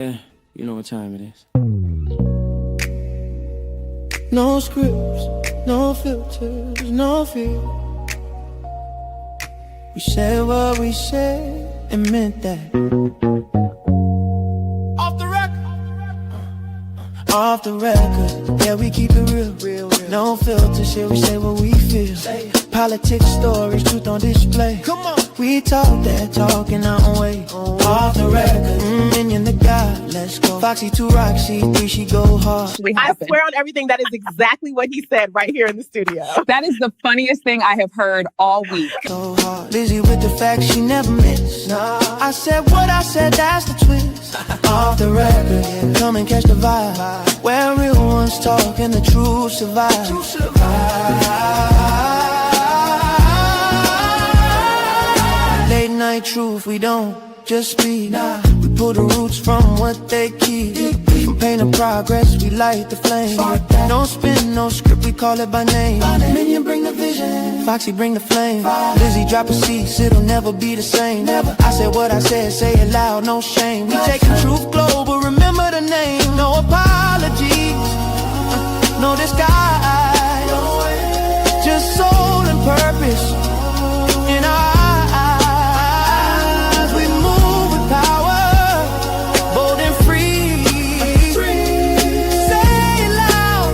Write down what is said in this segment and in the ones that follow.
Yeah, you know what time it is. No scripts, no filters, no fear. We said what we said and meant that. Off the record, off the record. Yeah, we keep it real, no filter shit. We say what we feel. Politics, stories, truth on display. Come on, we talk that talk in our own way. Off the record, minion the God, let's go. Foxy 2 Roxy 3, she go hard. I swear on everything, that is exactly what he said right here in the studio. That is the funniest thing I have heard all week. So hard, Lizzie with the facts, she never miss. Nah, I said what I said, that's the twist. Off the record, yeah. Come and catch the vibe. Where real ones talk and the truth survive. Late night truth, we don't just speak. Nah, we pull the roots from what they keep. From pain to progress, we light the flame. No spin, no script, we call it by name. Minion bring the vision, Foxy bring the flame. Lizzie drop a cease, it'll never be the same. I said what I said, say it loud, no shame. We taking truth global, remember the name. No apologies, no disguise. Just soul and purpose in our eyes. We move with power, bold and free. Say it loud,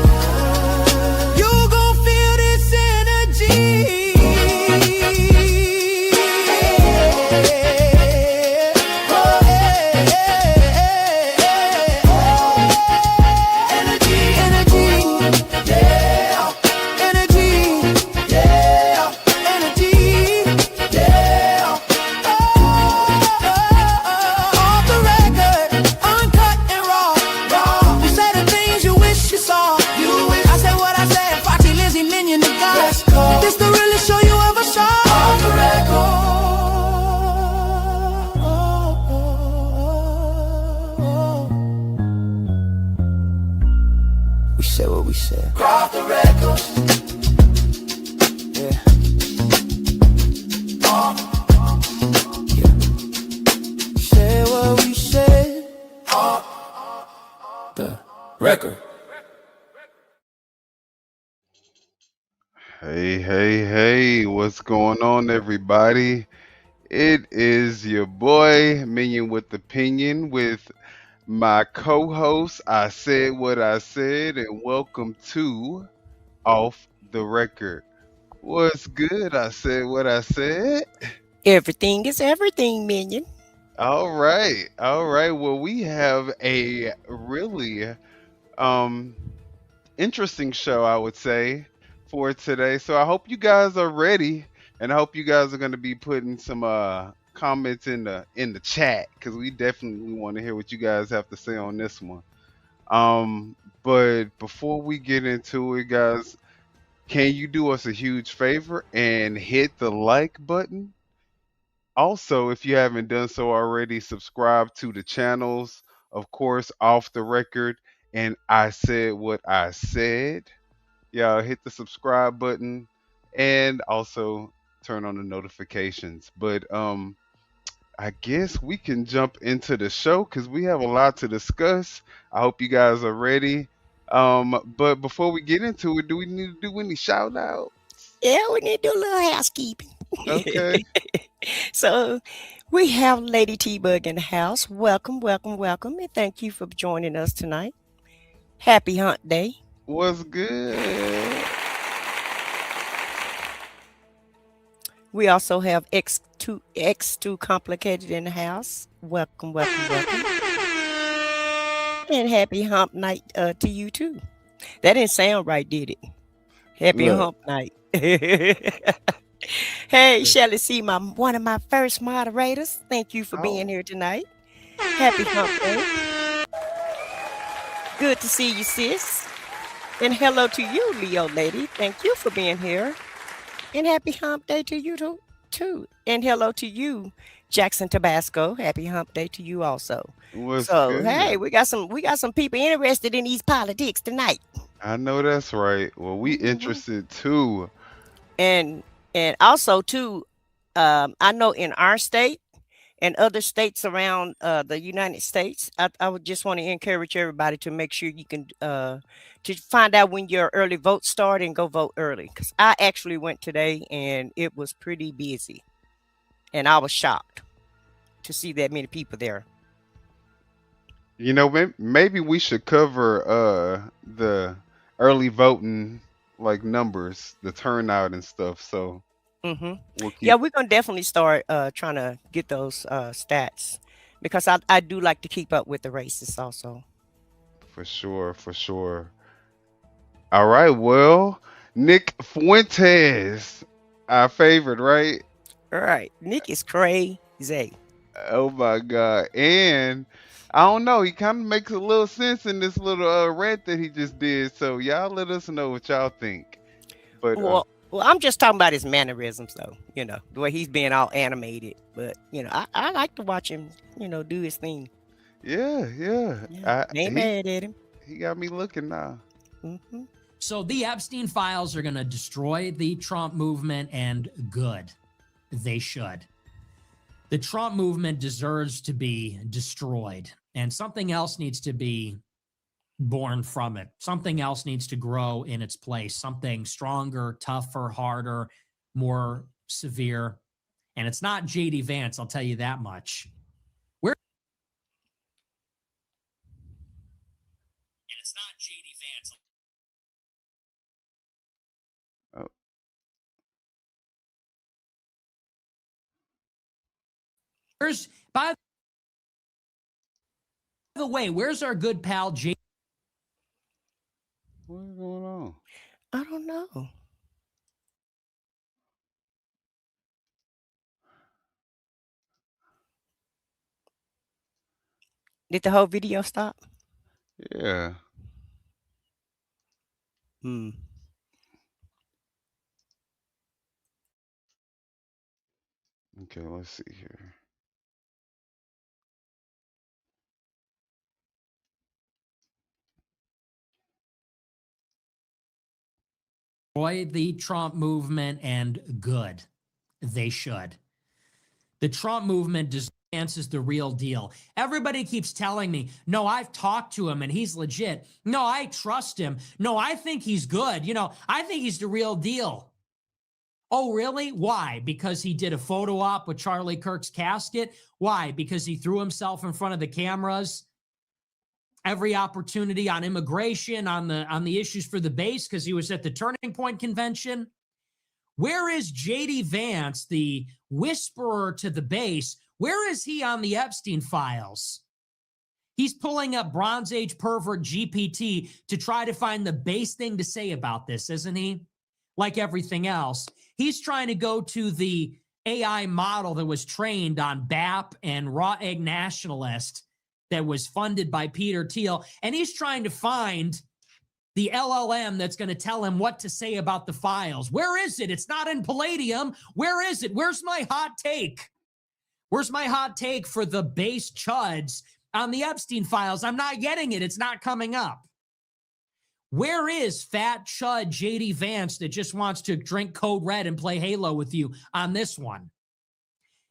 you gon' feel this energy. We said what we said. Off the record. Yeah. Yeah. We said what we said. Off the record. Hey, what's going on, everybody? It is your boy, Minion with Opinion, with my co-host, I Said What I Said, and welcome to Off the Record. What's good? I said what I said. Everything is everything, Minion. All right. Well, we have a really um interesting show, I would say, for today. So I hope you guys are ready, and I hope you guys are going to be putting some comments in the chat, because we definitely want to hear what you guys have to say on this one. But before we get into it, guys, can you do us a huge favor and hit the like button? Also, if you haven't done so already, subscribe to the channels, of course, Off the Record and I Said What I Said. Y'all hit the subscribe button and also turn on the notifications. But I guess we can jump into the show because we have a lot to discuss. I hope you guys are ready. But before we get into it, do we need to do any shout out? Yeah, we need to do a little housekeeping. Okay. So we have Lady T-Bug in the house. Welcome, and thank you for joining us tonight. Happy Hunt Day. What's good? We also have X2 Complicated in the house. Welcome. And happy Hump Night to you too. That didn't sound right, did it? Happy Look. Hump Night. Hey, Shelly C, one of my first moderators. Thank you for being here tonight. Happy Hump Day. Good to see you, sis. And hello to you, Leo lady. Thank you for being here. And happy Hump Day to you too. And hello to you, Jackson Tabasco. Happy Hump Day to you also. What's So good? hey, we got some people interested in these politics tonight. I know that's right. Well, we interested too. And also too, I know in our state and other states around the United States, I would just want to encourage everybody to make sure you can to find out when your early votes start and go vote early. Because I actually went today and it was pretty busy, and I was shocked to see that many people there. Maybe we should cover the early voting like numbers, the turnout and stuff. So Hmm. we'll Yeah, keep we're gonna definitely start trying to get those stats because I do like to keep up with the races also. for sure, for sure. All right, well, Nick Fuentes, our favorite, right? All right, Nick is crazy. Oh my God. And I don't know, he kind of makes a little sense in this little rant that he just did. So y'all let us know what y'all think. But Well, I'm just talking about his mannerisms, though. The way he's being all animated. But I like to watch him, do his thing. yeah, yeah. Yeah, ain't mad at him. He got me looking now. Hmm. So the Epstein files are going to destroy the Trump movement, and good. They should. The Trump movement deserves to be destroyed, and something else needs to be born from it. Something else needs to grow in its place, something stronger, tougher, harder, more severe. And it's not JD Vance, I'll tell you that much. And it's not JD Vance. Oh, By the way, where's our good pal JD? what's going on? I don't know. Did the whole video stop? Yeah. Hmm. Okay, let's see here. Destroy the Trump movement, and good. They should. The Trump movement is the real deal. Everybody keeps telling me, no, I've talked to him and he's legit. No, I trust him. No, I think he's good. I think he's the real deal. Oh, really? Why? Because he did a photo op with Charlie Kirk's casket? Why? Because he threw himself in front of the cameras every opportunity on immigration, on the issues for the base, because he was at the Turning Point convention? Where is JD Vance, the whisperer to the base? Where is he on the Epstein files? He's pulling up Bronze Age pervert GPT to try to find the base thing to say about this, isn't he? Like everything else, he's trying to go to the AI model that was trained on BAP and Raw Egg Nationalist that was funded by Peter Thiel, and he's trying to find the LLM that's going to tell him what to say about the files. Where is it? It's not in Palladium. Where is it? Where's my hot take? Where's my hot take for the base chuds on the Epstein files? I'm not getting it. It's not coming up. Where is fat chud JD Vance that just wants to drink Code Red and play Halo with you on this one?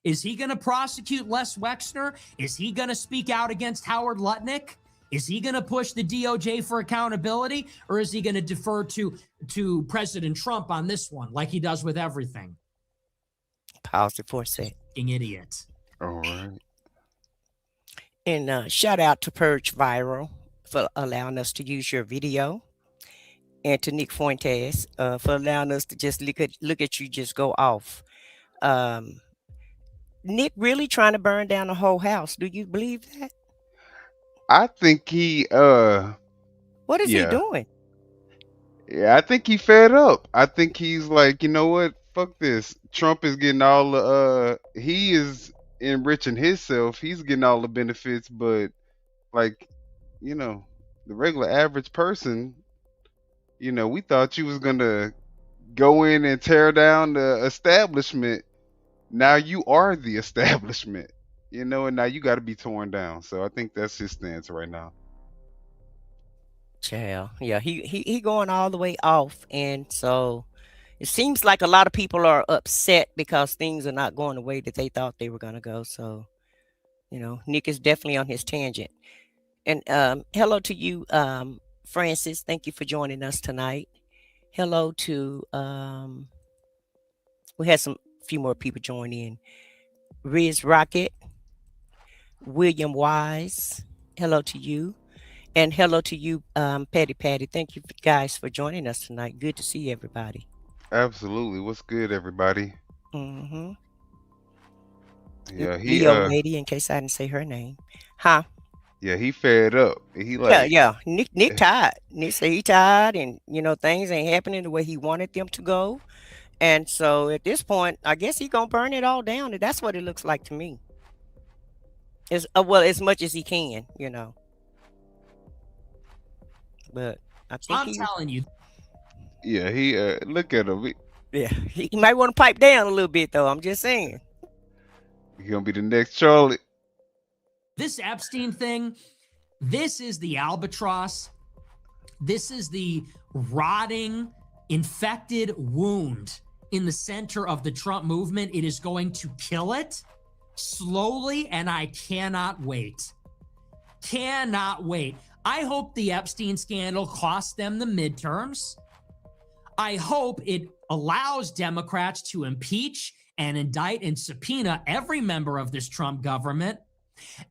Is he going to prosecute Les Wexner? Is he going to speak out against Howard Lutnick? Is he going to push the DOJ for accountability, or is he going to defer to President Trump on this one, like he does with everything? Pause it for a sec. Idiot. All right. And shout out to Purge Viral for allowing us to use your video, and to Nick Fuentes for allowing us to just look at you just go off. Um, Nick really trying to burn down the whole house. Do you believe that? I think he What is he yeah. doing? Yeah, I think he fed up. I think he's like, you know what? Fuck this. Trump is getting all the he is enriching himself. He's getting all the benefits, but like, you know, the regular average person, we thought you was gonna go in and tear down the establishment. Now you are the establishment, and now you got to be torn down. So I think that's his stance right now. Child, yeah, he going all the way off, and so it seems like a lot of people are upset because things are not going the way that they thought they were going to go. So Nick is definitely on his tangent. And hello to you, Francis. Thank you for joining us tonight. Hello to we had some few more people join in. Riz Rocket, William Wise. Hello to you. And hello to you, Patty Patty. Thank you guys for joining us tonight. Good to see everybody. Absolutely. What's good, everybody? Mm-hmm. Yeah, he Leo lady, in case I didn't say her name. Huh? yeah, he fed up. He Yeah, like yeah. Nick tired. Nick said he tired and things ain't happening the way he wanted them to go. And so at this point, I guess he gonna burn it all down. And that's what it looks like to me. As well, as much as he can. But I think I'm telling you, yeah, he look at him. he might want to pipe down a little bit though. I'm just saying. He gonna be the next Charlie. this Epstein thing, this is the albatross. This is the rotting, infected wound in the center of the Trump movement. It is going to kill it slowly, and I cannot wait. Cannot wait. I hope the Epstein scandal cost them the midterms. I hope it allows Democrats to impeach and indict and subpoena every member of this Trump government.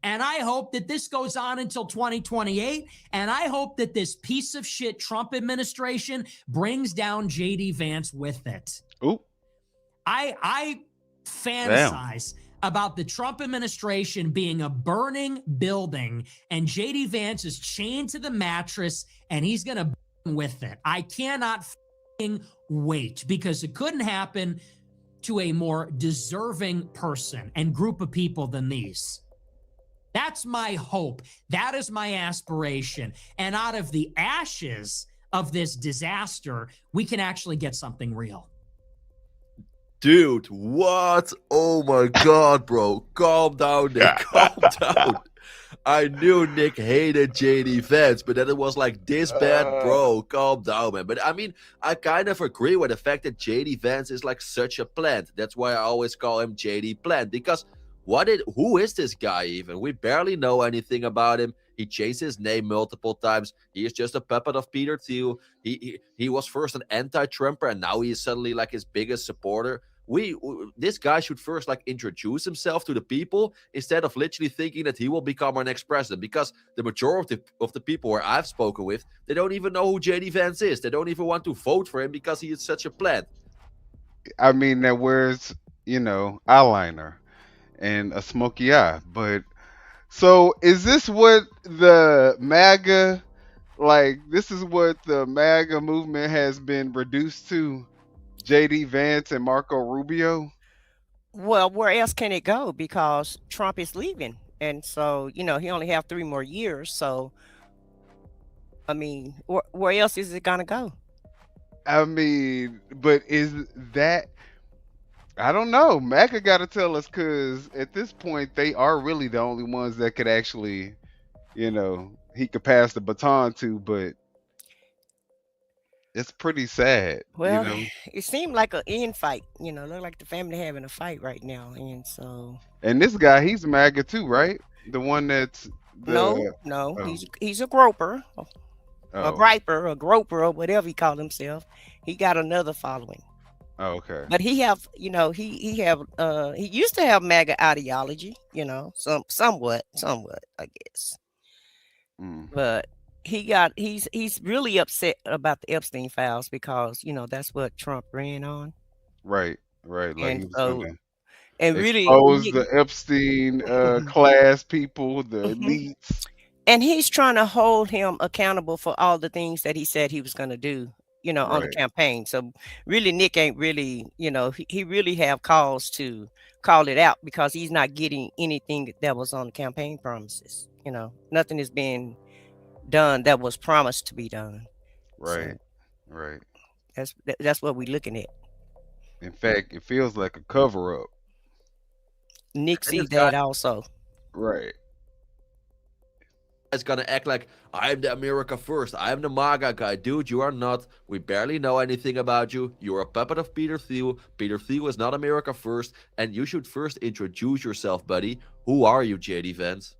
And I hope that this goes on until 2028. And I hope that this piece of shit Trump administration brings down JD Vance with it. Ooh. I fantasize about the Trump administration being a burning building and JD Vance is chained to the mattress and he's going to burn with it. I cannot wait, because it couldn't happen to a more deserving person and group of people than these. That's my hope. That is my aspiration. And out of the ashes of this disaster, we can actually get something real. Dude, what? Oh my God, bro. Calm down, Nick. Calm down. I knew Nick hated JD Vance, but then it was like this bad, bro. Calm down, man. But I mean, I kind of agree with the fact that JD Vance is like such a plant. That's why I always call him JD Plant, because who is this guy even? We barely know anything about him. He changed his name multiple times. He is just a puppet of Peter Thiel. He was first an anti-Trumper, and now he is suddenly like his biggest supporter. This guy should first like introduce himself to the people instead of literally thinking that he will become our next president, because the majority of the people where I've spoken with, they don't even know who JD Vance is. They don't even want to vote for him because he is such a plant. I mean, that wears, eyeliner and a smoky eye. But so is this what the MAGA, this is what the MAGA movement has been reduced to? JD Vance and Marco Rubio? Well, where else can it go? Because Trump is leaving. And so, he only have 3 more years. So, I mean, where else is it going to go? I mean, but is that, I don't know. MAGA got to tell us, because at this point, they are really the only ones that could actually, he could pass the baton to, but it's pretty sad. Well, it seemed like an infight, look like the family having a fight right now. And so. And this guy, he's MAGA too, right? The one that's No, he's a groper, a griper, a groper, or whatever he called himself. He got another following. Oh, okay. But he he used to have MAGA ideology, somewhat, I guess. But he's really upset about the Epstein files because, that's what Trump ran on. Right. Like And he was so, gonna and really, expose the Epstein class people, the elites. and he's trying to hold him accountable for all the things that he said he was going to do, on the campaign. So really, Nick ain't really, he really have cause to call it out because he's not getting anything that was on the campaign promises. Nothing is being done that was promised to be done. Right. So right. That's what we're looking at. In fact, it feels like a cover up. Nick sees that also. Right. It's gonna act like I'm the America first. I'm the MAGA guy. Dude, you are not. We barely know anything about you. You're a puppet of Peter Thiel. Peter Thiel is not America first. And you should first introduce yourself, buddy. Who are you, JD Vance?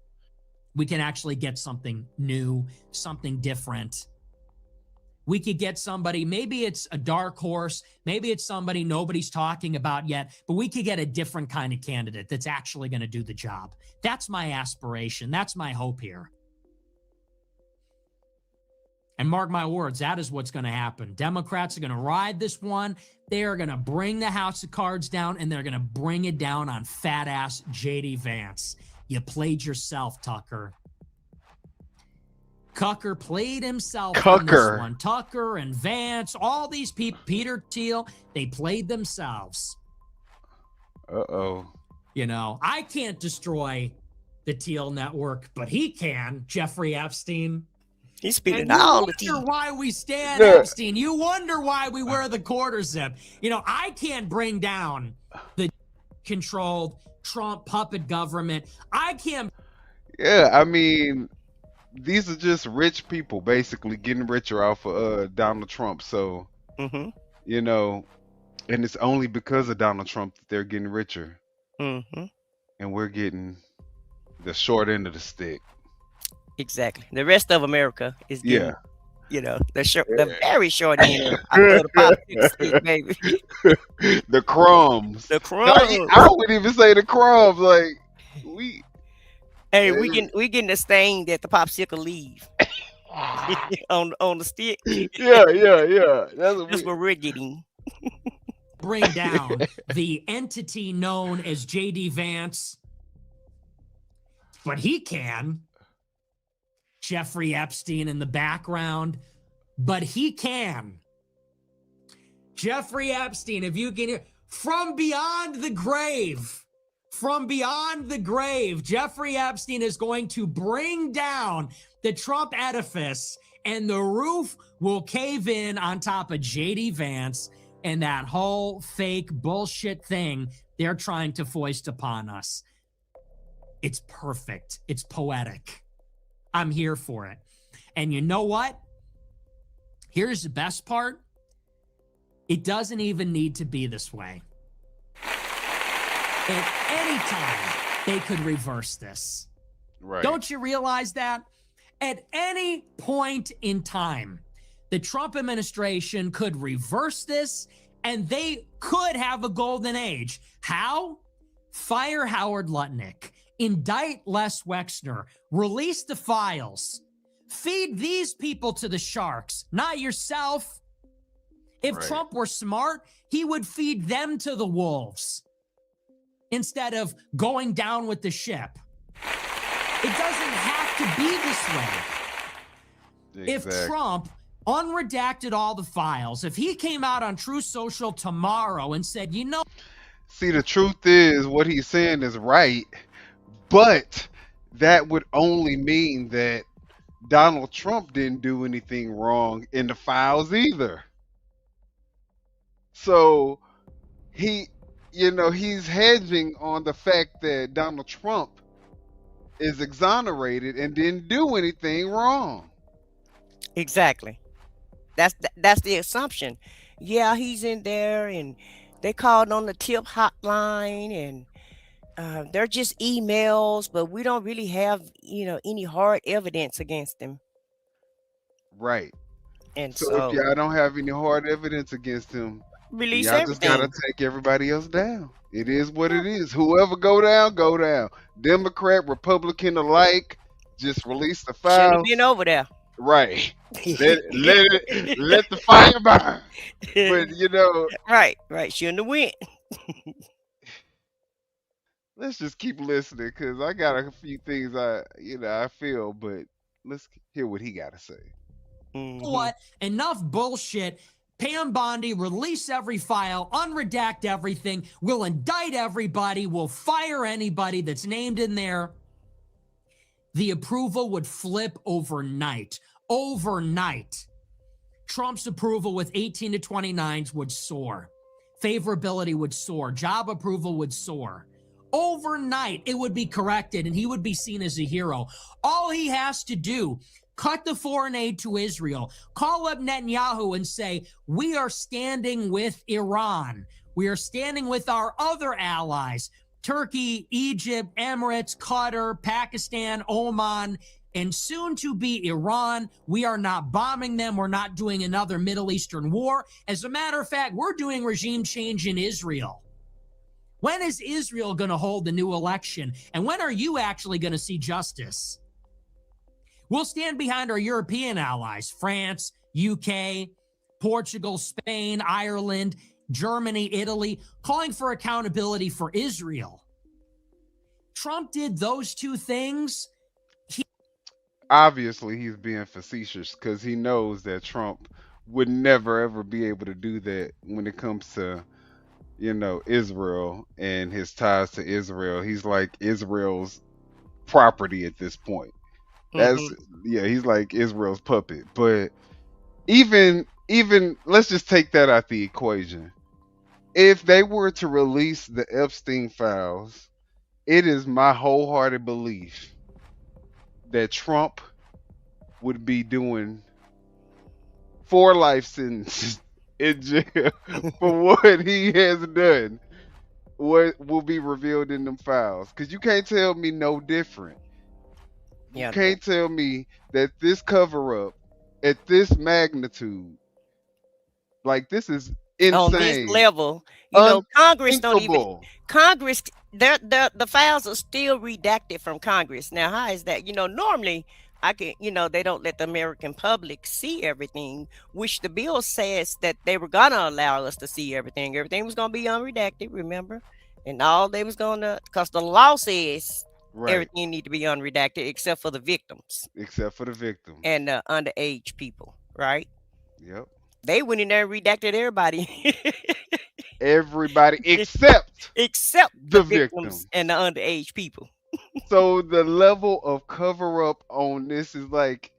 We can actually get something new, something different. We could get somebody, maybe it's a dark horse, maybe it's somebody nobody's talking about yet, but we could get a different kind of candidate that's actually going to do the job. That's my aspiration. That's my hope here. And mark my words, that is what's going to happen. Democrats are going to ride this one. They are going to bring the House of Cards down, and they're going to bring it down on fat-ass J.D. Vance. You played yourself, Tucker. Tucker played himself in this one. Tucker and Vance, all these people, Peter Thiel, they played themselves. Uh-oh. You know, I can't destroy the Thiel network, but he can, Jeffrey Epstein. He's spitting And all the you wonder tea. why we stand Epstein. You wonder why we wear the quarter zip. You know, I can't bring down the controlled Trump puppet government. I can't. Yeah, I mean, these are just rich people basically getting richer off of Donald Trump. So, you know, and it's only because of Donald Trump that they're getting richer. And we're getting the short end of the stick. Exactly. The rest of America is getting, you know, the very short end of the popsicle stick, baby. The crumbs. The crumbs. I wouldn't even say the crumbs. Like we getting the stain that the popsicle leave on the stick. Yeah. That's what we're getting. Bring down the entity known as J.D. Vance, but he can. Jeffrey Epstein in the background, but he can. Jeffrey Epstein, if you can hear, from beyond the grave, Jeffrey Epstein is going to bring down the Trump edifice, and the roof will cave in on top of J.D. Vance and that whole fake bullshit thing they're trying to foist upon us. It's perfect. It's poetic. I'm here for it. And you know what? Here's the best part. It doesn't even need to be this way. At any time, they could reverse this. Right. Don't you realize that? At any point in time, the Trump administration could reverse this, and they could have a golden age. How? Fire Howard Lutnick. Indict Les Wexner, release the files, feed these people to the sharks, not yourself. If Trump were smart, he would feed them to the wolves instead of going down with the ship. It doesn't have to be this way. Exactly. If Trump unredacted all the files, if he came out on True Social tomorrow and said, you know. See, the truth is what he's saying is right. But that would only mean that Donald Trump didn't do anything wrong in the files either. So he's hedging on the fact that Donald Trump is exonerated and didn't do anything wrong. Exactly. That's the assumption. Yeah, he's in there, and they called on the tip hotline, and they're just emails, but we don't really have, any hard evidence against him. Right. And So if y'all don't have any hard evidence against him, release y'all just everything. gotta take everybody else down. It is what it is. Whoever go down, go down. Democrat, Republican alike, just release the Shouldn't have files. been over there. Right. Let the fire burn. But Right. Shouldn't have went. let's just keep listening because I got a few things I feel, but let's hear what he got to say. What? Enough bullshit. Pam Bondi, release every file, unredact everything. We'll indict everybody. We'll fire anybody that's named in there. The approval would flip overnight. Overnight. Trump's approval with 18 to 29s would soar. Favorability would soar. Job approval would soar. Overnight, it would be corrected and he would be seen as a hero. All he has to do, cut the foreign aid to Israel, call up Netanyahu and say, we are standing with Iran. We are standing with our other allies Turkey, Egypt, Emirates, Qatar, Pakistan, Oman, and soon to be Iran. We are not bombing them. We're not doing another Middle Eastern war. As a matter of fact, we're doing regime change in Israel. When is Israel going to hold the new election? And when are you actually going to see justice? We'll stand behind our European allies, France, UK, Portugal, Spain, Ireland, Germany, Italy, calling for accountability for Israel. Trump did those two things. Obviously, he's being facetious because he knows that Trump would never ever be able to do that when it comes to, Israel and his ties to Israel. He's like Israel's property at this point. That's he's like Israel's puppet. But even let's just take that out the equation. If they were to release the Epstein files, it is my wholehearted belief that Trump would be doing 4 life sentences in jail for what he has done. What will be revealed in them files? Because you can't tell me no different. You can't tell me that this cover up at this magnitude, like this is insane. On this level, Congress don't even. Congress, the files are still redacted from Congress. Now, how is that? Normally, they don't let the American public see everything, which the bill says that they were gonna allow us to see everything. Everything was gonna be unredacted, remember? And all they was gonna, because the law says everything need to be unredacted except for the victims. Except for the victims. And the underage people, right? Yep. They went in there and redacted everybody. Everybody except the victims and the underage people. So the level of cover up on this is like,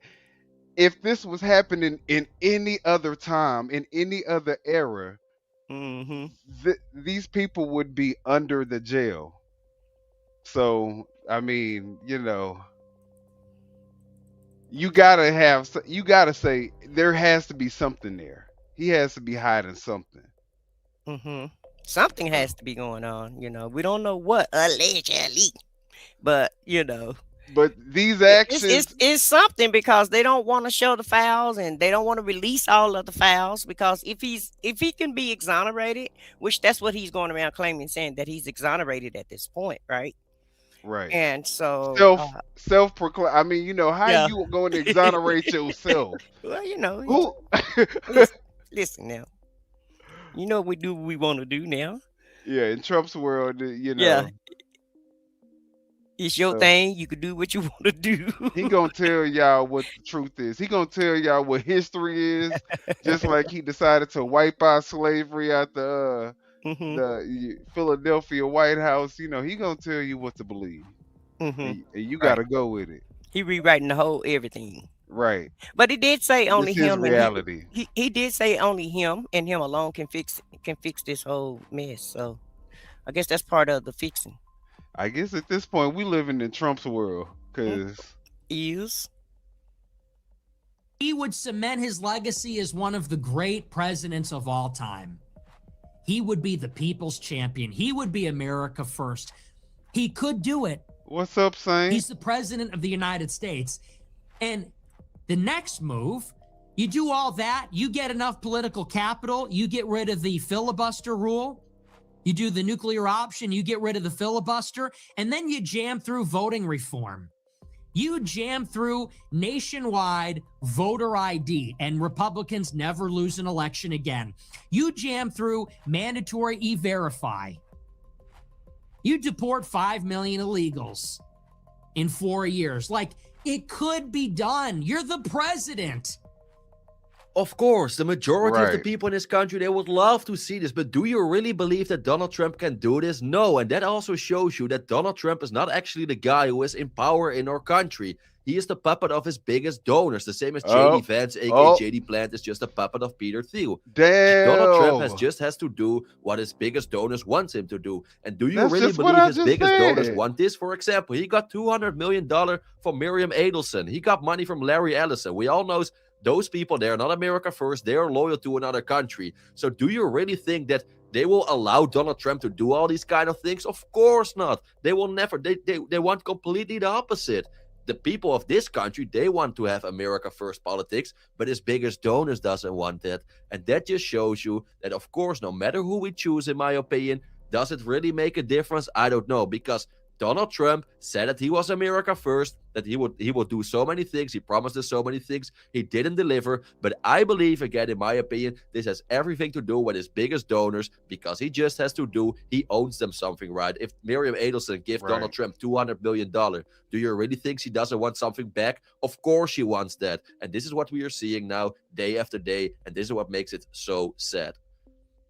if this was happening in any other time, in any other era, these people would be under the jail. So I mean, you gotta say there has to be something there. He has to be hiding something. Something has to be going on. We don't know what, allegedly, but But these actions, it's something, because they don't want to show the files and they don't want to release all of the files, because if he can be exonerated, which that's what he's going around claiming, saying that he's exonerated at this point, right? Right. And so self-proclaim. I mean, how you going to exonerate yourself? Well, listen now. We do what we want to do now. Yeah, in Trump's world, Yeah. It's your thing. You can do what you want to do. He gonna tell y'all what the truth is. He gonna tell y'all what history is. Just like he decided to wipe out slavery at the Philadelphia White House. He gonna tell you what to believe, and you gotta go with it. He rewriting the whole everything. Right. But he did say only him. Reality. He did say only him and him alone can fix this whole mess. So I guess that's part of the fixing. I guess at this point we living in Trump's world, because he would cement his legacy as one of the great presidents of all time. He would be the people's champion. He would be America first. He could do it. What's up, Saint? He's the president of the United States. And the next move, you do all that, you get enough political capital, you get rid of the filibuster rule, you do the nuclear option, you get rid of the filibuster, and then you jam through voting reform. You jam through nationwide voter ID, and Republicans never lose an election again. You jam through mandatory e-verify. You deport 5 million illegals in 4 years. Like, it could be done. You're the president. Of course, the majority of the people in this country, they would love to see this. But do you really believe that Donald Trump can do this? No. And that also shows you that Donald Trump is not actually the guy who is in power in our country. He is the puppet of his biggest donors. The same as J.D. Vance, a.k.a. J.D. Plant, is just a puppet of Peter Thiel. Damn. Donald Trump has to do what his biggest donors want him to do. And do you really believe his biggest donors want this? For example, he got $200 million from Miriam Adelson. He got money from Larry Ellison. We all know Those people, they're not America first. They are loyal to another country. So do you really think that they will allow Donald Trump to do all these kind of things? Of course not. They will never. They want completely the opposite. The people of this country, they want to have America first politics, but his biggest donors doesn't want that. And that just shows you that, of course, no matter who we choose, in my opinion, does it really make a difference? I don't know, because Donald Trump said that he was America first, that he would do so many things. He promised us so many things. He didn't deliver. But I believe, again, in my opinion, this has everything to do with his biggest donors, because he just has to do, he owns them something, right? If Miriam Adelson gives Donald Trump $200 million, do you really think she doesn't want something back? Of course she wants that. And this is what we are seeing now, day after day. And this is what makes it so sad.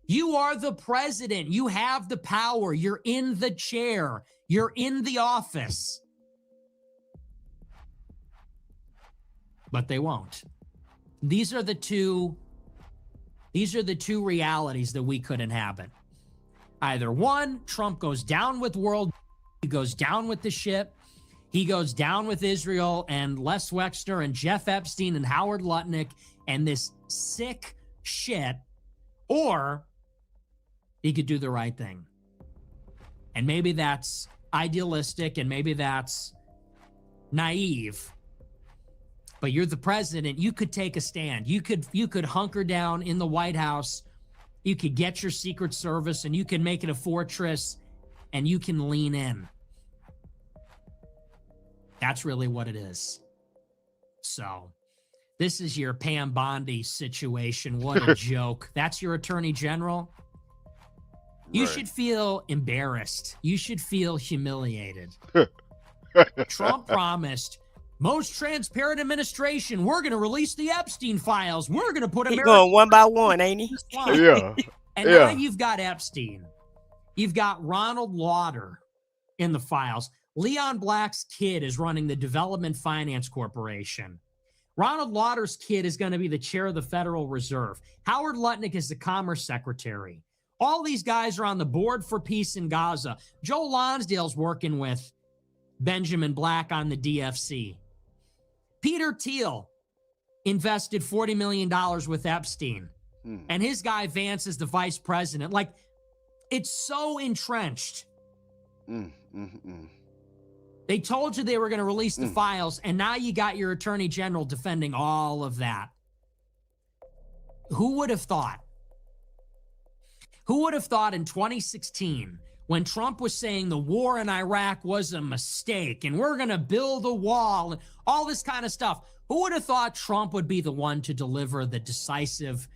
You are the president. You have the power. You're in the chair. You're in the office. But they won't. These are the two realities that we could inhabit. Either one, Trump goes down with he goes down with the ship. He goes down with Israel and Les Wexner and Jeff Epstein and Howard Lutnick and this sick shit, or he could do the right thing. And maybe that's idealistic and maybe that's naive. But you're the president. You could take a stand. You could hunker down in the White House. You could get your Secret Service and you can make it a fortress and you can lean in. That's really what it is. So this is your Pam Bondi situation. What a joke. That's your attorney general. You should feel embarrassed. You should feel humiliated. Trump promised most transparent administration. We're going to release the Epstein files. We're going to put America going one by one, ain't he? Yeah. And now you've got Epstein. You've got Ronald Lauder in the files. Leon Black's kid is running the Development Finance Corporation. Ronald Lauder's kid is going to be the chair of the Federal Reserve. Howard Lutnick is the Commerce Secretary. All these guys are on the board for peace in Gaza. Joe Lonsdale's working with Benjamin Black on the DFC. Peter Thiel invested $40 million with Epstein. And his guy Vance is the vice president. Like, it's so entrenched. They told you they were going to release the files, and now you got your attorney general defending all of that. Who would have thought? Who would have thought in 2016, when Trump was saying the war in Iraq was a mistake and we're going to build a wall and all this kind of stuff, who would have thought Trump would be the one to deliver the decisive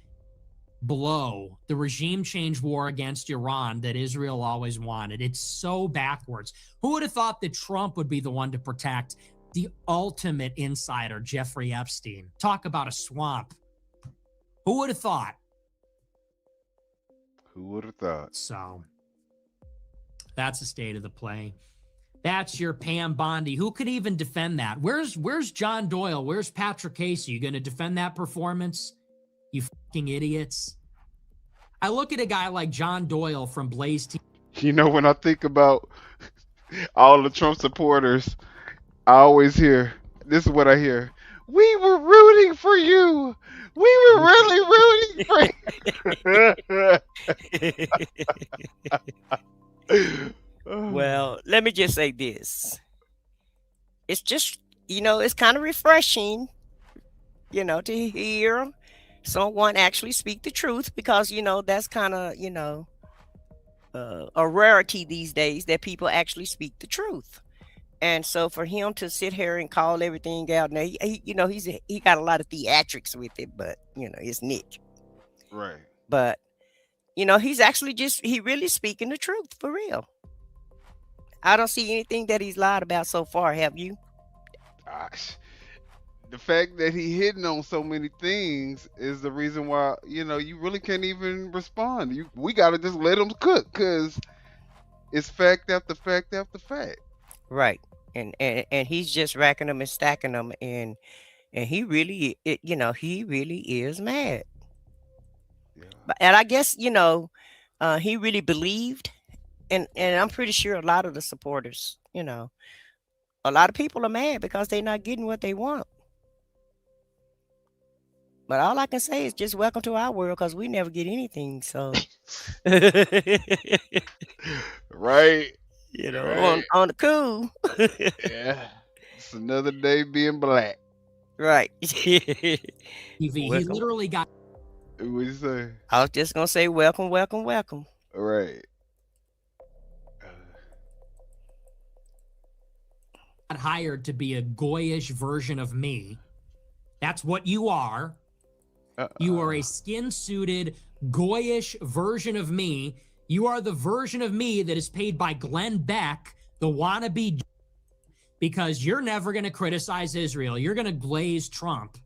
blow, the regime change war against Iran that Israel always wanted? It's so backwards. Who would have thought that Trump would be the one to protect the ultimate insider, Jeffrey Epstein? Talk about a swamp. Who would have thought? Who would have thought? So that's the state of the play. That's your Pam Bondi. Who could even defend that? Where's John Doyle? Where's Patrick Casey? You going to defend that performance? You fucking idiots. I look at a guy like John Doyle from Blaze TV. You know, when I think about all the Trump supporters, I always hear, this is what I hear. We were rooting for you. We were really rooting for you. Well, let me just say this. It's just, it's kind of refreshing, to hear someone actually speak the truth, because, that's kind of, a rarity these days that people actually speak the truth. And so for him to sit here and call everything out, now he got a lot of theatrics with it, but it's Nick. Right. But he's actually he really speaking the truth for real. I don't see anything that he's lied about so far. Have you? Gosh. The fact that he hitting on so many things is the reason why, you really can't even respond. We got to just let him cook, because it's fact after fact after fact. Right. And he's just racking them and stacking them. And he really, he really is mad. Yeah. And I guess, he really believed. And I'm pretty sure a lot of the supporters, a lot of people are mad because they're not getting what they want. But all I can say is just welcome to our world because we never get anything. So, Right. on Right. on the cool. Yeah. It's another day being black. Right. TV. He Welcome. literally got What you say? I was just gonna say welcome, welcome, welcome. Right. hired to be a goyish version of me. That's what you are. You are a skin-suited, goyish version of me. You are the version of me that is paid by Glenn Beck, the wannabe, because you're never going to criticize Israel. You're going to glaze Trump.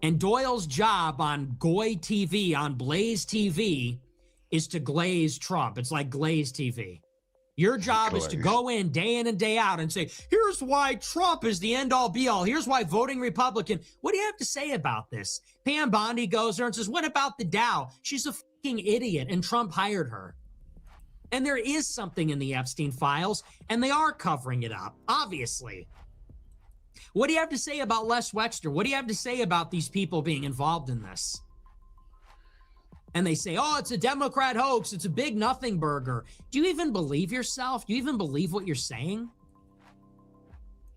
And Doyle's job on Goy TV, on Blaze TV, is to glaze Trump. It's like Glaze TV. Your job is to go in and day out and say, here's why Trump is the end all be all. Here's why voting Republican. What do you have to say about this? Pam Bondi goes there and says, what about the Dow? She's a fucking idiot and Trump hired her. And there is something in the Epstein files and they are covering it up, obviously. What do you have to say about Les Wexner? What do you have to say about these people being involved in this? And they say, oh, it's a Democrat hoax. It's a big nothing burger. Do you even believe yourself? Do you even believe what you're saying?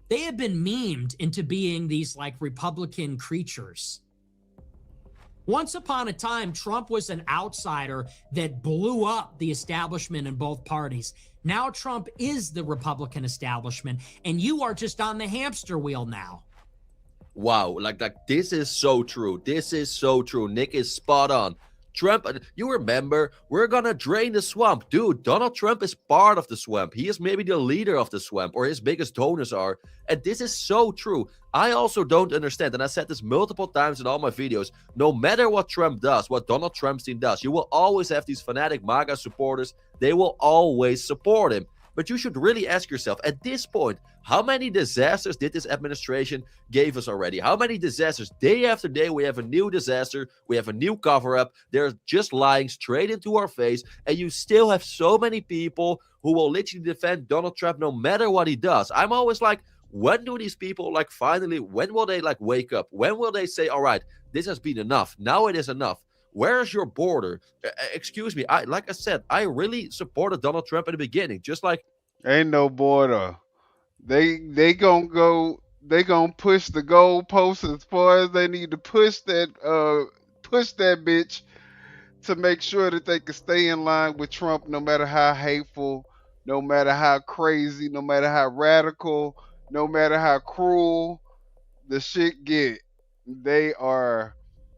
They have been memed into being these like Republican creatures. Once upon a time, Trump was an outsider that blew up the establishment in both parties. Now Trump is the Republican establishment, and you are just on the hamster wheel now. Wow, like this is so true. This is so true. Nick is spot on. Trump, you remember, we're gonna drain the swamp. Dude, Donald Trump is part of the swamp. He is maybe the leader of the swamp, or his biggest donors are. And this is so true. I also don't understand, and I said this multiple times in all my videos, no matter what Trump does, what Donald Trump's team does, you will always have these fanatic MAGA supporters. They will always support him. But you should really ask yourself, at this point, how many disasters did this administration gave us already? How many disasters? Day after day, we have a new disaster. We have a new cover-up. They're just lying straight into our face. And you still have so many people who will literally defend Donald Trump no matter what he does. I'm always like, when do these people finally, when will they wake up? When will they say, all right, this has been enough. Now it is enough. Where is your border? Excuse me. Like I said, I really supported Donald Trump in the beginning. Just like ain't no border. They gonna push the goalposts as far as they need to push that bitch to make sure that they can stay in line with Trump, no matter how hateful, no matter how crazy, no matter how radical, no matter how cruel the shit get. They are.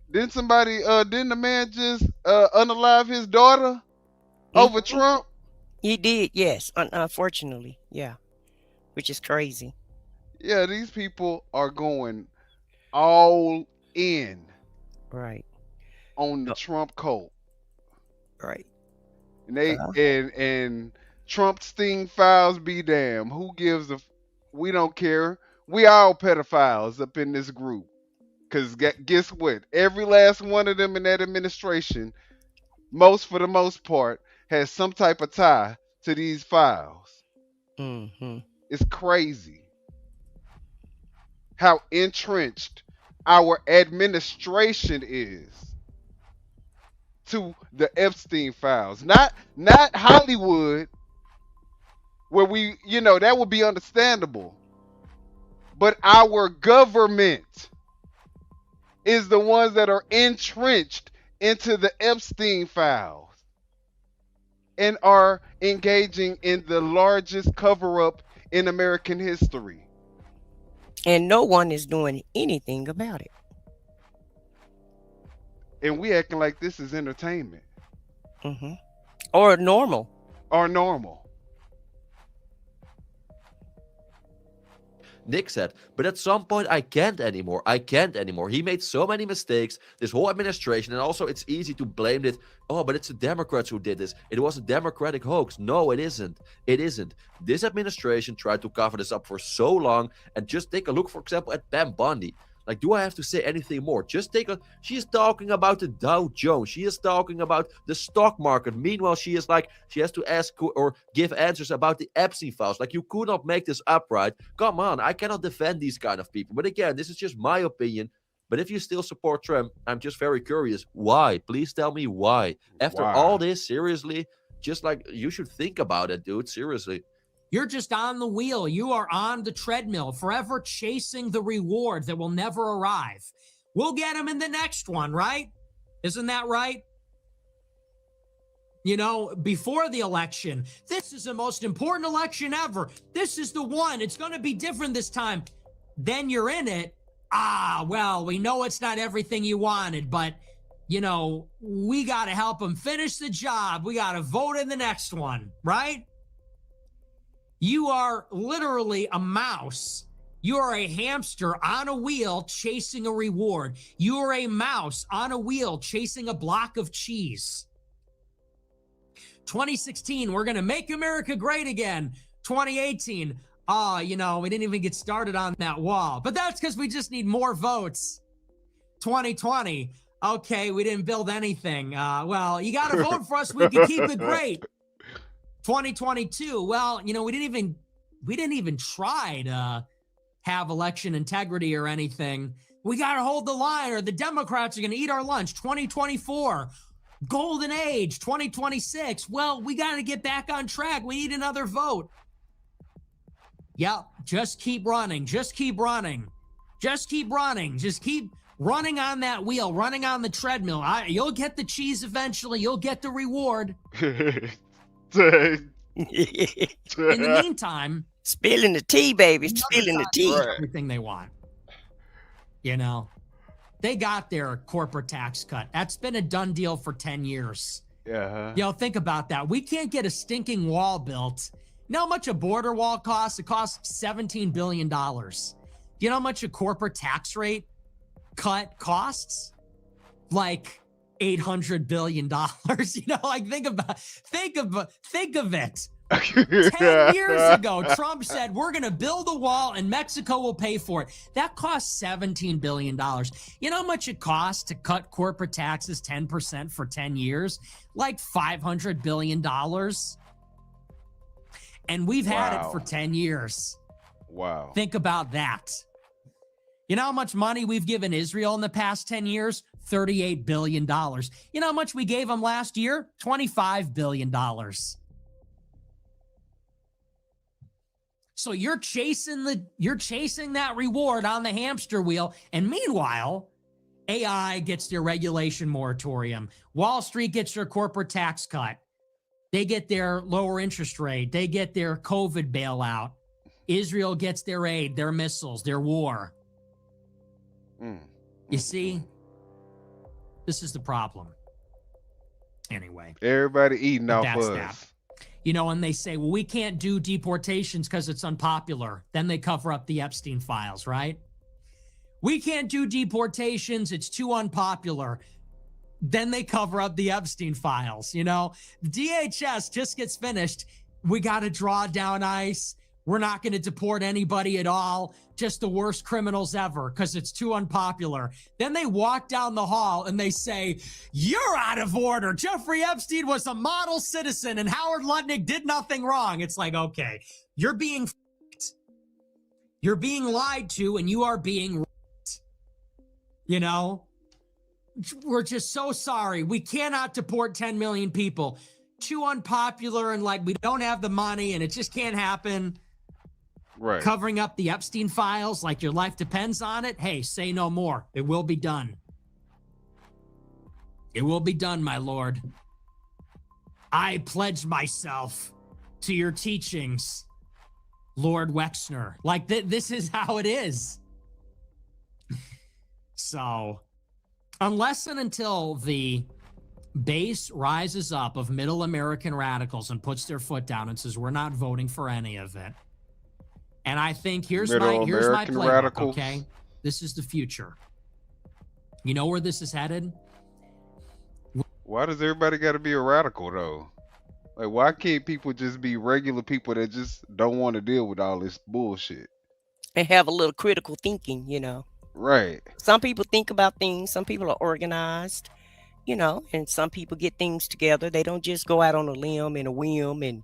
Didn't the man just unalive his daughter over Trump? He did, yes. Unfortunately, yeah. Which is crazy. Yeah, these people are going all in. Right. On the Trump cult. Right. And and Trump Sting files be damned. Who gives a we don't care. We all pedophiles up in this group. Because guess what? Every last one of them in that administration, for the most part, has some type of tie to these files. Mm-hmm. It's crazy how entrenched our administration is to the Epstein files. Not Hollywood, where that would be understandable. But our government is the ones that are entrenched into the Epstein files and are engaging in the largest cover-up in American history. And no one is doing anything about it. And we acting like this is entertainment. Mm-hmm. Or normal. Nick said, but at some point I can't anymore. He made so many mistakes, this whole administration, and also it's easy to blame it. Oh, but it's the Democrats who did this. It was a Democratic hoax. No, it isn't. It isn't. This administration tried to cover this up for so long, and just take a look, for example, at Pam Bondi. Like, do I have to say anything more? Just take a. She is talking about the Dow Jones. She is talking about the stock market. Meanwhile, she is like, she has to ask or give answers about the Epstein files. Like, you could not make this up, right? Come on, I cannot defend these kind of people. But again, this is just my opinion. But if you still support Trump, I'm just very curious. Why? Please tell me why. After all this, seriously, just like, you should think about it, dude. Seriously. You're just on the wheel. You are on the treadmill, forever chasing the reward that will never arrive. We'll get him in the next one, right? Isn't that right? You know, before the election, this is the most important election ever. This is the one. It's going to be different this time. Then you're in it. Well, we know it's not everything you wanted, but, you know, we got to help him finish the job. We got to vote in the next one, right? You are literally a mouse. You are a hamster on a wheel chasing a reward. You are a mouse on a wheel chasing a block of cheese. 2016, we're going to make America great again. 2018, you know, we didn't even get started on that wall. But that's because we just need more votes. 2020, okay, we didn't build anything. Well, you got to vote for us. We can keep it great. 2022, well, you know, we didn't even try to have election integrity or anything. We got to hold the line or the Democrats are going to eat our lunch. 2024, golden age. 2026, well, we got to get back on track. We need another vote. Yep, just keep running. Just keep running. Just keep running. Just keep running on that wheel, running on the treadmill. You'll get the cheese eventually. You'll get the reward. In the meantime, spilling the tea, baby. Spilling the tea. Everything they want. You know, they got their corporate tax cut. That's been a done deal for 10 years. Yeah. You know, think about that. We can't get a stinking wall built. You know how much a border wall costs? It costs $17 billion. Do you know how much a corporate tax rate cut costs? Like $800 billion. You know, like think of it. 10 years ago, Trump said, we're going to build a wall and Mexico will pay for it. That costs $17 billion. You know how much it costs to cut corporate taxes 10% for 10 years? Like $500 billion. And we've had it for 10 years. Wow. Think about that. You know how much money we've given Israel in the past 10 years? $38 billion. You know how much we gave them last year? $25 billion. So you're chasing that reward on the hamster wheel. And meanwhile, AI gets their regulation moratorium. Wall Street gets their corporate tax cut. They get their lower interest rate. They get their COVID bailout. Israel gets their aid, their missiles, their war. You see, this is the problem. Anyway. Everybody eating off us. That. You know, and they say, well, we can't do deportations because it's unpopular. Then they cover up the Epstein files, right? We can't do deportations. It's too unpopular. Then they cover up the Epstein files, you know? DHS just gets finished. We got to draw down ICE. We're not going to deport anybody at all. Just the worst criminals ever because it's too unpopular. Then they walk down the hall and they say, you're out of order. Jeffrey Epstein was a model citizen and Howard Lutnick did nothing wrong. It's like, okay, you're being f***ed. You're being lied to and you are being raped. You know? We're just so sorry. We cannot deport 10 million people. Too unpopular and like we don't have the money and it just can't happen. Right. Covering up the Epstein files like your life depends on it. Hey, say no more. It will be done. It will be done, my lord. I pledge myself to your teachings, Lord Wexner. Like this is how it is. So, unless and until the base rises up of middle American radicals and puts their foot down and says, we're not voting for any of it. And I think here's my playbook, radicals. Okay? This is the future. You know where this is headed? Why does everybody got to be a radical, though? Like, why can't people just be regular people that just don't want to deal with all this bullshit? And have a little critical thinking, you know? Right. Some people think about things, some people are organized, and some people get things together. They don't just go out on a limb and a whim, and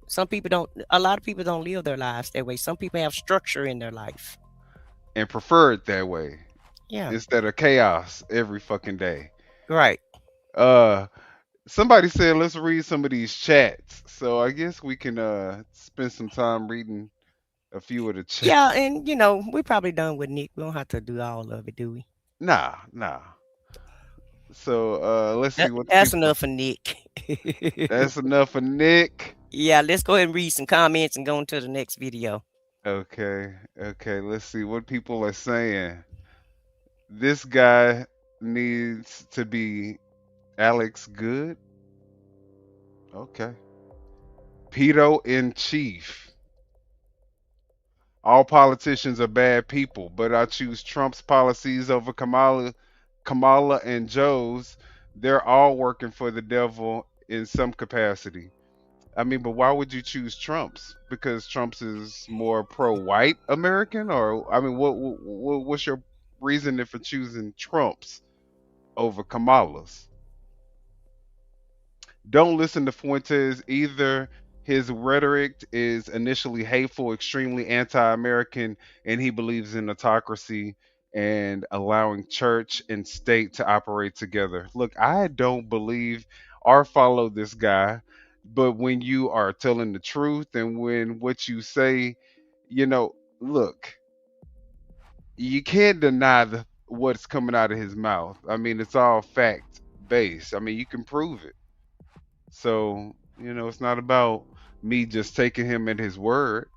some people don't a lot of people don't live their lives that way. Some people have structure in their life. And prefer it that way Yeah. instead of chaos every fucking day. Right. Uh Somebody said let's read some of these chats. So I guess we can spend some time reading a few of the chats. Yeah, and we're probably done with Nick. We don't have to do all of it, do we? Nah, nah. So let's see what the That's people. enough for Nick. That's enough for Nick. Yeah, let's go ahead and read some comments and go into the next video. Okay, okay, let's see what people are saying. This guy needs to be Alex Good. Okay. Pedo in chief. All politicians are bad people, but I choose Trump's policies over Kamala and Joe's. They're all working for the devil in some capacity. I mean, but why would you choose Trump's? Because Trump's is more pro-white American, or I mean, what's your reasoning for choosing Trump's over Kamala's? Don't listen to Fuentes either. His rhetoric is initially hateful, extremely anti American, and he believes in autocracy and allowing church and state to operate together. Look, I don't believe or follow this guy, but when you are telling the truth and when what you say, look, you can't deny what's coming out of his mouth. I mean, it's all fact based. I mean, you can prove it. So, it's not about me just taking him at his word.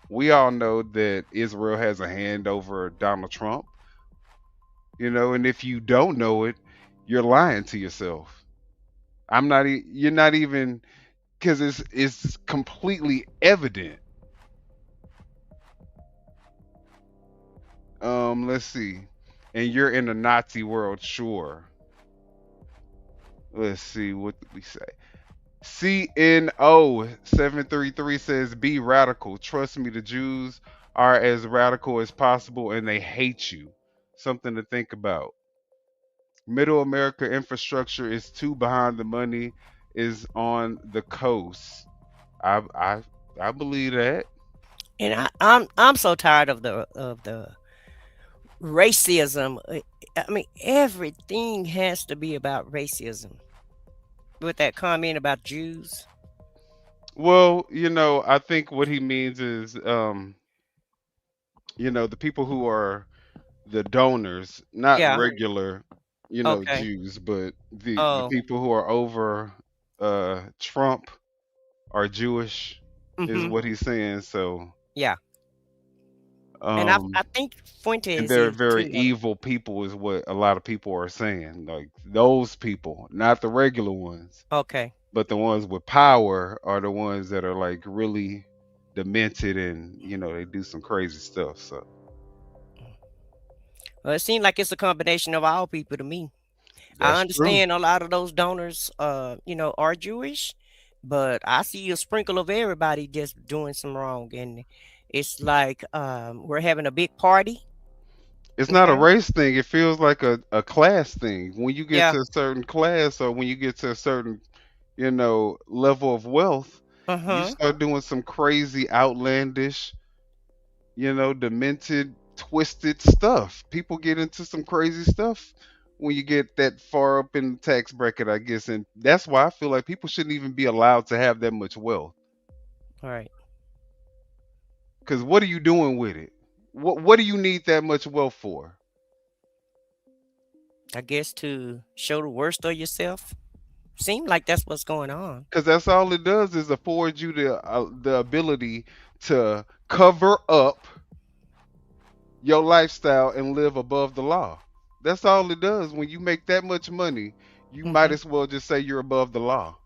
We all know that Israel has a hand over Donald Trump, and if you don't know it, you're lying to yourself. You're not even, because it's completely evident. Let's see. And you're in a Nazi world, sure. Let's see, what did we say? CNO733 says, be radical. Trust me, the Jews are as radical as possible and they hate you. Something to think about. Middle America infrastructure is too behind. The money is on the coast. I believe that. And I'm so tired of the racism. I mean, everything has to be about racism. With that comment about Jews. Well, I think what he means is, the people who are the donors, not Yeah. regular, Okay. Jews, but the Oh. people who are over Trump are Jewish, is Mm-hmm. what he's saying. So, Yeah. And um, I think and Fuentes they're is very too. evil people, is what a lot of people are saying. Like those people, not the regular ones, Okay. but the ones with power are the ones that are like really demented and they do some crazy stuff. So Well, it seems like it's a combination of all people to me. I that's true. understand a lot of those donors, are Jewish, but I see a sprinkle of everybody just doing some wrong, and it's like we're having a big party. It's not a Okay. race thing. It feels like a class thing. When you get Yeah. to a certain class or when you get to a certain, level of wealth, Uh you huh. start doing some crazy, outlandish, demented, twisted stuff. People get into some crazy stuff when you get that far up in the tax bracket, I guess. And that's why I feel like people shouldn't even be allowed to have that much wealth. All right. Because what are you doing with it? What do you need that much wealth for? I guess to show the worst of yourself. Seem like that's what's going on. Because that's all it does is afford you the ability to cover up your lifestyle and live above the law. That's all it does. When you make that much money, you might Hmm. as well just say you're above the law.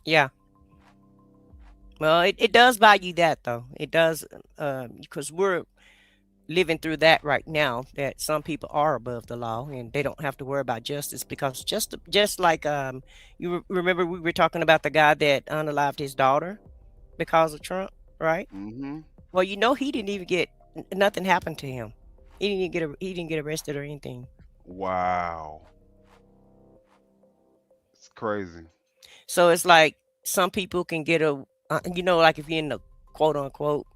Yeah. Well, it does value that though. It does, because we're living through that right now. That some people are above the law and they don't have to worry about justice because just like remember we were talking about the guy that unalived his daughter because of Trump, right? Hmm. Well, he didn't even get nothing happened to him. He didn't get arrested or anything. Wow. It's crazy. So it's like some people can get like if you're in the quote unquote,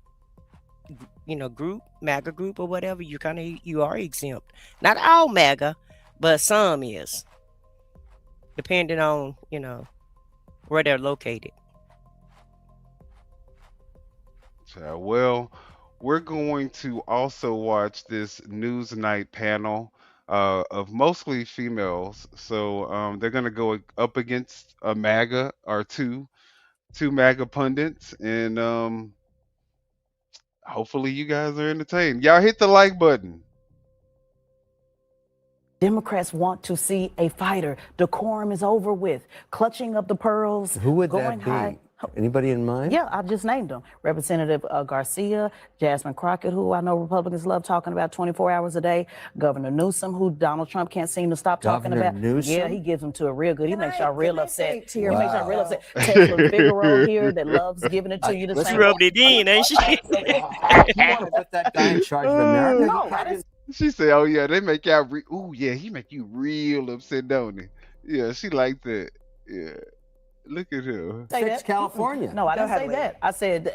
group, MAGA group or whatever, you are exempt. Not all MAGA, but some is, depending on, where they're located. So, well, we're going to also watch this Newsnight panel of mostly females. So they're going to go up against a MAGA or two MAGA pundits, and hopefully you guys are entertained. Y'all hit the like button. Democrats want to see a fighter. Decorum is over with. Clutching of the pearls. Who would going that be? high. Anybody in mind? Yeah, I just named them. Representative Garcia, Jasmine Crockett, who I know Republicans love talking about 24 hours a day. Governor Newsom, who Donald Trump can't seem to stop talking Governor about. Newsom? Yeah, he gives them to a real good. He makes y'all real upset. He Wow. makes y'all real upset. Tesla Figaro here that loves giving it to you the She same rubbed it in, ain't she? You want to put that guy in charge of America? No, He can't She said, "Oh yeah, they make y'all. Ooh yeah, he make you real upset, don't he? Yeah, she like that. Yeah, look at her. say fix that. California. No, I didn't ahead, say Lee. that.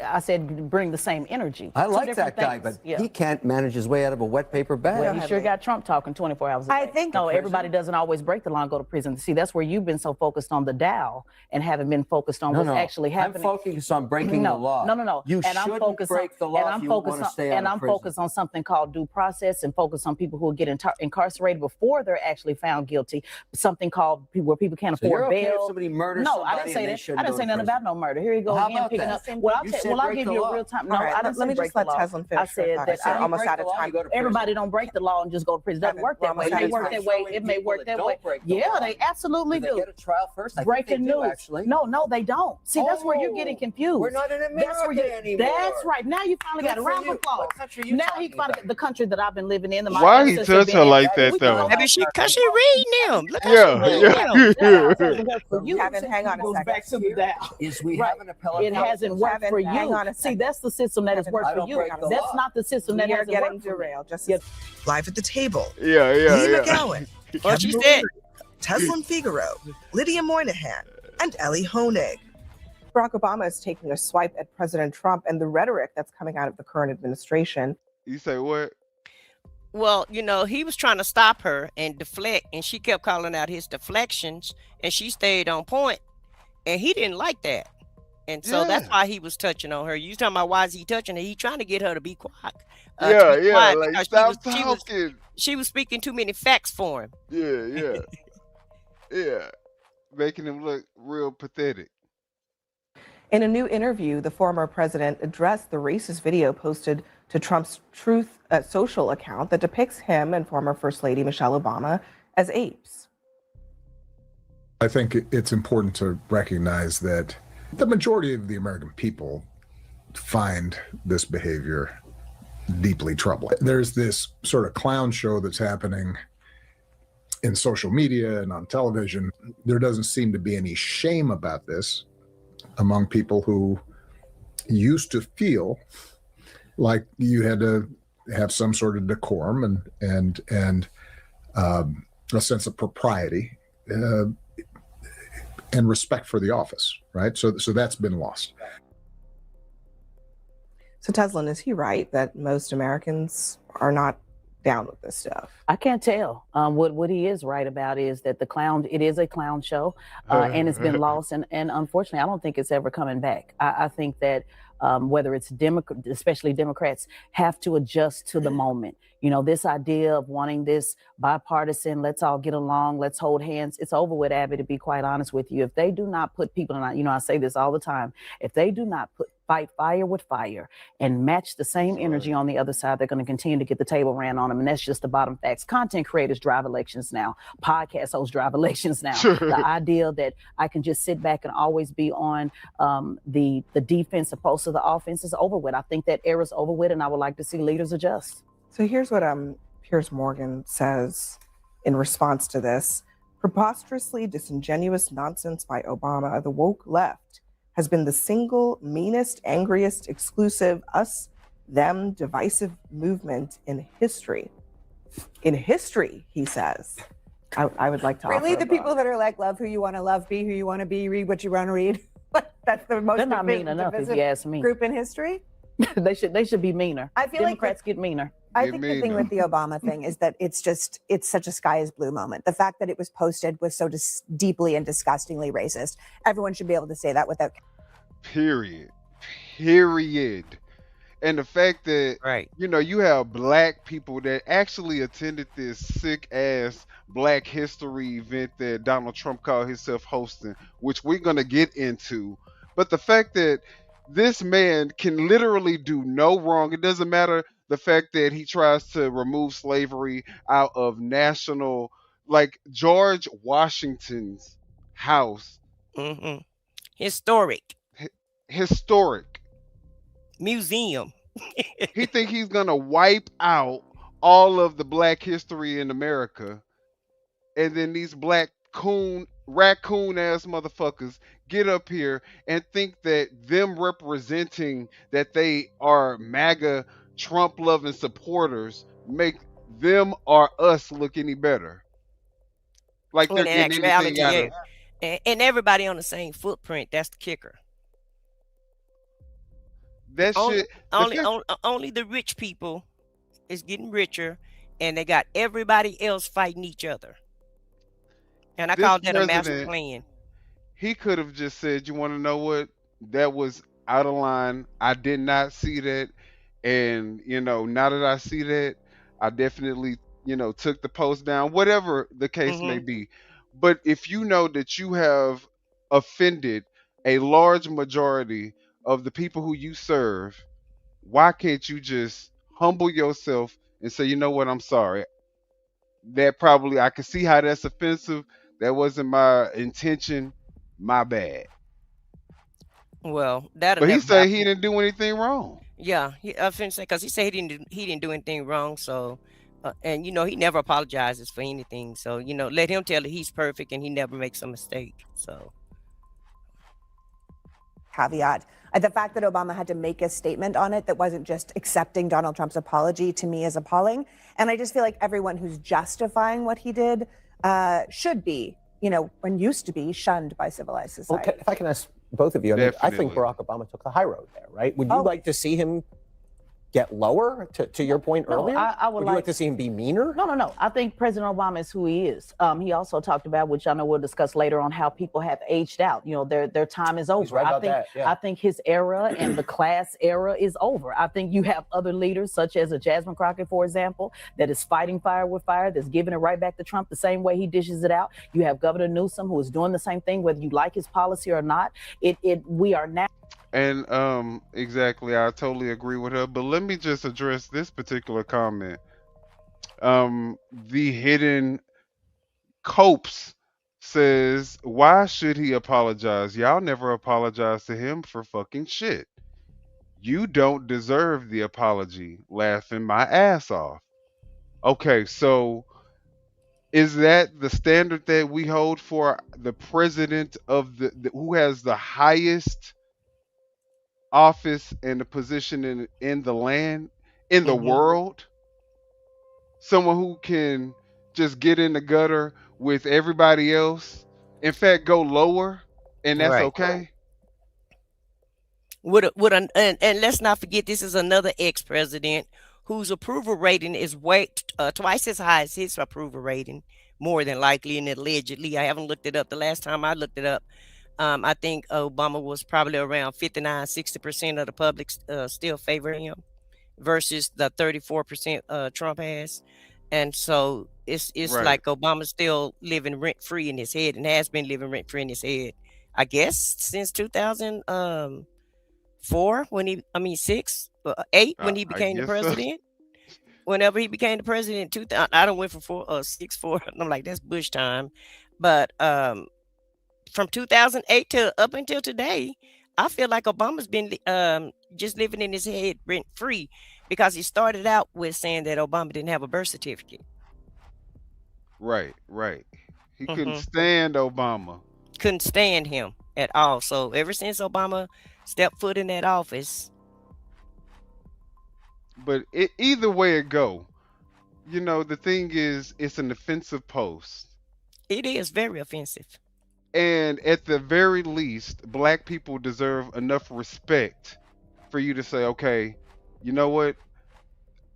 I said bring the same energy. I Two like different that guy, things. but Yeah. he can't manage his way out of a wet paper bag. Well, he ahead, sure Lee. got Trump talking 24 hours a day. I think no, the everybody doesn't always break the law and go to prison. See, that's where you've been so focused on the Dow and haven't been focused on No, what's no. actually happening. I'm focused on breaking no, the law. No. You and I'm shouldn't focused break the on, law and if I'm you focused want to on, stay out and of I'm prison. focused on something called due process and focused on people who will get incarcerated before they're actually found guilty. Something called where people can't So you're afford okay if bail. somebody murders No, somebody I didn't say and they that. shouldn't I didn't go say to nothing prison. about no murder. Here you go Well, how again about picking that? up. Well, You said I'll break give the you law. a real time. All No, right, I didn't let me say just break let the law. Teslin finish I her said thought. that I said I almost break out the of law, time. you go to prison. everybody don't break the law and just go to prison. It doesn't Kevin, work we're that way. almost It may out of work time. that way. It may work that way. Yeah, they absolutely Do they do. get a trial first? I think Breaking they do, news. actually. No, they don't. See, that's where you're getting confused. We're not in That's where America anymore. That's right. Now you finally got a Good for round you. of applause. What country are you Now talking he finally about? the country that I've been living in. Why he touch her like that, We can though? go Maybe because she reading them. Look how Yeah, she reading them. yeah. hasn't worked for you. Kevin, hang on a Goes second. back to the Dow. Is we Right. have an appellate It court hasn't worked Kevin, for hang you. on a See, second. that's the system that has Kevin, worked I for don't you. break the That's law. not the system that We are hasn't getting worked for you. derailed. Just Yeah. Live at the table. Yeah, Lee yeah. McGowan, What she Kevin said. Teslin Figaro, Lydia Moynihan, and Ellie Honig. Barack Obama is taking a swipe at President Trump and the rhetoric that's coming out of the current administration. You say what? Well, he was trying to stop her and deflect, and she kept calling out his deflections, and she stayed on point, and he didn't like that. And so that's Yeah. why he was touching on her. You talking about why is he touching her? He trying to get her to be quiet. Yeah, to be yeah. quiet Like because stop she was talking. she was speaking too many facts for him. Yeah. Yeah. Making him look real pathetic. In a new interview, the former president addressed the racist video posted to Trump's Truth Social account that depicts him and former First Lady Michelle Obama as apes. I think it's important to recognize that the majority of the American people find this behavior deeply troubling. There's this sort of clown show that's happening in social media and on television. There doesn't seem to be any shame about this among people who used to feel like you had to have some sort of decorum and a sense of propriety and respect for the office, right? So that's been lost. So Teslin, is he right that most Americans are not down with this stuff? I can't tell. What he is right about is that it is a clown show, and it's been lost. And unfortunately, I don't think it's ever coming back. I think that whether it's especially Democrats, have to adjust to the moment. This idea of wanting this bipartisan, let's all get along, let's hold hands. It's over with, Abby, to be quite honest with you. If they do not put people in, I say this all the time, if they do not fight fire with fire and match the same energy on the other side, they're going to continue to get the table ran on them. And that's just the bottom facts. Content creators drive elections now. Podcast hosts drive elections now. The idea that I can just sit back and always be on the defense opposed to the offense is over with. I think that era's over with, and I would like to see leaders adjust. So here's what Piers Morgan says in response to this. Preposterously disingenuous nonsense by Obama, the woke left has been the single meanest, angriest, exclusive, us them divisive movement in history. In history, he says. I would like to Really, offer the people that are like, love who you want to love, be who you want to be, read what you want to read. That's the most They're not mean enough, if you ask me. Group in history. They should be meaner. I feel Democrats get meaner. I think the thing with the Obama thing is that it's such a sky is blue moment. The fact that it was posted was so deeply and disgustingly racist. Everyone should be able to say that without. Period. And the fact that, you know, you have black people that actually attended this sick ass Black History event that Donald Trump called himself hosting, which we're going to get into. But the fact that this man can literally do no wrong, it doesn't matter the fact that he tries to remove slavery out of national, like George Washington's house. Historic. Historic. Museum. He think he's gonna wipe out all of the black history in America, and then these black raccoon ass motherfuckers get up here and think that them representing that they are MAGA Trump loving supporters make them or us look any better. Like they're getting anything out of and everybody on the same footprint. That's the kicker. That shit. Only the rich people is getting richer, and they got everybody else fighting each other. And I call that a master plan. He could have just said, "You want to know what? That was out of line. I did not see that, and you know, now that I see that, I definitely, you know, took the post down. Whatever the case may be. But if you know that you have offended a large majority of the people who you serve, why can't you just humble yourself and say, you know what, I'm sorry. That probably, I can see how that's offensive. That wasn't my intention. My bad." Well, that. But he said he didn't do anything wrong. Yeah, I finished say because he said he didn't do anything wrong. So, and you know, he never apologizes for anything. So, you know, let him tell it he's perfect and he never makes a mistake. So. Caveat. The fact that Obama had to make a statement on it that wasn't just accepting Donald Trump's apology, to me, is appalling. And I just feel like everyone who's justifying what he did should be, you know, and used to be shunned by civilized society. Well, if I can ask both of you, I think Barack Obama took the high road there, right? Would you like to see him get lower, to your point earlier? I would you like to see him be meaner? No. I think President Obama is who he is. He also talked about, which I know we'll discuss later on, how people have aged out. You know, their time is over. He's right about that, yeah. I think his era and the class era is over. I think you have other leaders, such as a Jasmine Crockett, for example, that is fighting fire with fire, that's giving it right back to Trump the same way he dishes it out. You have Governor Newsom, who is doing the same thing, whether you like his policy or not. We are now. And exactly, I totally agree with her. But let me just address this particular comment. The Hidden Copes says, why should he apologize? Y'all never apologize to him for fucking shit. You don't deserve the apology. Laughing my ass off. Okay, so is that the standard that we hold for the president of who has the highest office and the position in the land, in the world? Someone who can just get in the gutter with everybody else, in fact go lower, and that's okay? And let's not forget, this is another ex-president whose approval rating is way twice as high as his approval rating, more than likely, and allegedly. I haven't looked it up. The last time I looked it up, I think Obama was probably around 59-60% of the public still favor him versus the 34% Trump has. And so it's like Obama's still living rent free in his head, and has been living rent free in his head, I guess, since 2004 8 when he became the president. Whenever he became the president, 2000, I don't went from 6-4. I'm like, that's Bush time. But from 2008 to up until today, I feel like Obama's been just living in his head rent free, because he started out with saying that Obama didn't have a birth certificate. Right. He couldn't stand Obama. Couldn't stand him at all. So ever since Obama stepped foot in that office, But either way it go, the thing is, it's an offensive post. It is very offensive. And at the very least, black people deserve enough respect for you to say, okay, you know what?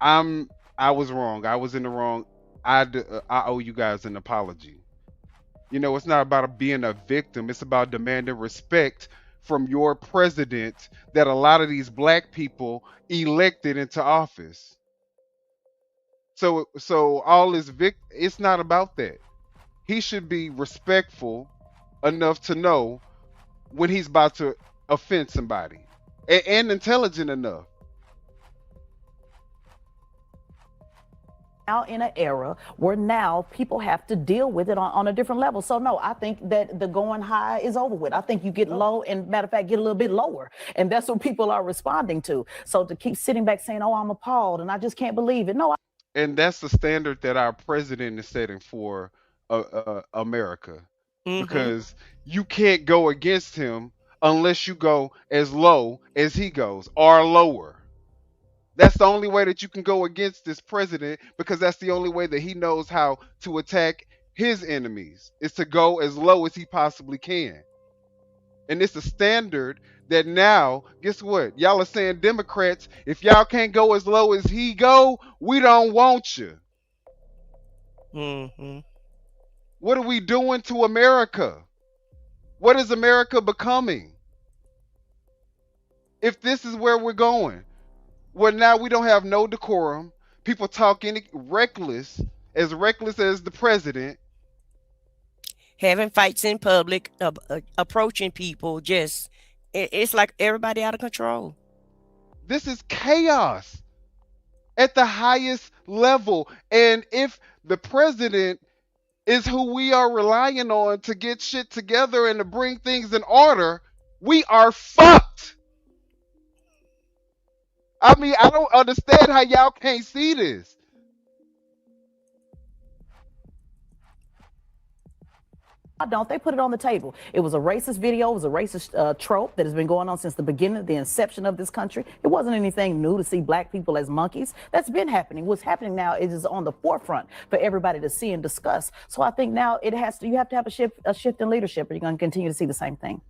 I was wrong. I was in the wrong. I owe you guys an apology. It's not about being a victim. It's about demanding respect from your president that a lot of these black people elected into office. So all this it's not about that. He should be respectful enough to know when he's about to offend somebody, and intelligent enough. Now in an era where now people have to deal with it on a different level. So no, I think that the going high is over with. I think you get low, and matter of fact, get a little bit lower. And that's what people are responding to. So to keep sitting back saying, oh, I'm appalled and I just can't believe it. No. And that's the standard that our president is setting for America. Because you can't go against him unless you go as low as he goes, or lower. That's the only way that you can go against this president, because that's the only way that he knows how to attack his enemies, is to go as low as he possibly can. And it's a standard that now, guess what? Y'all are saying, Democrats, if y'all can't go as low as he go, we don't want you. What are we doing to America? What is America becoming? If this is where we're going, where now we don't have no decorum, people talking reckless as the president, having fights in public, approaching people, it's like everybody out of control. This is chaos at the highest level. And if the president is who we are relying on to get shit together and to bring things in order, we are fucked. I mean, I don't understand how y'all can't see this. Don't they put it on the table? It was a racist video. It was a racist trope that has been going on since the beginning, the inception of this country. It wasn't anything new to see black people as monkeys. That's been happening. What's happening now is on the forefront for everybody to see and discuss. So I think now you have to have a shift in leadership, or you're going to continue to see the same thing.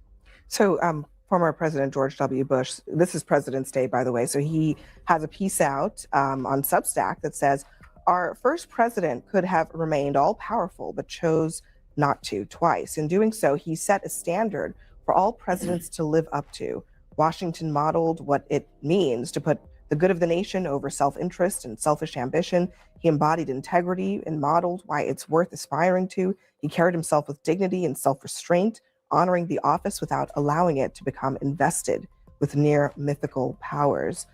So former President George W. Bush, this is President's Day, by the way, so he has a piece out on Substack that says, our first president could have remained all powerful, but chose not to twice. In doing so, he set a standard for all presidents to live up to. Washington modeled what it means to put the good of the nation over self-interest and selfish ambition. He embodied integrity and modeled why it's worth aspiring to. He carried himself with dignity and self-restraint, honoring the office without allowing it to become invested with near mythical powers.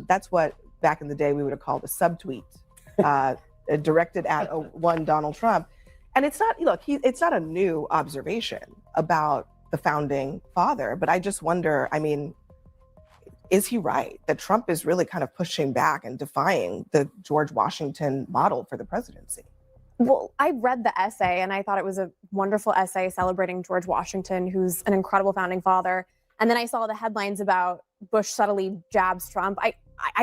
That's what back in the day we would have called a subtweet directed at one Donald Trump. And it's not, it's not a new observation about the founding father, but I just wonder, I mean, is he right that Trump is really kind of pushing back and defying the George Washington model for the presidency? Well, I read the essay and I thought it was a wonderful essay celebrating George Washington, who's an incredible founding father. And then I saw the headlines about Bush subtly jabs Trump. I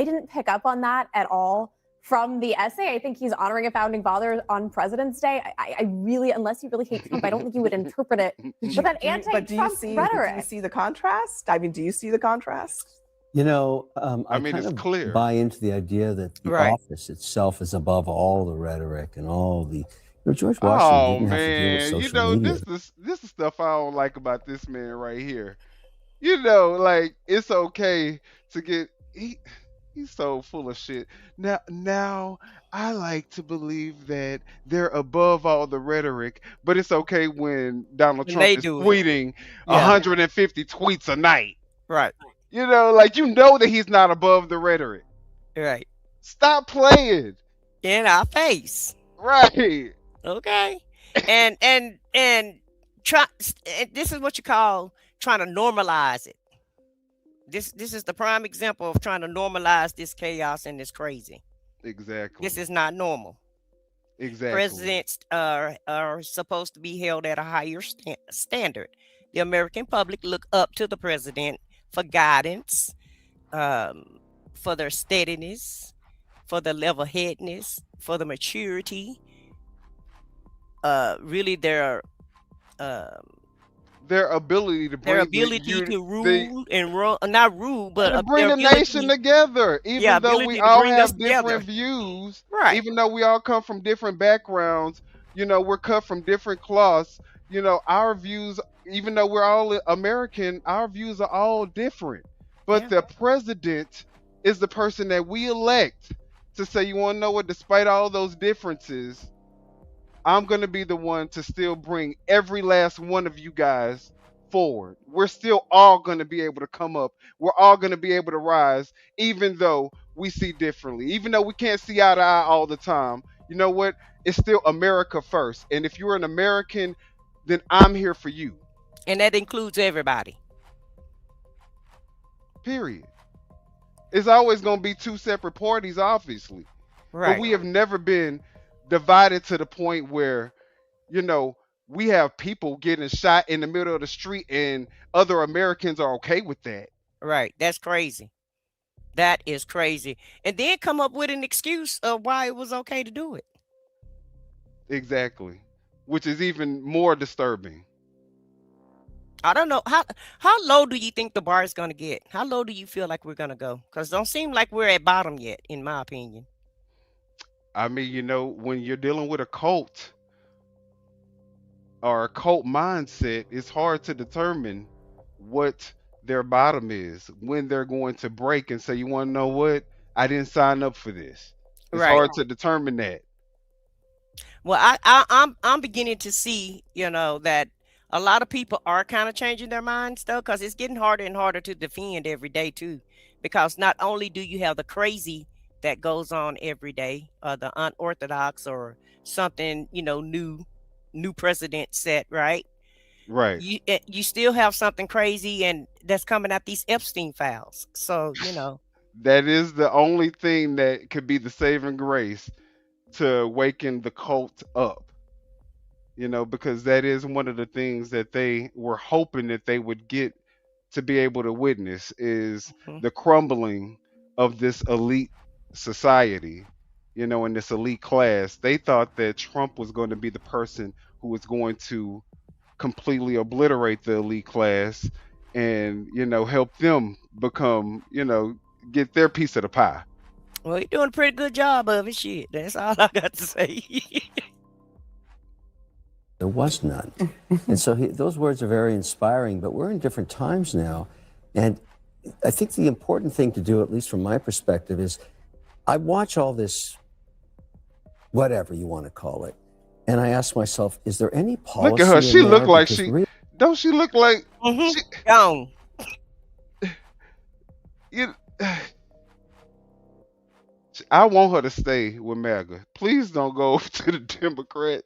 didn't pick up on that at all from the essay. I think he's honoring a founding father on President's Day. I really, unless you really hate Trump, I don't think you would interpret it with that anti-Trump rhetoric. Do you see the contrast? I mean, do you see the contrast? You know, I mean, it's clear. Buy into the idea that the office itself is above all the rhetoric and all the. George Washington didn't have to deal with social media. This is stuff I don't like about this man right here. Like, it's okay to get he's so full of shit. Now I like to believe that they're above all the rhetoric, but it's okay when Donald Trump is tweeting 150 tweets a night. Right. Like, that he's not above the rhetoric. Right. Stop playing in our face. Right. Okay. And this is what you call trying to normalize it. This is the prime example of trying to normalize this chaos and this crazy. Exactly. This is not normal. Exactly. Presidents are supposed to be held at a higher standard. The American public look up to the president for guidance, for their steadiness, for the level-headedness, for the maturity. Really, their ability to bring to rule and run, not rule, but to bring their the ability, nation together. Even though we ability to all bring us have together. different views, Right. even though we all come from different backgrounds, we're cut from different cloths. Our views, even though we're all American, our views are all different. But the president is the person that we elect to say, you want to know what, despite all those differences, I'm going to be the one to still bring every last one of you guys forward. We're still all going to be able to come up. We're all going to be able to rise, even though we see differently. Even though we can't see eye to eye all the time, you know what? It's still America first. And if you're an American, then I'm here for you. And that includes everybody. Period. It's always going to be two separate parties, obviously. Right. But we have never been divided to the point where, we have people getting shot in the middle of the street and other Americans are okay with that. Right. That's crazy. That is crazy. And then come up with an excuse of why it was okay to do it. Exactly. Which is even more disturbing. I don't know. How low do you think the bar is going to get? How low do you feel like we're going to go? Because it don't seem like we're at bottom yet, in my opinion. I mean, when you're dealing with a cult or a cult mindset, it's hard to determine what their bottom is, when they're going to break and say, you want to know what? I didn't sign up for this. It's hard to determine that. Well, I'm beginning to see, that a lot of people are kind of changing their minds, though, because it's getting harder and harder to defend every day, too. Because not only do you have the crazy that goes on every day, the unorthodox or something, new precedent set, right? Right. You still have something crazy and that's coming out these Epstein files. So, that is the only thing that could be the saving grace to waken the cult up. Because that is one of the things that they were hoping that they would get to be able to witness is the crumbling of this elite society, in this elite class. They thought that Trump was going to be the person who was going to completely obliterate the elite class and, help them become, get their piece of the pie. Well, you're doing a pretty good job of it, shit. That's all I got to say. There was none. And so those words are very inspiring, but we're in different times now. And I think the important thing to do, at least from my perspective, is I watch all this, whatever you want to call it, and I ask myself, is there any policy? Look at her. She look like don't she look like gone? I want her to stay with MAGA. Please don't go to the Democrats.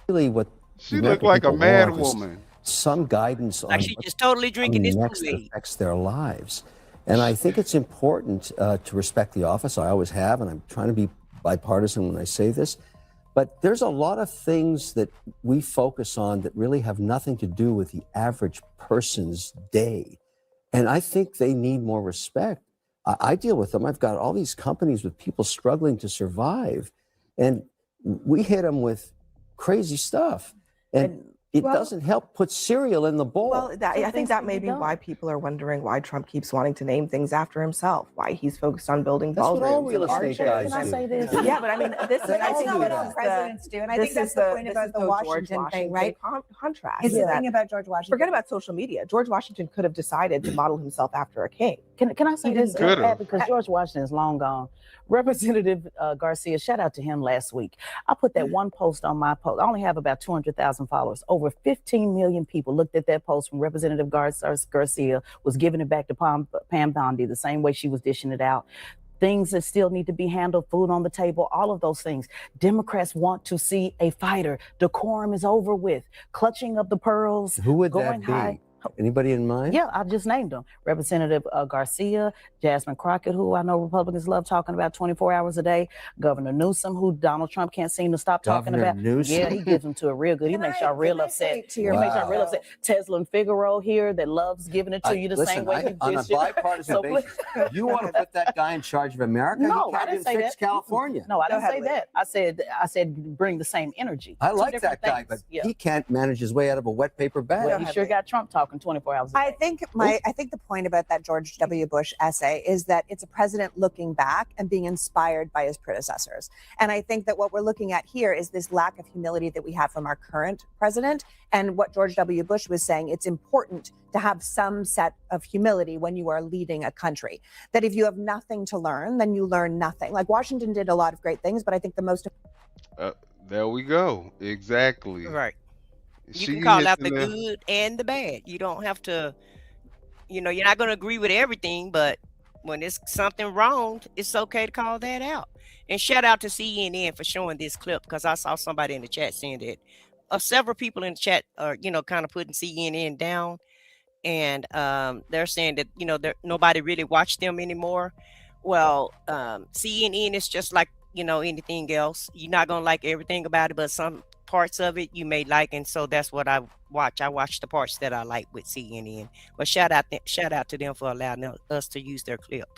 Really, what she looked like a mad woman. Some guidance like on she just totally drinking this next Kool-Aid. affects their lives. And I think it's important to respect the office. I always have, and I'm trying to be bipartisan when I say this. But there's a lot of things that we focus on that really have nothing to do with the average person's day. And I think they need more respect. I deal with them. I've got all these companies with people struggling to survive. And we hit them with crazy stuff. And it doesn't help put cereal in the bowl. Well, I think that may be why people are wondering why Trump keeps wanting to name things after himself, why he's focused on building That's what all ballrooms real and estate arches. guys do. Can I say this? Yeah, but I mean, this is That's not what all presidents do. And I think that's the point about the Washington thing, right? Contrast. It's the thing about George Washington. Forget about social media. George Washington could have decided to model himself after a king. Can I say this? Could've. Because George Washington is long gone. Representative Garcia, shout out to him last week. I put that one post on my post. I only have about 200,000 followers. Over 15 million people looked at that post from Representative Garcia, was giving it back to Pam Bondi the same way she was dishing it out. Things that still need to be handled, food on the table, all of those things. Democrats want to see a fighter. Decorum is over with. Clutching of the pearls. Who would going that be? high. Anybody in mind? Yeah, I just named them. Representative Garcia, Jasmine Crockett, who I know Republicans love talking about 24 hours a day. Governor Newsom, who Donald Trump can't seem to stop talking Governor about. Newsom? Yeah, he gives them to a real good. He makes y'all real upset. He makes y'all real upset. Tesla and Figaro here that loves giving it to you the same way he on a dished it. bipartisan So basis, you want to put that guy in charge of America? No, He I can't didn't even say fix that. California. No, I didn't ahead, say that. I said bring the same energy. I Two like different that guy, things. but he can't manage his way out of a wet paper bag. Well, he sure got Trump talking 24 hours a day. I think the point about that George W. Bush essay is that it's a president looking back and being inspired by his predecessors. And I think that what we're looking at here is this lack of humility that we have from our current president. And what George W. Bush was saying, it's important to have some set of humility when you are leading a country. That if you have nothing to learn, then you learn nothing. Like Washington did a lot of great things, but I think the most. There we go. Exactly. Right. You She can call hit out the the good and the bad. You don't have to, you're not going to agree with everything, but when it's something wrong, it's okay to call that out. And shout out to CNN for showing this clip, because I saw somebody in the chat saying that several people in the chat are, kind of putting CNN down. And they're saying that, nobody really watched them anymore. Well, CNN is just like, anything else. You're not going to like everything about it, but some parts of it you may like. And so that's what I watch. I watch the parts that I like with CNN. But shout out to them for allowing us to use their clip.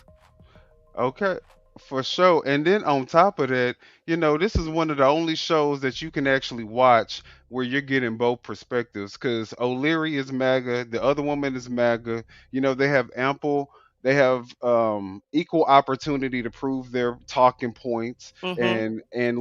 Okay, for sure. And then on top of that, this is one of the only shows that you can actually watch where you're getting both perspectives. Because O'Leary is MAGA, the other woman is MAGA. They have equal opportunity to prove their talking points, Mm-hmm. and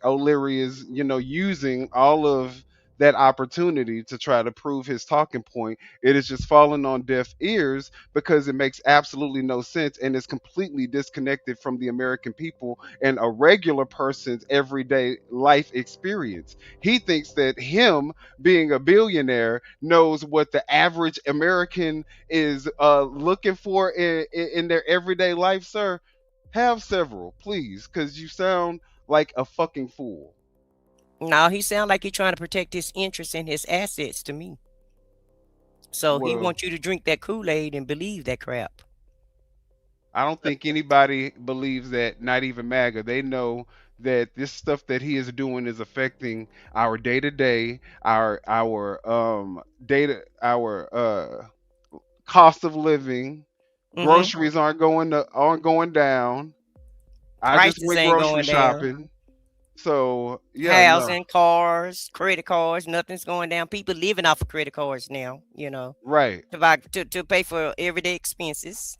O'Leary is using all of that opportunity to try to prove his talking point. It is just falling on deaf ears because it makes absolutely no sense and is completely disconnected from the American people and a regular person's everyday life experience. He thinks that him being a billionaire knows what the average American is looking for in their everyday life, sir. Have several, please, because you sound like a fucking fool. Now he sounds like he's trying to protect his interests and his assets to me. So he Well, wants you to drink that Kool-Aid and believe that crap. I don't think anybody believes that, not even MAGA. They know that this stuff that he is doing is affecting our day to day, our data, our cost of living. Mm-hmm. Groceries aren't going down. I just Prices went ain't grocery going down. shopping. So yeah, no. Housing, cars, credit cards, nothing's going down. People living off of credit cards now, Right. to pay for everyday expenses.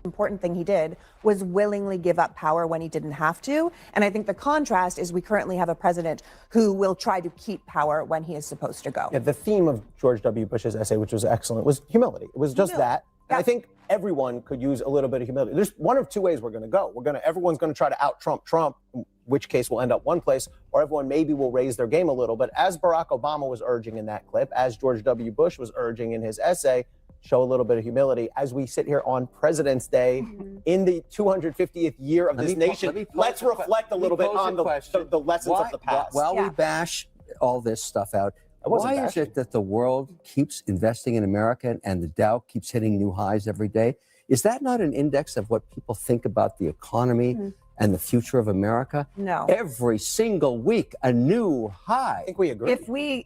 Important thing he did was willingly give up power when he didn't have to. And I think the contrast is we currently have a president who will try to keep power when he is supposed to go. Yeah, the theme of George W. Bush's essay, which was excellent, was humility. It was just that. And I think everyone could use a little bit of humility. There's one of two ways we're going to go. Everyone's going to try to out Trump, in which case we'll end up one place, or everyone maybe will raise their game a little. But as Barack Obama was urging in that clip, as George W. Bush was urging in his essay, show a little bit of humility as we sit here on President's Day in the 250th year of this nation. Let's reflect a little bit on the lessons of the past. While we bash all this stuff out, why is it that the world keeps investing in America and the Dow keeps hitting new highs every day? Is that not an index of what people think about the economy and the future of America? No. Every single week, a new high. I think we agree.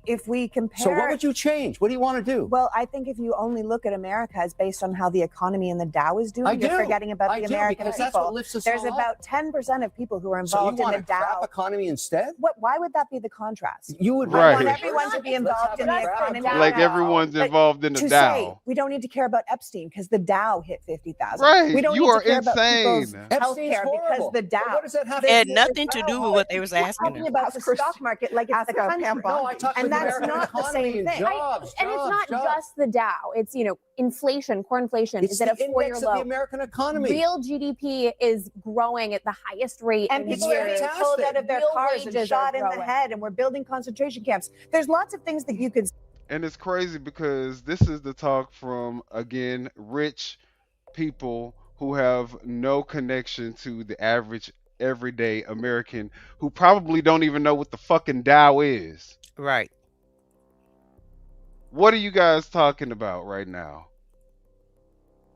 If we compare. So what would you change? What do you want to do? Well, I think if you only look at America as based on how the economy and the Dow is doing, you're forgetting about the American because people. that's what lifts us There's all about 10% of people who are So you involved in want the a crap Dow. economy instead? Why would that be the contrast? You would I want Right. everyone to be involved in the economy. Like everyone's involved in the To Dow. say we don't need to care about Epstein because the Dow hit 50,000. Right. We don't You need are to care about insane. people's Epstein's healthcare because horrible. the Dow. What does that have It to had do nothing to do with what they was We're asking talking us. about the stock market like it's the country. No, I talk And about that's the American not the economy same and thing. jobs, And it's not jobs. just the Dow. It's, inflation, core inflation It's is at a the four-year index of low. the American economy. Real GDP is growing at the highest rate And in people are years. being pulled out of their Real cars and wages shot are in the growing. head, and we're building concentration camps. There's lots of things that you could. And it's crazy because this is the talk from, again, rich people who have no connection to the average everyday American who probably don't even know what the fucking Dow is. Right. What are you guys talking about right now?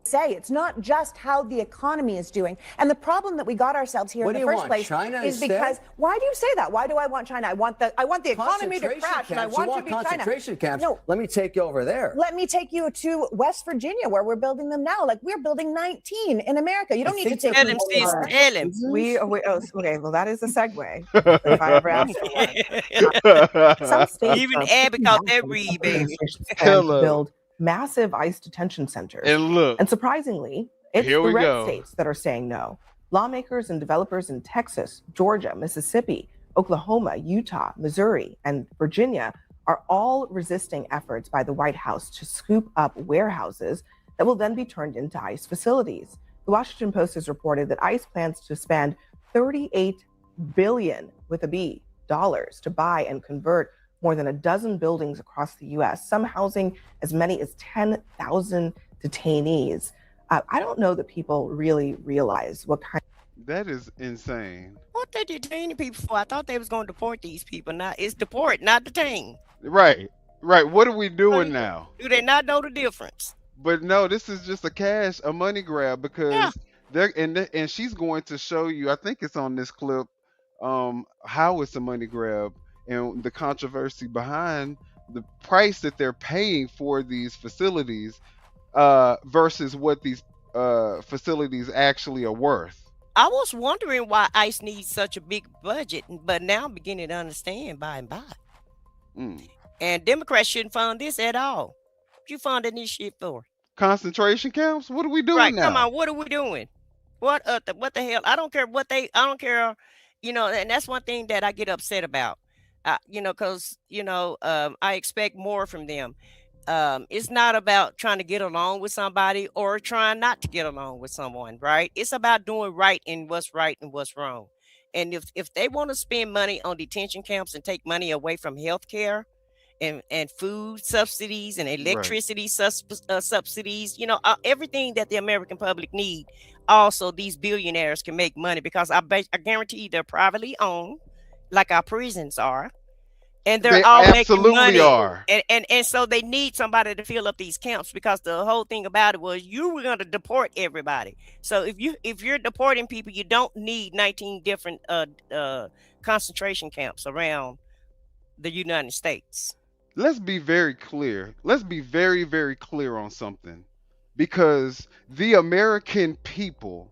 Say it's not just how the economy is doing. And the problem that we got ourselves here What in do the you first want, place China is instead? because why do you say that? Why do I want China? I want the economy to Concentration crash and I camps. You want to be China. concentration camps. No. Let me take you over there. Let me take you to West Virginia where we're building them now. Like we're building 19 in America. You don't need to take Tell him, sis, tell him. Okay, well, that is a segue. If I ever asked some states Even are add pretty because massive they read, baby. administration's plan to build massive ICE detention centers. And look, and surprisingly, it's here the we red go. states that are saying no. Lawmakers and developers in Texas, Georgia, Mississippi, Oklahoma, Utah, Missouri, and Virginia are all resisting efforts by the White House to scoop up warehouses that will then be turned into ICE facilities. The Washington Post has reported that ICE plans to spend $38 billion with a B dollars to buy and convert more than a dozen buildings across the U.S., some housing as many as 10,000 detainees. I don't know that people really realize what kind. That is insane. What they detaining people for? I thought they was going to deport these people. Now it's deport, not detain. Right. What are we doing now? Do they not know the difference? But no, this is just a money grab because they're and she's going to show you. I think it's on this clip, how it's a money grab and the controversy behind the price that they're paying for these facilities, versus what these facilities actually are worth. I was wondering why ICE needs such a big budget, but now I'm beginning to understand by and by. And Democrats shouldn't fund this at all. What you funding this shit for? Concentration camps? What are we doing Right, now? come on, what are we doing? What the hell? I don't care I don't care, and that's one thing that I get upset about. Because I expect more from them. It's not about trying to get along with somebody or trying not to get along with someone, right? It's about doing right and what's wrong. And if they want to spend money on detention camps and take money away from healthcare and food subsidies and electricity subsidies, everything that the American public need. Also, these billionaires can make money because I guarantee they're privately owned, like our prisons are. And they're They all making absolutely money. are. And so they need somebody to fill up these camps because the whole thing about it was you were going to deport everybody. So if you're deporting people, you don't need 19 different concentration camps around the United States. Let's be very clear. Let's be very, very clear on something. Because the American people,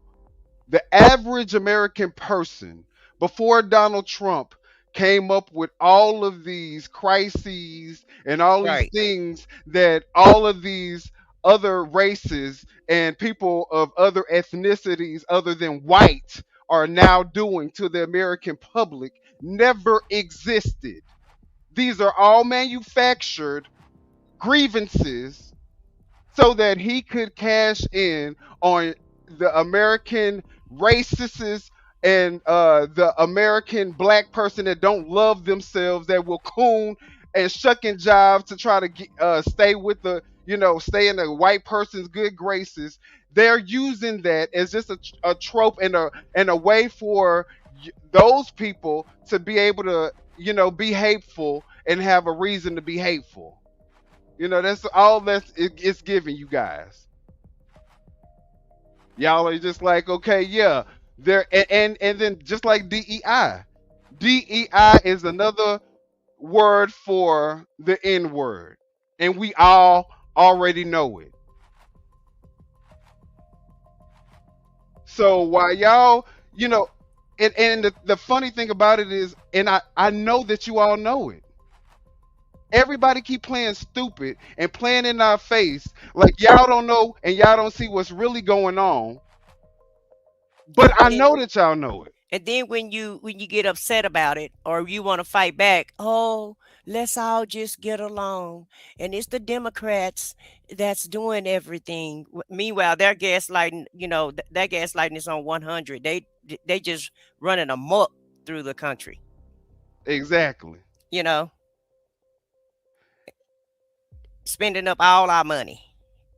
the average American person, before Donald Trump came up with all of these crises and all these things that all of these other races and people of other ethnicities other than white are now doing to the American public, never existed. These are all manufactured grievances so that he could cash in on the American racists and the American black person that don't love themselves, that will coon and shuck and jive to try to stay with stay in the white person's good graces. They're using that as just a trope and a way for those people to be able to be hateful and have a reason to be hateful. That's all it's giving you guys. Y'all are just like, okay, yeah, there, and then just like DEI. DEI is another word for the N word, and we all already know it. So while y'all, and the funny thing about it is, and I know that you all know it. Everybody keep playing stupid and playing in our face like y'all don't know and y'all don't see what's really going on. But I know that y'all know it. And then when you get upset about it or you want to fight back, oh, let's all just get along. And it's the Democrats that's doing everything. Meanwhile, their gaslighting, their gaslighting is on 100. They just running amok through the country. Exactly. Spending up all our money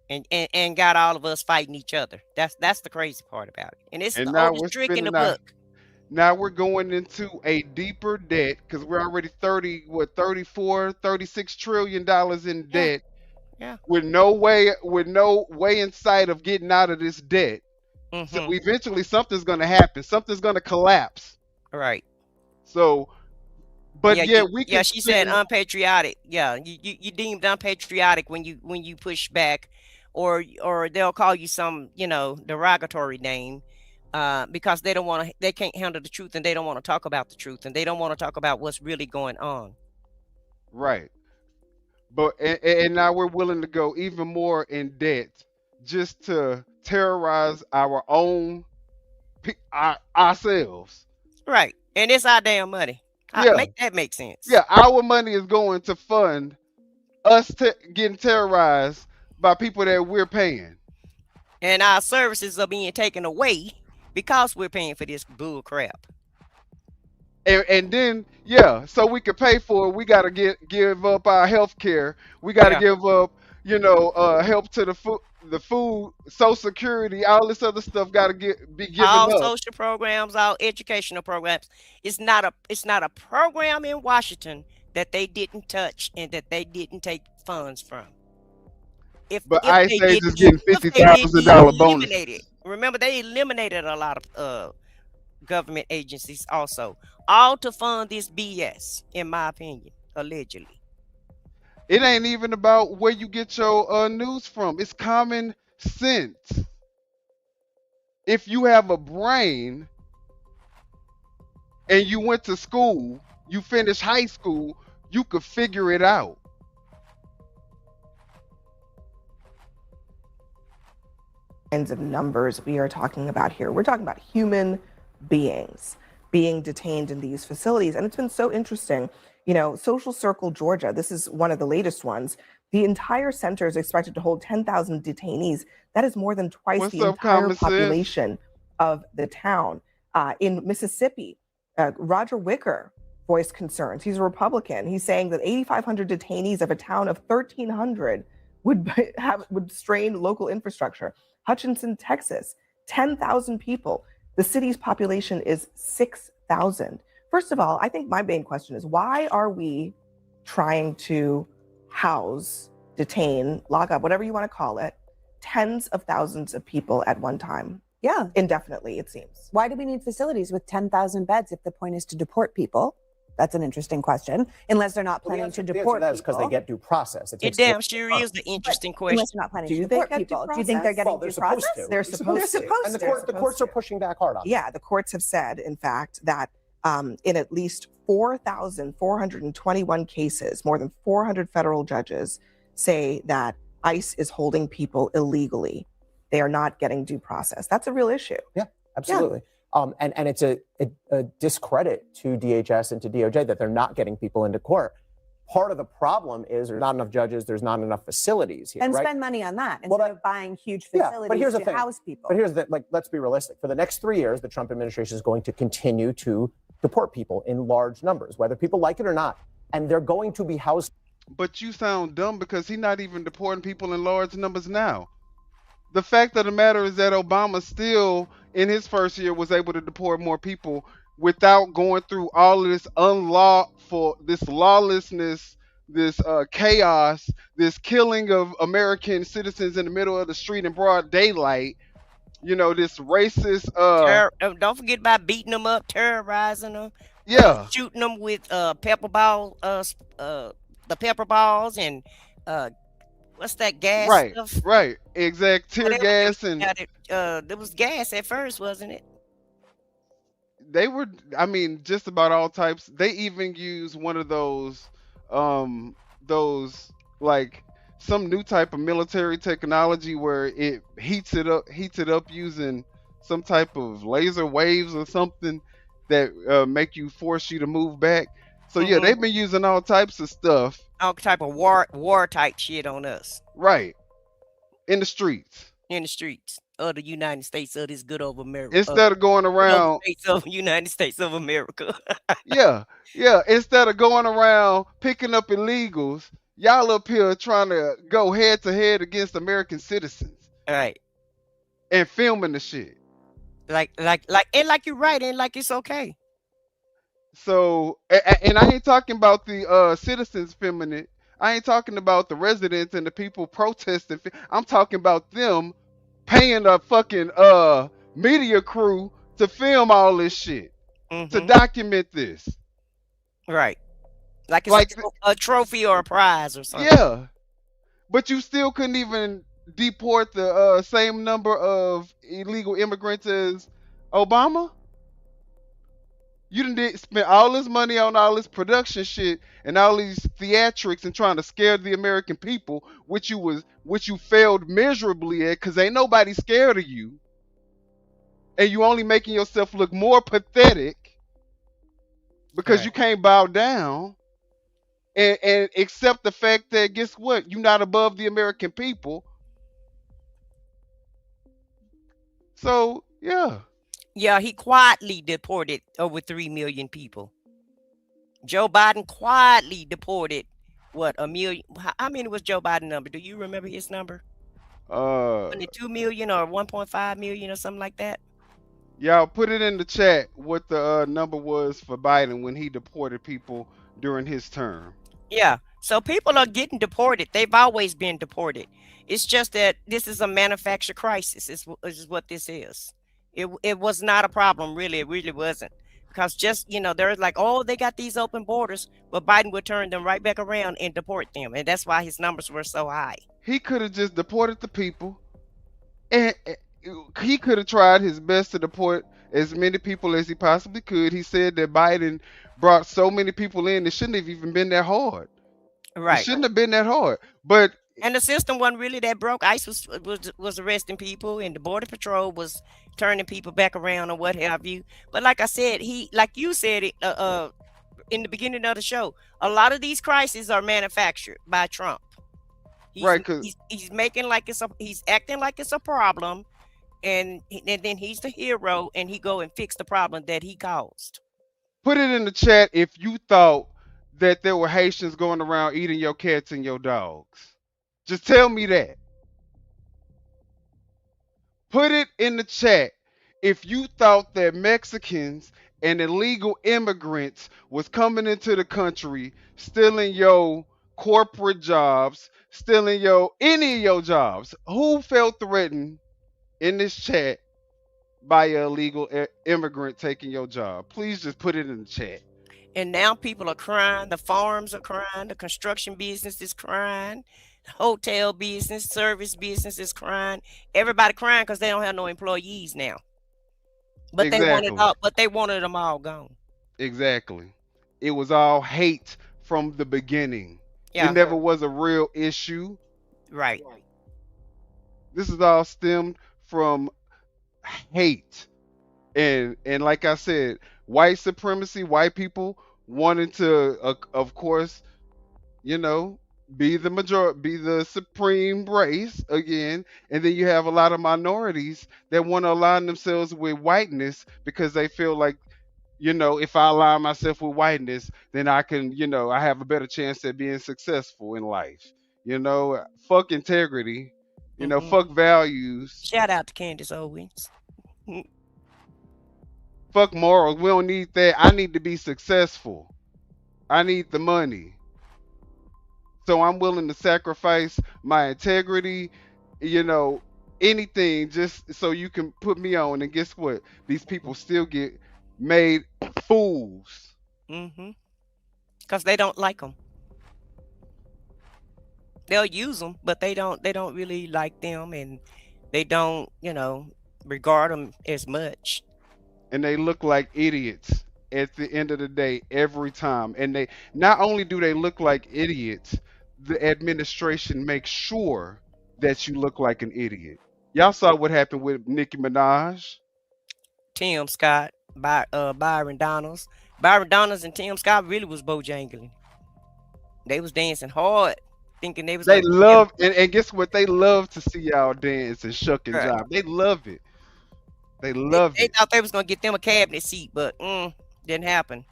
and got all of us fighting each other. That's the crazy part about it. And it's the oldest trick in the book. Now we're going into a deeper debt because we're already 34, 36 trillion dollars in Yeah. debt Yeah. with no way in sight of getting out of this debt. So Mm-hmm. eventually something's gonna happen. Something's gonna collapse. Right. So, but Yeah, yeah, we yeah, could she said spend unpatriotic. Yeah, you deemed unpatriotic when you push back, or they'll call you some derogatory name, because they can't handle the truth, and they don't want to talk about the truth, and they don't want to talk about what's really going on. right. But and now we're willing to go even more in debt just to terrorize ourselves. Right, and it's our damn money. Yeah, Make that make sense. yeah. Our money is going to fund us getting terrorized by people that we're paying. And our services are being taken away because we're paying for this bull crap. And then yeah, so we could pay for it. We got to give up our health care. We got to Yeah. give up, help to the food, Social Security, all this other stuff got to be given All up. social programs, all educational programs. It's not a program in Washington that they didn't touch and that they didn't take funds from. But If ICE they is didn't just getting if they didn't $50,000 eliminate it. bonuses. Remember, they eliminated a lot of government agencies also, all to fund this BS, in my opinion, allegedly. It ain't even about where you get your news from. It's common sense. If you have a brain and you went to school, you finished high school, you could figure it out. Kinds of numbers we are talking about here. We're talking about human beings being detained in these facilities. And it's been so interesting. Social Circle, Georgia, this is one of the latest ones. The entire center is expected to hold 10,000 detainees. That is more than twice What's the up, entire common sense? population of the town. In Mississippi, Roger Wicker voiced concerns. He's a Republican. He's saying that 8,500 detainees of a town of 1,300 would strain local infrastructure. Hutchinson, Texas, 10,000 people. The city's population is 6,000. First of all, I think my main question is, why are we trying to house, detain, lock up, whatever you want to call it, tens of thousands of people at one time? Yeah. Indefinitely, it seems. Why do we need facilities with 10,000 beds if the point is to deport people? That's an interesting question. Unless they're not planning to deport that is because they people. get due process. It damn sure is the interesting question. Unless you're not planning to Do they deport get due people. Do you think they're process? getting Well, they're due supposed process? to. They're supposed to. And the courts are pushing back hard on it. Yeah, the courts have said, in fact, that in at least 4,421 cases, more than 400 federal judges say that ICE is holding people illegally. They are not getting due process. That's a real issue. Yeah, absolutely. And it's a discredit to DHS and to DOJ that they're not getting people into court. Part of the problem is there's not enough judges, there's not enough facilities here. And right? spend money on that instead of buying huge facilities but here's the to thing. house people. But here's the let's be realistic. For the next 3 years, the Trump administration is going to continue to deport people in large numbers, whether people like it or not. And they're going to be housed. But you sound dumb because he's not even deporting people in large numbers now. The fact of the matter is that Obama still, in his first year, was able to deport more people without going through all of this this lawlessness, this chaos, this killing of American citizens in the middle of the street in broad daylight. This racist. Don't forget about beating them up, terrorizing them, Yeah. shooting them with pepper ball, the pepper balls, and what's that gas Right, stuff? right, exact. Tear gas and there was gas at first, wasn't it? they were. I mean, just about all types. They even use one of those like some new type of military technology where it heats it up using some type of laser waves or something that make you force you to move back. So yeah, they've been using all types of stuff. All type of war type shit on us. Right. In the streets. In the streets of the United States of this good old America. Instead of going around United States of America. yeah. Instead of going around picking up illegals, y'all up here trying to go head to head against American citizens. All right. And filming the shit. And like you're right, and like it's okay. So, and I ain't talking about the citizens feminine. I ain't talking about the residents and the people protesting. I'm talking about them paying a fucking media crew to film all this shit, to document this. Right. Like it's Like, a trophy or a prize or something. yeah, but you still couldn't even deport the same number of illegal immigrants as Obama. You didn't spend all this money on all this production shit and all these theatrics and trying to scare the American people, which you failed miserably at, because ain't nobody scared of you, and you only making yourself look more pathetic because you can't bow down and accept the fact that, guess what, you're not above the American people. So yeah. Yeah, he quietly deported over 3 million people. Joe Biden quietly deported what, a million? How many was Joe Biden number? Do you remember his number? 2 million or 1.5 million or something like that? Y'all put it in the chat what the number was for Biden when he deported people during his term. Yeah. So people are getting deported. They've always been deported. It's just that this is a manufactured crisis. Is what this is. It was not a problem, really. It really wasn't. Because just, they're like, oh, they got these open borders, but Biden would turn them right back around and deport them. And that's why his numbers were so high. He could have just deported the people, and he could have tried his best to deport as many people as he possibly could. He said that Biden brought so many people in, it shouldn't have even been that hard. Right. It shouldn't have been that hard. But and the system wasn't really that broke. ICE was arresting people, and the Border Patrol was turning people back around or what have you. But like I said, like you said it in the beginning of the show, a lot of these crises are manufactured by Trump. Right, because he's making like he's acting like it's a problem, and then he's the hero, and he go and fix the problem that he caused. Put it in the chat if you thought that there were Haitians going around eating your cats and your dogs. Just tell me that. Put it in the chat if you thought that Mexicans and illegal immigrants was coming into the country, stealing your corporate jobs, stealing any of your jobs. Who felt threatened in this chat by an illegal immigrant taking your job? Please just put it in the chat. And now people are crying. The farms are crying. The construction business is crying. The hotel business, service business is crying. Everybody crying because they don't have no employees now. But exactly. they wanted them all gone. Exactly. It was all hate from the beginning. Yeah. It never was a real issue. Right. This is all stemmed from hate. And like I said, white supremacy, white people wanting to of course, be the majority, be the supreme race again, and then you have a lot of minorities that want to align themselves with whiteness because they feel like, if I align myself with whiteness, then I can, I have a better chance at being successful in life. Fuck integrity, fuck values. Shout out to Candace Owens. Fuck morals. We don't need that. I need to be successful. I need the money. So I'm willing to sacrifice my integrity, anything just so you can put me on. And guess what? These people still get made fools. Because they don't like them. They'll use them, but they don't really like them, and they don't, regard them as much. And they look like idiots at the end of the day every time. And they not only do they look like idiots, the administration makes sure that you look like an idiot. Y'all saw what happened with Nicki Minaj, Tim Scott, Byron Donalds. Byron Donalds and Tim Scott really was bojangling. They was dancing hard, thinking they was. They love and guess what? They love to see y'all dance and shuck and jive. They love it. They love it. They thought they was gonna get them a cabinet seat, but didn't happen.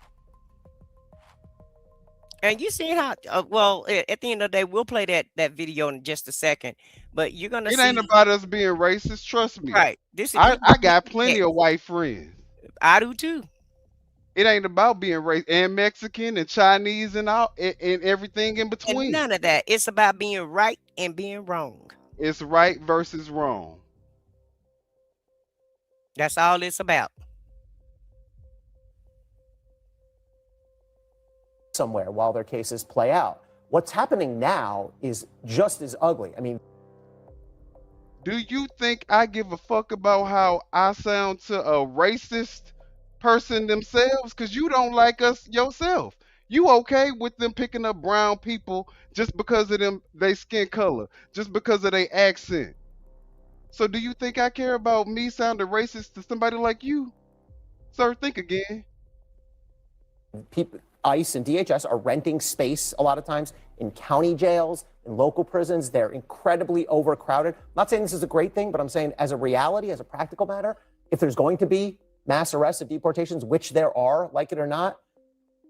And you see how at the end of the day, we'll play that video in just a second, but you're gonna It ain't see, about us being racist. Trust me. right? This if you I look got at plenty it, of white friends. I do too. It ain't about being racist and Mexican and Chinese and all and everything in And between. none of that. It's about being right and being wrong. It's right versus wrong. That's all it's about. somewhere while their cases play out. What's happening now is just as ugly. I mean, Do you think I give a fuck about how I sound to a racist person themselves? Because you don't like us yourself. You okay with them picking up brown people just because of them they skin color, just because of their accent. So do you think I care about me sounding racist to somebody like you? Sir, think again. people, ICE and DHS are renting space a lot of times in county jails, in local prisons. They're incredibly overcrowded. I'm not saying this is a great thing, but I'm saying as a reality, as a practical matter, if there's going to be mass arrests and deportations, which there are, like it or not,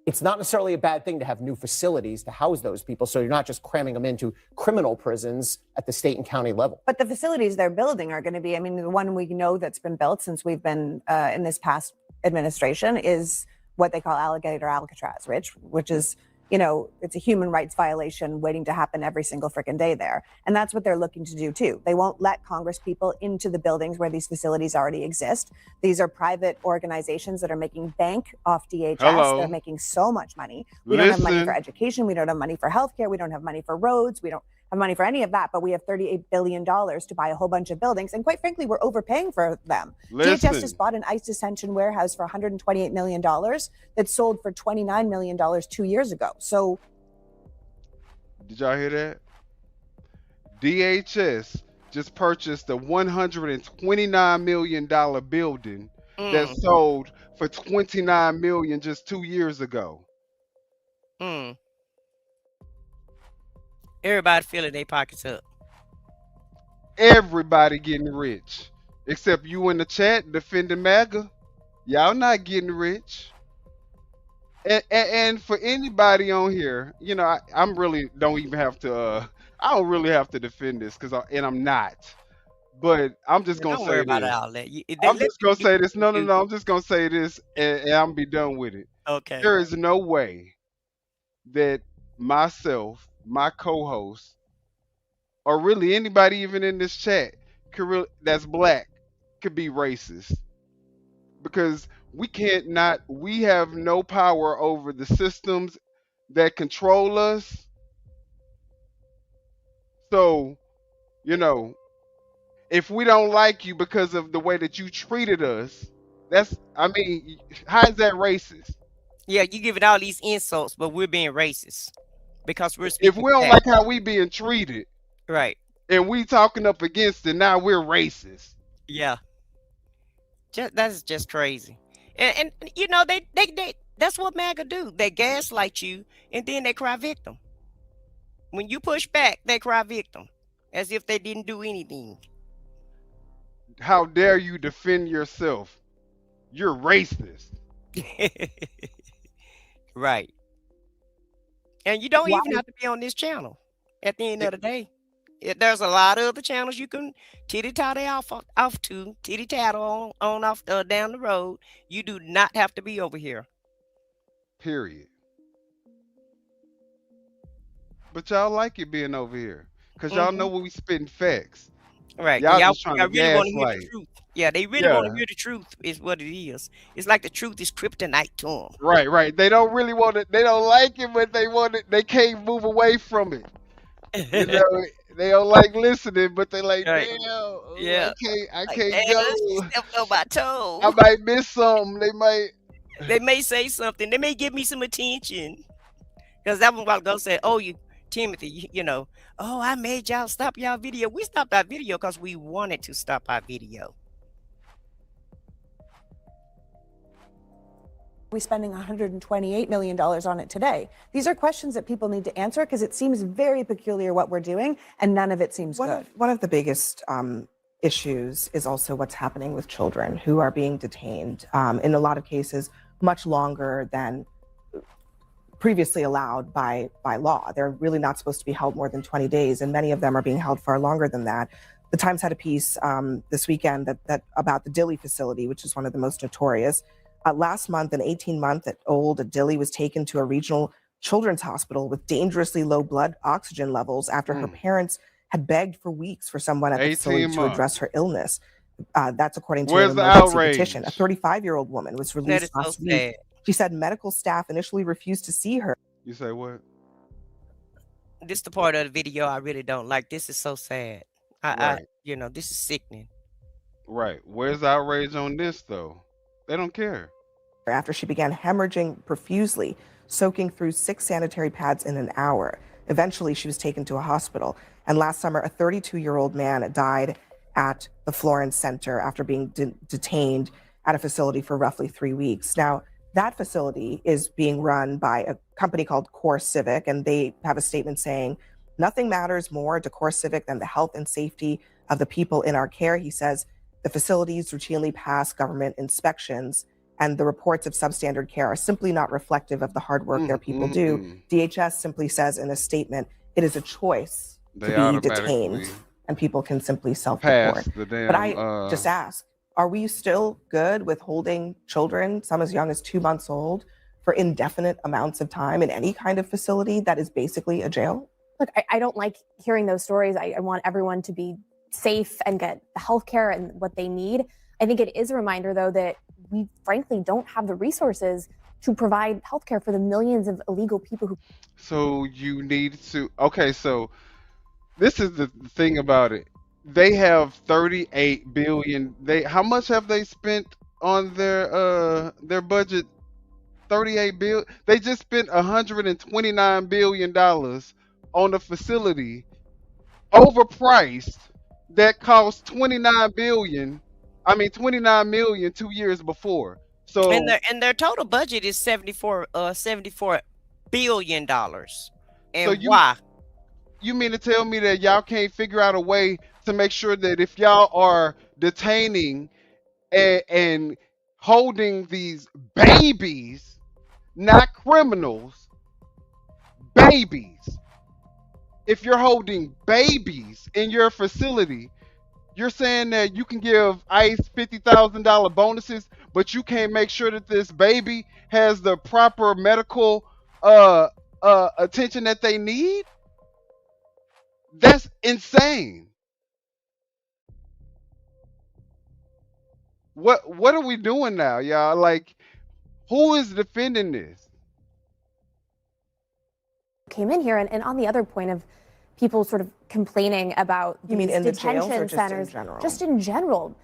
it's not necessarily a bad thing to have new facilities to house those people. So you're not just cramming them into criminal prisons at the state and county level. But the facilities they're building are going to be, I mean, the one we know that's been built since we've been in this past administration is what they call alligator Alcatraz, which is, you know, it's a human rights violation waiting to happen every single freaking day there. And that's what they're looking to do too. They won't let Congress people into the buildings where these facilities already exist. These are private organizations that are making bank off DHS. Hello. They're making so much money. We don't have money for Listen. education. We don't have money for healthcare. We don't have money for roads. We don't have money for any of that, but we have $38 billion to buy a whole bunch of buildings. And quite frankly, we're overpaying for them. DHS Listen. just bought an ICE detention warehouse for $128 million that sold for $29 million 2 years ago. So Did y'all hear that? DHS just purchased a $129 million building that sold for $29 million just 2 years ago. Everybody filling their pockets up. Everybody getting rich. Except you in the chat defending MAGA. Y'all not getting rich. And for anybody on here, you know, I'm really don't even have to. I don't really have to defend this and I'm not. But I'm just gonna Don't worry say about this. all that. I'm Let just gonna people say this. do No, what no, they no. I'm just gonna say this, and I'm be done with it. do. Okay. There is no way that myself, my co-host, or really anybody even in this chat that's black could be racist because we have no power over the systems that control us. So, you know, if we don't like you because of the way that you treated us, how is that racist? Yeah, you giving all these insults, but we're being racist because we're If speaking we don't back. like how we being treated Right. and we talking up against it, now we're racist. Yeah. That's just crazy. And you know, they that's what MAGA do. They gaslight you and then they cry victim. When you push back, they cry victim. As if they didn't do anything. How dare you defend yourself? You're racist. Right. And you don't Why- even have to be on this channel at the end of the day. There's a lot of other channels you can titty-tattle off to, titty-tattle on off down the road. You do not have to be over here. Period. But y'all like it being over here. Because y'all know when we spitting facts. Right. Y'all Y'all just trying to really want to hear the gaslight. truth. Yeah, they really want to Yeah. hear the truth is what it is. It's like the truth is kryptonite to them. Right. They don't really want it. They don't like it, but they want it. They can't move away from it. You know, they don't like listening, but they like, Right. damn, Yeah. I Like, can't "Damn, go. she stepped on my toe." I might miss something. They might. They may say something. They may give me some attention. Because that one while ago said, "Oh, Timothy, you know, oh, I made y'all stop y'all video." We stopped our video because we wanted to stop our video. we spending $128 million on it today? These are questions that people need to answer because it seems very peculiar what we're doing, and none of it seems good. One of the biggest issues is also what's happening with children who are being detained in a lot of cases much longer than previously allowed by law. They're really not supposed to be held more than 20 days, and many of them are being held far longer than that. The Times had a piece this weekend that about the Dilley facility, which is one of the most notorious. Last month, an 18-month-old Dilley was taken to a regional children's hospital with dangerously low blood oxygen levels after her parents had begged for weeks for someone at the facility 18 to address months. her illness. That's according to Where's an the emergency outrage? petition. A 35-year-old woman was That released is so last week. sad. She said medical staff initially refused to see her. You say what? This the part of the video I really don't like. This is so sad. Right. This is sickening. Right. Where's the outrage on this though? They don't care. After she began hemorrhaging profusely, soaking through 6 sanitary pads in an hour. Eventually, she was taken to a hospital. And last summer, a 32-year-old man died at the Florence Center after being detained at a facility for roughly 3 weeks. Now, that facility is being run by a company called Core Civic, and they have a statement saying, "Nothing matters more to Core Civic than the health and safety of the people in our care." He says the facilities routinely pass government inspections, and the reports of substandard care are simply not reflective of the hard work their people do. DHS simply says in a statement, it is a choice They to be automatically detained, and people can simply self-report. pass the damn. But I just ask, are we still good with holding children, some as young as 2 months old, for indefinite amounts of time in any kind of facility that is basically a jail? Look, I don't like hearing those stories. I want everyone to be safe and get the health care and what they need. I think it is a reminder, though, that we frankly don't have the resources to provide healthcare for the millions of illegal people who. So you need to. Okay, so this is the thing about it. They have 38 billion. How much have they spent on their budget? 38 billion. They just spent 129 billion dollars on a facility overpriced that cost 29 million 2 years before. So And their total budget is $74 billion. And so why? you mean to tell me that y'all can't figure out a way to make sure that if y'all are detaining and holding these babies, not criminals, babies, if you're holding babies in your facility, you're saying that you can give ICE $50,000 bonuses, but you can't make sure that this baby has the proper medical attention that they need? That's insane. What are we doing now, y'all? Like, who is defending this? Came in here, and on the other point of people sort of complaining about You mean these in the jails detention or just in centers, general? just in general.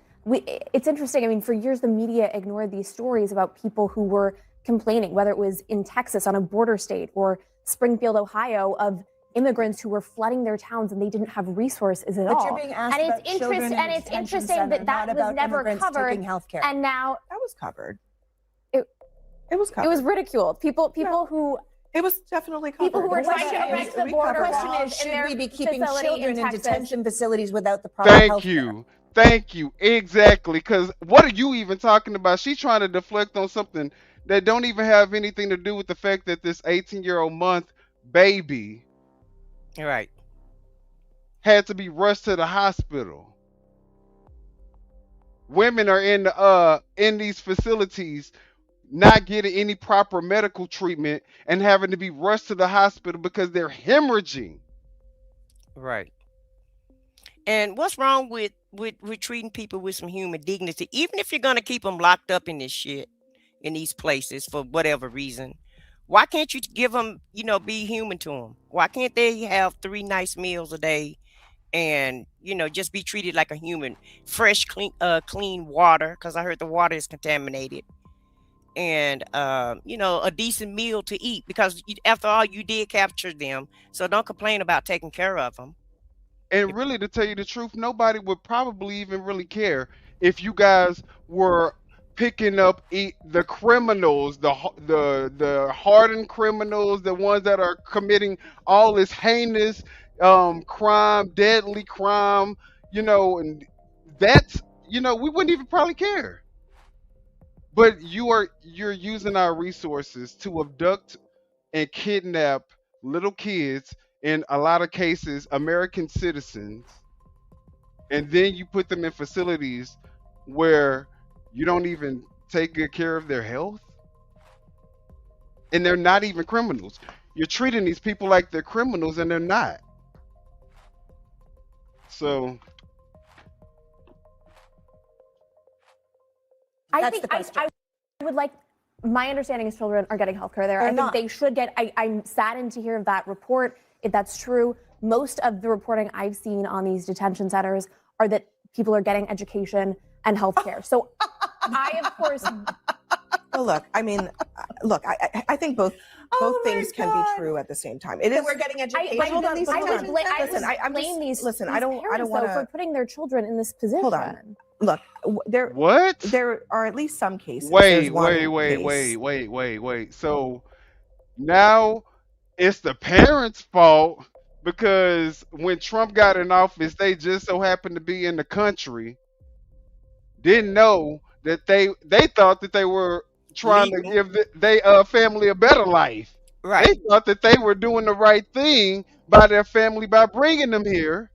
It's interesting. I mean, for years the media ignored these stories about people who were complaining, whether it was in Texas on a border state or Springfield, Ohio, of immigrants who were flooding their towns and they didn't have resources at all. But you're being asked and about it's children in and a it's detention interesting center, that not that was about never immigrants covered. taking healthcare. And now That was covered. It was covered. It was ridiculed. People who. It was definitely covered. People who were trying to erect the border The question wall is, in should their we be keeping facility children in Texas. detention facilities without the proper Thank health you. Thank you. Exactly. Because what are you even talking about? She's trying to deflect on something that don't even have anything to do with the fact that this 18-year-old month baby Right. had to be rushed to the hospital. Women are in these facilities not getting any proper medical treatment and having to be rushed to the hospital because they're hemorrhaging. Right. And what's wrong with treating people with some human dignity, even if you're gonna keep them locked up in this shit, in these places for whatever reason? Why can't you give them, be human to them? Why can't they have 3 nice meals a day and just be treated like a human? Fresh, clean water, because I heard the water is contaminated, and a decent meal to eat, because after all, you did capture them, so don't complain about taking care of them. And really, to tell you the truth, nobody would probably even really care if you guys were picking up the criminals, the hardened criminals, the ones that are committing all this heinous crime, deadly crime, and that's, we wouldn't even probably care. But you're using our resources to abduct and kidnap little kids, in a lot of cases American citizens, and then you put them in facilities where you don't even take good care of their health, and they're not even criminals. You're treating these people like they're criminals, and they're not. So I think I would like, my understanding is children are getting health care there. I think they should get, I'm saddened to hear of that report. If that's true, most of the reporting I've seen on these detention centers are that people are getting education and health care. So I, of course. Well, look, I mean, look, I think both things can be true at the same time. It is. We're getting education. But hold on, I would listen, blame these listen, I don't parents, want though, for putting their children in this position. Hold on. Look, there. What? There are at least some cases. Wait. There's one case. So now it's the parents' fault because when Trump got in office, they just so happened to be in the country, didn't know that they thought that they were trying to give they family a better life. Right. They thought that they were doing the right thing by their family by bringing them here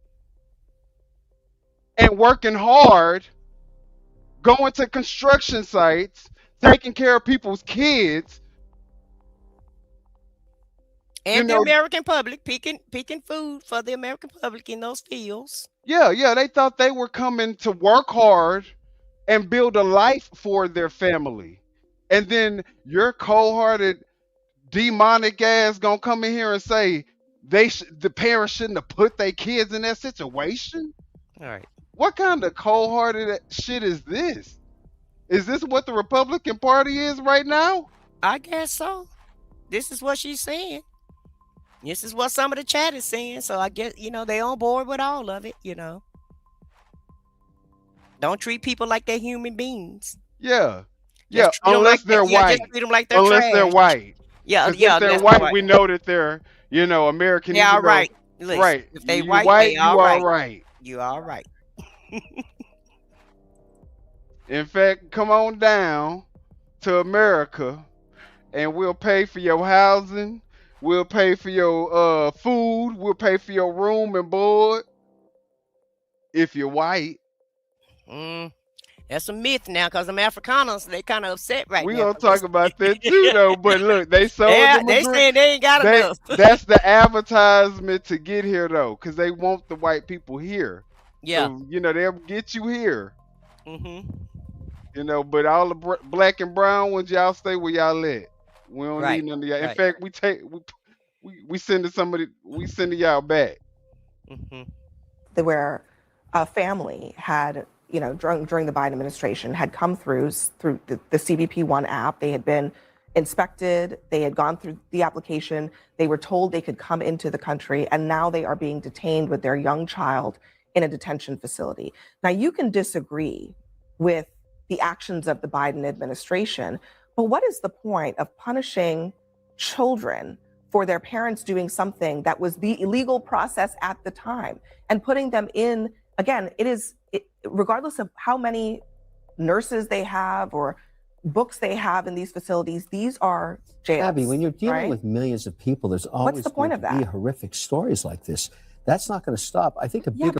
and working hard, going to construction sites, taking care of people's kids. And the American public, picking food for the American public in those fields. Yeah, they thought they were coming to work hard and build a life for their family. And then your cold-hearted, demonic ass gonna come in here and say the parents shouldn't have put their kids in that situation? All right. What kind of cold-hearted shit is this? Is this what the Republican Party is right now? I guess so. This is what she's saying. This is what some of the chat is saying. So I guess, they on board with all of it, Don't treat people like they're human beings. Yeah. Unless they're white. Just treat them like they're unless trash. they're white. Yeah, if they're white, we know that they're, American. Yeah, all right. Listen, right. If they you white, white, they you all right. right. You all right. In fact, come on down to America and we'll pay for your housing. We'll pay for your food. We'll pay for your room and board. If you're white. That's a myth now, because them Afrikaners, they kind of upset right now. We're going to talk about that too, though. But look, they sold them. They saying they ain't got enough. That's the advertisement to get here, though, because they want the white people here. Yeah. So, they'll get you here. Mm-hmm. But all the black and brown ones, y'all stay where y'all at. We don't need none of y'all. In fact, we sending somebody, we sending y'all back. Mm-hmm. Where a family had, during the Biden administration, had come through the CBP-1 app. They had been inspected. They had gone through the application. They were told they could come into the country, and now they are being detained with their young child in a detention facility. Now, you can disagree with the actions of the Biden administration, but what is the point of punishing children for their parents doing something that was the illegal process at the time and putting them in, again, regardless of how many nurses they have or books they have in these facilities, these are jails. Abby, when you're dealing with millions of people, there's always going to be horrific stories like this. That's not going to stop. I think a bigger...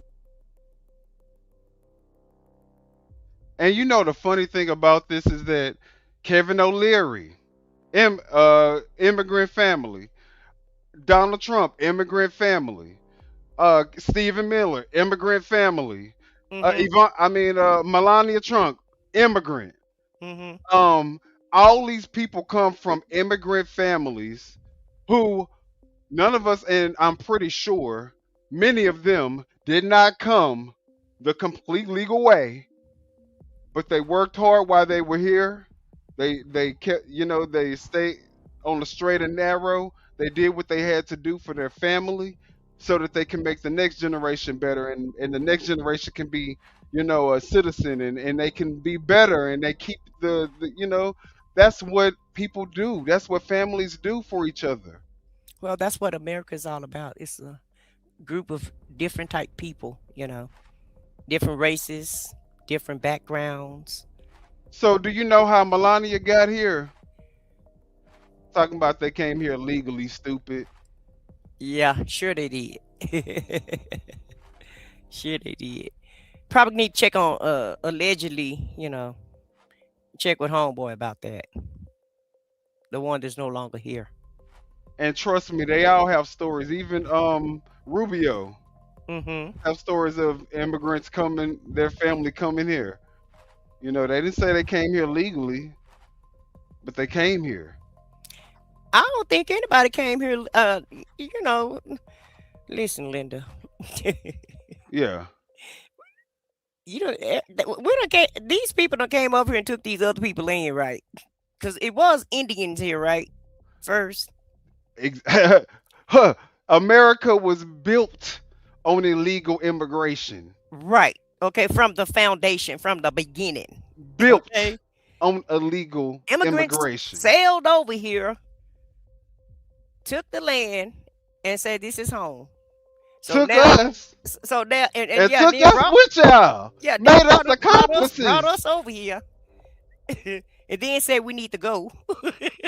And the funny thing about this is that Kevin O'Leary, immigrant family. Donald Trump, immigrant family. Stephen Miller, immigrant family. Melania Trump, immigrant. All these people come from immigrant families who none of us, and I'm pretty sure many of them did not come the complete legal way, but they worked hard while they were here. They kept, they stayed on the straight and narrow. They did what they had to do for their family so that they can make the next generation better, and the next generation can be, a citizen, and they can be better, and they keep the that's what people do. That's what families do for each other. Well, that's what America is all about. It's a group of different type people, different races, different backgrounds. So do you know how Melania got here? talking about they came here legally, stupid. Yeah, sure they did. Sure they did. Probably need to check on allegedly, check with homeboy about that. The one that's no longer here. And trust me, they all have stories. Even Rubio Mm-hmm. have stories of immigrants coming, their family coming here. You know, they didn't say they came here legally, but they came here. I don't think anybody came here. You know, listen, Linda. Yeah. You know, we don't get these people don't came over here and took these other people in, right? Because it was Indians here, right? First, Huh. America was built on illegal immigration. right? Okay, from the foundation, from the beginning. Built Okay, on illegal immigrants immigration. sailed over here, took the land, and said, "This is home." So Took now, us so now, and and yeah, took then us with y'all. yeah, Made then us brought accomplices. us over here, and then said we need to go.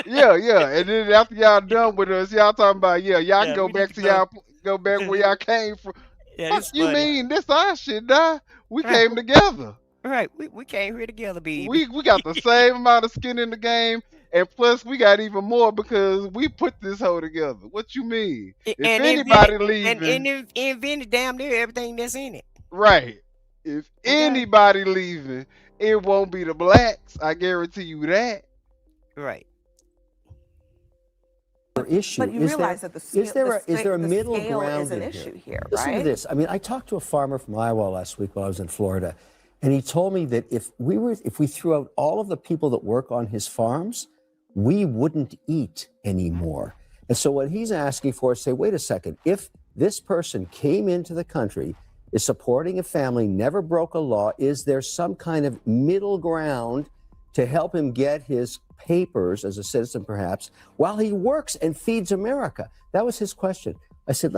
Yeah, yeah. And then after y'all done with us, y'all talking about y'all can Yeah, go we need back to to go. go back where y'all came from. Yeah, Fuck it's you funny. mean this our shit, nah? We Right. came together. Right, we came here together, baby. We got the same amount of skin in the game, and plus we got even more because we put this hoe together. What you mean? If and anybody invented leaving, invented damn near everything that's in it. right? If Okay. anybody leaving, it won't be the blacks. I guarantee you that. Right. issue. But you Is realize there, that the is there a the middle scale ground is an in issue here? here, Listen to right? this. I mean, I talked to a farmer from Iowa last week while I was in Florida, and he told me that if we threw out all of the people that work on his farms, we wouldn't eat anymore. And so what he's asking for is say, wait a second, if this person came into the country, is supporting a family, never broke a law, is there some kind of middle ground to help him get his papers as a citizen, perhaps, while he works and feeds America? That was his question. I said,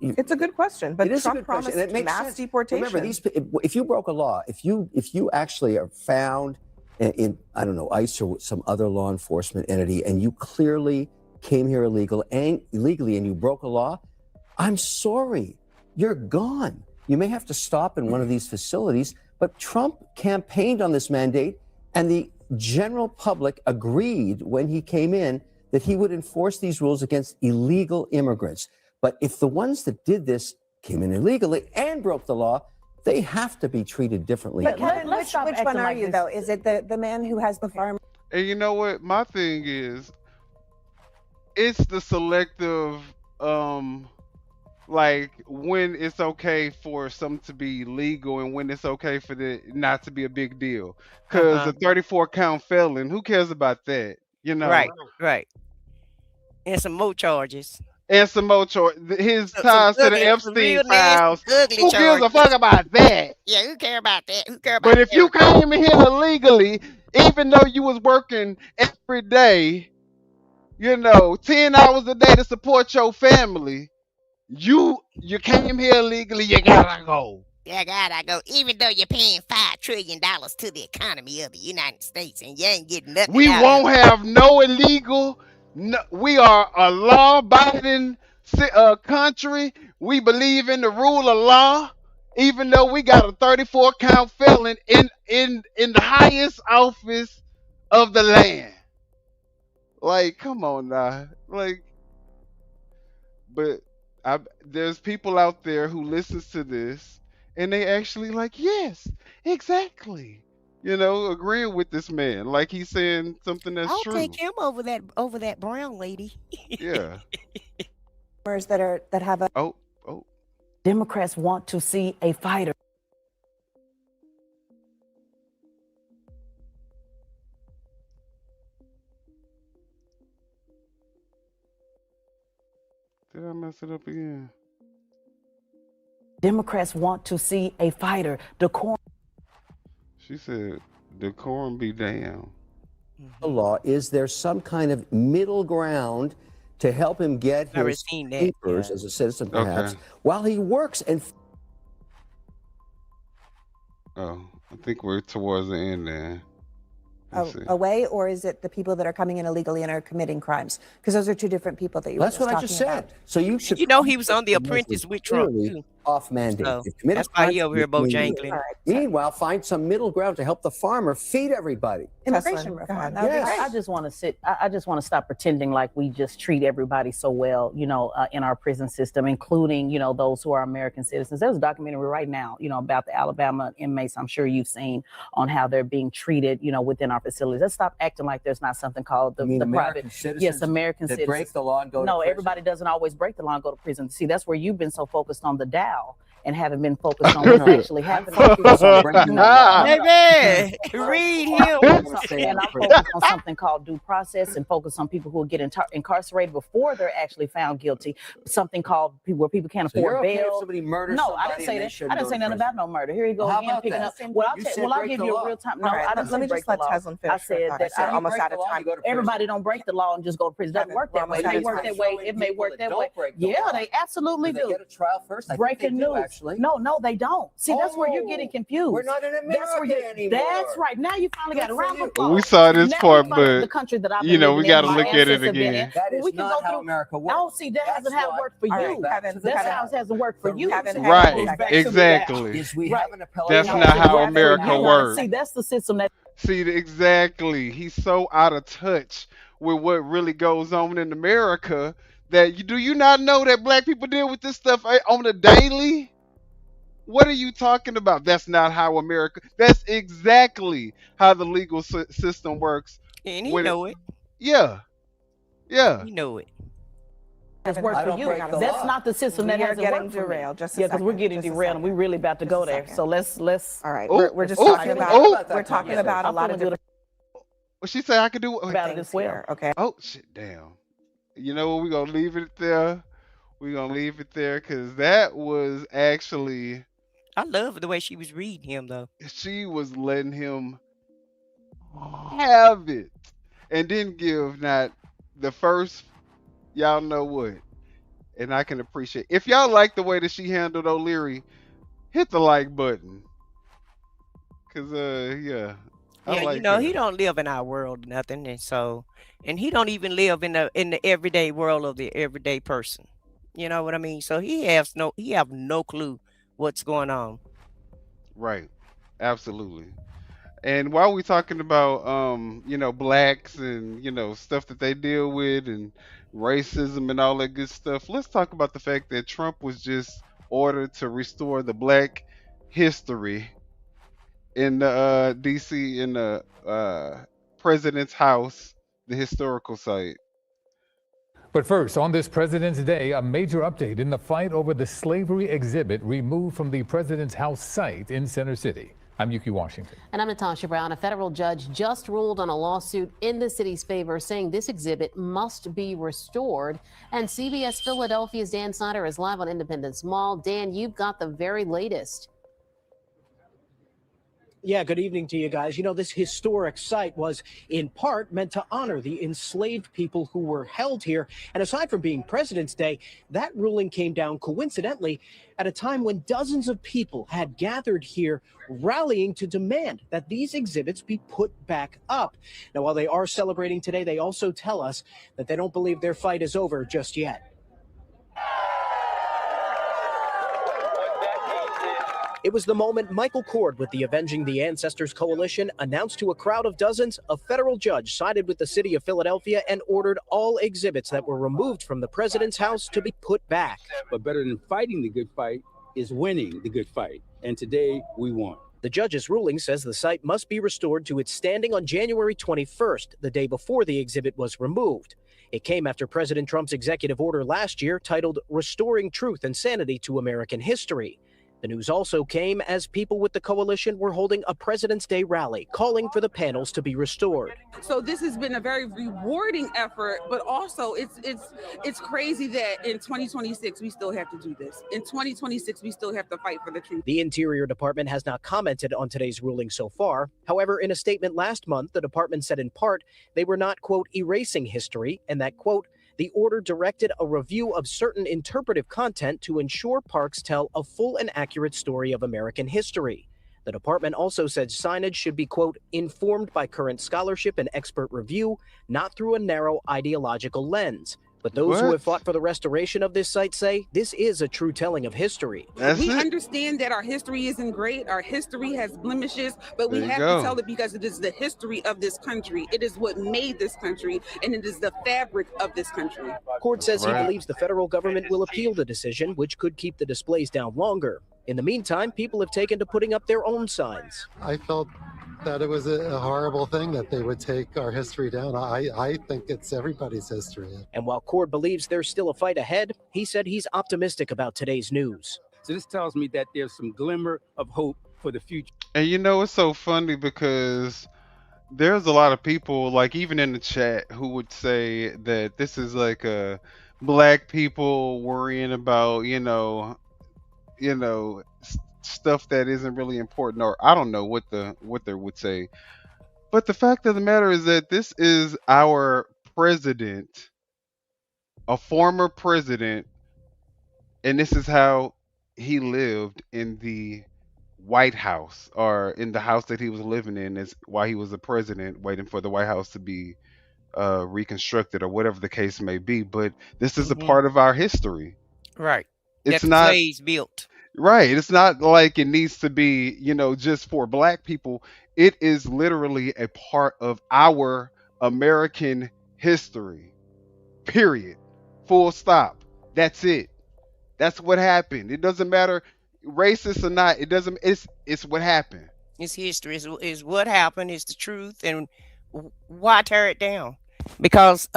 It's a good question, but it is Trump a good question, promised and it makes mass sense. deportation. Remember, if you broke a law, if you actually are found in I don't know, ICE or some other law enforcement entity, and you clearly came here illegally and you broke a law, I'm sorry, you're gone. You may have to stop in one of these facilities, but Trump campaigned on this mandate, and the general public agreed when he came in that he would enforce these rules against illegal immigrants. But if the ones that did this came in illegally and broke the law, they have to be treated differently. But Kevin, which one are you, though? Is it the man who has the farm? And you know what? My thing is, it's the selective, like when it's okay for something to be legal and when it's okay for it not to be a big deal. Because a 34 count felon, who cares about that? You know. Right. And some more charges. And some more his Some ties to the ugly, Epstein real files. nasty, ugly Who gives a charges. fuck about that? Yeah, who care about that? Who care about But if you everything? came in here illegally, even though you was working every day, 10 hours a day to support your family, you came here illegally, you gotta go. Yeah, God, I go. Even though you're paying $5 trillion to the economy of the United States and you ain't getting nothing We out won't of it. have no illegal. No, we are a law-abiding country. We believe in the rule of law, even though we got a 34 count felon in the highest office of the land. Like, come on now. Like, but there's people out there who listens to this and they actually like, yes, exactly. Agreeing with this man, like he's saying something that's I'll true. take him over that brown lady. Yeah. that have a Oh. Democrats want to see a fighter. Did I mess it up again? Democrats want to see a fighter. Decorum. She said, decorum be damned. The law, is there some kind of middle ground to help him get Never his seen that, papers yeah. as a citizen, perhaps, Okay. while he works and Oh, I think we're towards the end there. away, or is it the people that are coming in illegally and are committing crimes? Because those are two different people that you were That's what I just said. about. So you should. You know, he was on The Apprentice with Trump, too. Off mandate. So, If committed that's why he crimes, over here bojangling. Meanwhile, find some middle ground to help the farmer feed everybody. Immigration reform. That would be Yes. great. I just want to I just want to stop pretending like we just treat everybody so well, in our prison system, including, those who are American citizens. There's a documentary right now, about the Alabama inmates. I'm sure you've seen on how they're being treated, within our facilities. Let's stop acting like there's not something called the American private. citizens Yes, American that citizens break the law and go to No, prison? everybody doesn't always break the law and go to prison. See, that's where you've been so focused on the Dow and haven't been focused on what's actually happening. Baby, read him. And I'm focused on something called due process and focus on people who will get incarcerated before they're actually found guilty. Something called where people can't So you're afford okay if bail. somebody murders No, I somebody didn't say and they that. shouldn't I didn't go say to nothing prison? about no murder. Here you go Well, how again, about picking that? up. Well, You said I'll break give the you law. a real time. No, All right, I didn't let me say break just let the law. Teslin finish I her said thought. that We're almost out of time. everybody don't break the law and just go to prison. It doesn't work that way. It may work that way. It may work that way. Yeah, they absolutely Do they do. get a trial first? I think Breaking they do, news. actually. No, they don't. See, that's where you're getting confused. We're not in That's where America anymore. That's right. Now you finally got around the Well, we saw this now part, we finally- the but country that I've you been know, we living in, got to my look at it ancestors have been in. again. That Well, is we can not go how through- America works. No, see, that hasn't had worked for All you. right, Kevin, That's Kevin. how it hasn't worked for you. Kevin, Right, Back to the exactly. Is we Right. have an appellate That's court. not how Worked for America you. works. See, that's the system that See, exactly. He's so out of touch with what really goes on in America that do you not know that black people deal with this stuff on a daily? What are you talking about? That's not how America. That's exactly how the legal system works. And he When know it. yeah, yeah. He know it. has Kevin, worked I for don't you. break the That's law. not the system We that are hasn't getting worked for me. derailed. Just a Yeah, because we're second. getting Just a derailed and we're second. really about to Just go a there. second. So let's All right, Oh, we're just oh, talking about oh. we're talking about a lot of different What she say? I could do about it things as well. here. Okay. Oh shit! Damn. You know what? We're gonna leave it there. We're gonna leave it there because that was actually I love the way she was reading him, though. she was letting him have it and didn't give not the first. Y'all know what? And I can appreciate. If y'all like the way that she handled O'Leary, hit the like button. Cause yeah, I Yeah, like you know, her. he don't live in our world, nothing, and he don't even live in the everyday world of the everyday person. You know what I mean? So he have no clue what's going on. Right. Absolutely. And while we're talking about blacks and stuff that they deal with and racism and all that good stuff, let's talk about the fact that Trump was just ordered to restore the black history in the DC in the president's house, the historical site. But first, on this President's Day, a major update in the fight over the slavery exhibit removed from the president's house site in Center City. I'm Yuki Washington. And I'm Natasha Brown. A federal judge just ruled on a lawsuit in the city's favor, saying this exhibit must be restored. And CBS Philadelphia's Dan Snyder is live on Independence Mall. Dan, you've got the very latest. Yeah, good evening to you guys. You know, this historic site was in part meant to honor the enslaved people who were held here. And aside from being President's Day, that ruling came down coincidentally at a time when dozens of people had gathered here rallying to demand that these exhibits be put back up. Now, while they are celebrating today, they also tell us that they don't believe their fight is over just yet. It was the moment Michael Cord with the Avenging the Ancestors Coalition announced to a crowd of dozens a federal judge sided with the city of Philadelphia and ordered all exhibits that were removed from the president's house to be put back. But better than fighting the good fight is winning the good fight. And today we won. The judge's ruling says the site must be restored to its standing on January 21st, the day before the exhibit was removed. It came after President Trump's executive order last year titled Restoring Truth and Sanity to American History. The news also came as people with the coalition were holding a President's Day rally, calling for the panels to be restored. So this has been a very rewarding effort, but also it's crazy that in 2026 we still have to do this. In 2026 we still have to fight for the truth. The Interior Department has not commented on today's ruling so far. However, in a statement last month, the department said in part they were not, quote, erasing history, and that, quote, the order directed a review of certain interpretive content to ensure parks tell a full and accurate story of American history. The department also said signage should be, quote, informed by current scholarship and expert review, not through a narrow ideological lens. But those who have fought for the restoration of this site say this is a true telling of history. We understand that our history isn't great. Our history has blemishes, but we There you have go. to tell it because it is the history of this country. It is what made this country, and it is the fabric of this country. Court says Right. he believes the federal government will appeal the decision, which could keep the displays down longer. In the meantime, people have taken to putting up their own signs. I felt that it was a horrible thing that they would take our history down. I think it's everybody's history. And while Cord believes there's still a fight ahead, he said he's optimistic about today's news. So this tells me that there's some glimmer of hope for the future. And you know, it's so funny because there's a lot of people, like even in the chat, who would say that this is like a black people worrying about, stuff that isn't really important, or I don't know what they would say. But the fact of the matter is that this is our president, a former president, and this is how he lived in the White House, or in the house that he was living in, is while he was a president, waiting for the White House to be reconstructed, or whatever the case may be. But this is a part of our history. Right. It's that not the slaves built. right. It's not like it needs to be, just for black people. It is literally a part of our American history. Period. Full stop. That's it. That's what happened. It doesn't matter racist or not. It doesn't. It's what happened. It's history. Is what happened. It's the truth. And why tear it down? Because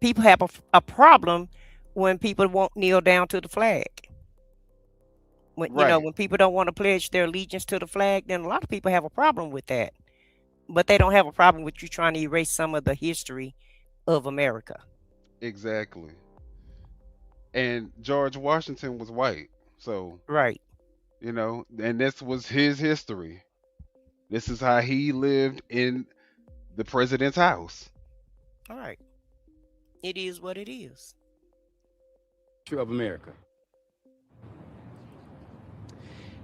people have a problem when people won't kneel down to the flag. When when people don't want to pledge their allegiance to the flag, then a lot of people have a problem with that. But they don't have a problem with you trying to erase some of the history of America. Exactly. And George Washington was white, so Right. and this was his history. This is how he lived in the president's house. All right. It is what it is. Of America.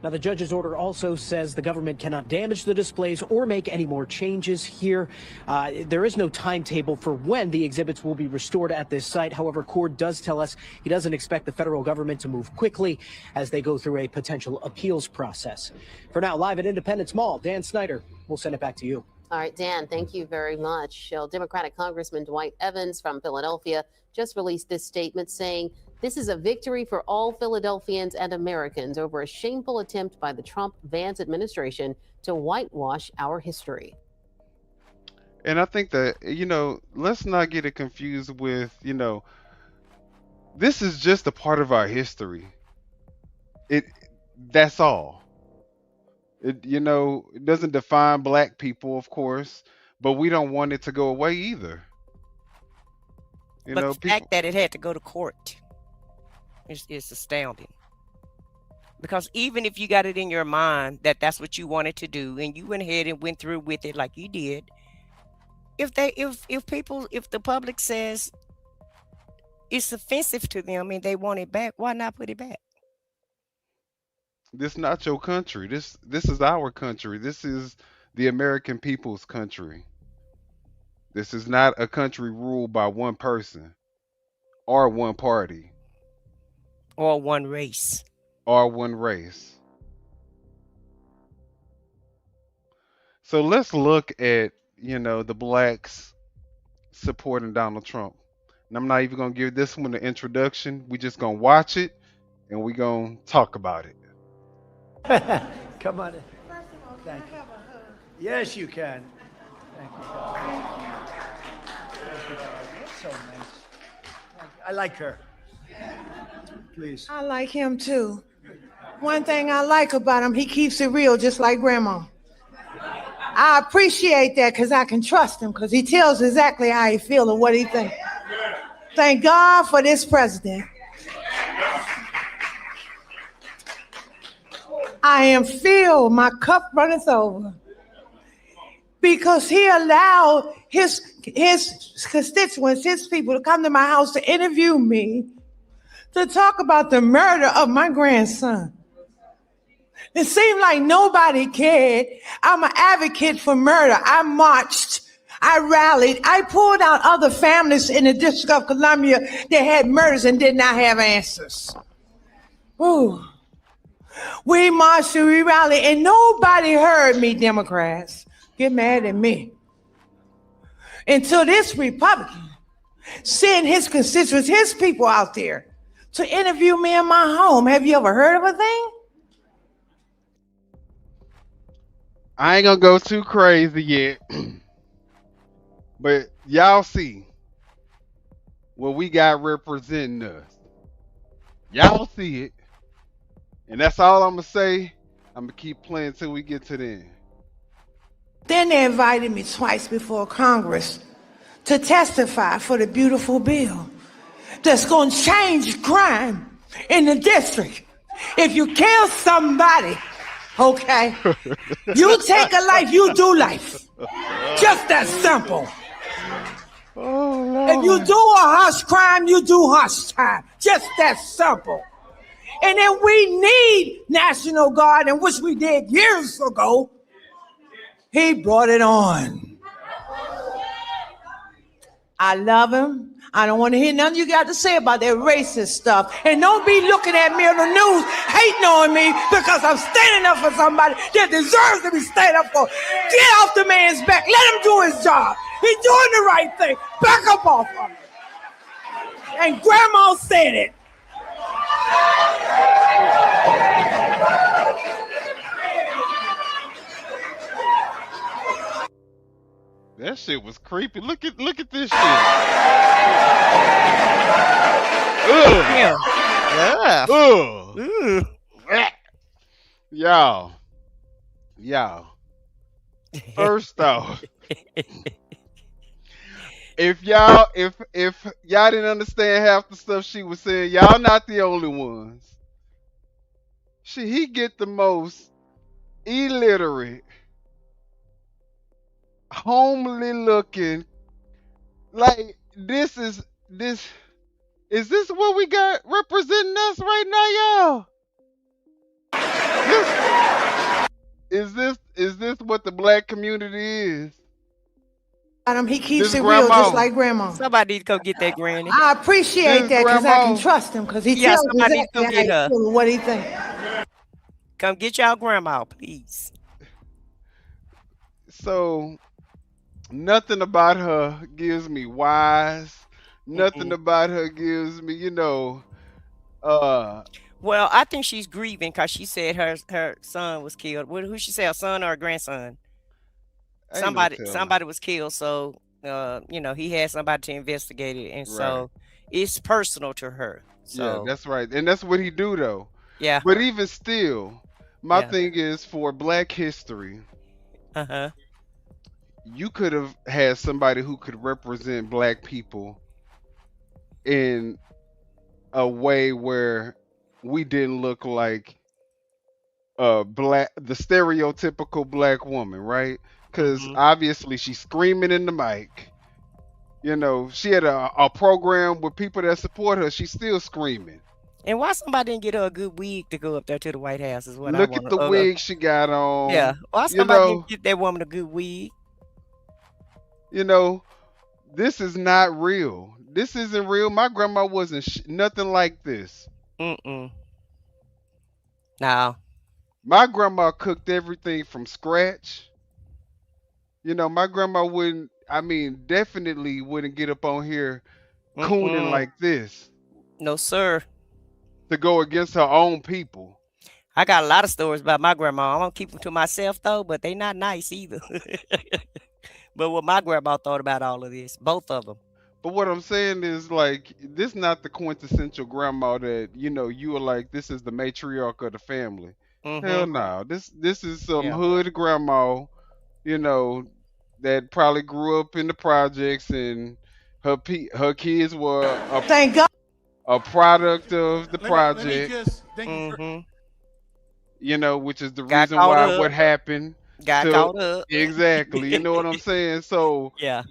Now, the judge's order also says the government cannot damage the displays or make any more changes here. There is no timetable for when the exhibits will be restored at this site. However, Cord does tell us he doesn't expect the federal government to move quickly as they go through a potential appeals process. For now, live at Independence Mall, Dan Snyder, we'll send it back to you. All right, Dan, thank you very much. Democratic Congressman Dwight Evans from Philadelphia just released this statement saying, "This is a victory for all Philadelphians and Americans over a shameful attempt by the Trump-Vance administration to whitewash our history." And I think that, let's not get it confused with, this is just a part of our history. That's all. It doesn't define black people, of course, but we don't want it to go away either. But the fact that it had to go to court is astounding. Because even if you got it in your mind that that's what you wanted to do, and you went ahead and went through with it like you did, if the public says it's offensive to them and they want it back, why not put it back? This is not your country. This is our country. This is the American people's country. This is not a country ruled by one person or one party or one race. Or one race. So let's look at, the blacks supporting Donald Trump. And I'm not even going to give this one an introduction. We're just going to watch it and we're going to talk about it. Come on in. Thank you. Yes, you can. Thank you. That's so nice. I like her. Please. I like him too. One thing I like about him, he keeps it real just like grandma. I appreciate that because I can trust him because he tells exactly how he feels and what he thinks. Thank God for this president. I am filled, my cup runneth over. Because he allowed his constituents, his people to come to my house to interview me, to talk about the murder of my grandson. It seemed like nobody cared. I'm an advocate for murder. I marched. I rallied. I pulled out other families in the District of Columbia that had murders and did not have answers. Ooh. We marched and we rallied, and nobody heard me, Democrats. Get mad at me. Until this Republican sent his constituents, his people out there to interview me in my home. Have you ever heard of a thing? I ain't gonna go too crazy yet, but y'all see what we got representing us. Y'all see it, and that's all I'm gonna say. I'm gonna keep playing till we get to the end. Then they invited me twice before Congress to testify for the beautiful bill that's going to change crime in the district. If you kill somebody, okay, you take a life, you do life. Just that simple. If you do a harsh crime, you do harsh time. Just that simple. And then we need National Guard, and which we did years ago. He brought it on. I love him. I don't want to hear nothing you got to say about that racist stuff. And don't be looking at me on the news hating on me because I'm standing up for somebody that deserves to be standing up for. Get off the man's back. Let him do his job. He's doing the right thing. Back up off of him. And Grandma said it. That shit was creepy. Look at this shit. Ugh. Yeah. Ugh. Y'all. First off, if y'all didn't understand half the stuff she was saying, y'all not the only ones. He get the most illiterate, homely looking, like this is this what we got representing us right now, y'all? Is this what the black community is? He keeps it real just like Grandma. Somebody need to go get that granny. I appreciate that because I can trust him because he tells somebody need to exactly go get how her. he feels, what he thinks. Come get y'all grandma, please. So nothing about her gives me wise. Nothing about her gives me, Well, I think she's grieving because she said her son was killed. Who she said, her son or her grandson? Somebody was killed. So he had somebody to investigate it, and so it's personal to her. So yeah, that's right, and that's what he do though. Yeah. But even still, my thing is for Black History. You could have had somebody who could represent Black people in a way where we didn't look like the stereotypical Black woman, right? Because obviously she's screaming in the mic. She had a program with people that support her. She's still screaming. And why somebody didn't get her a good wig to go up there to the White House is what Look I want. at the wig she got on. Yeah. Why somebody didn't get that woman a good wig? This is not real. This isn't real. My grandma wasn't nothing like this. No. My grandma cooked everything from scratch. My grandma definitely wouldn't get up on here cooning like this. No, sir. To go against her own people. I got a lot of stories about my grandma. I'm going to keep them to myself, though, but they not nice either. But what my grandma thought about all of this, both of them. But what I'm saying is, this not the quintessential grandma that, you are like, this is the matriarch of the family. Hell no. This is some hood grandma, that probably grew up in the projects, and her kids were a product of the project. Which is the reason why what happened. Got caught up. Exactly. You know what I'm saying? So yeah.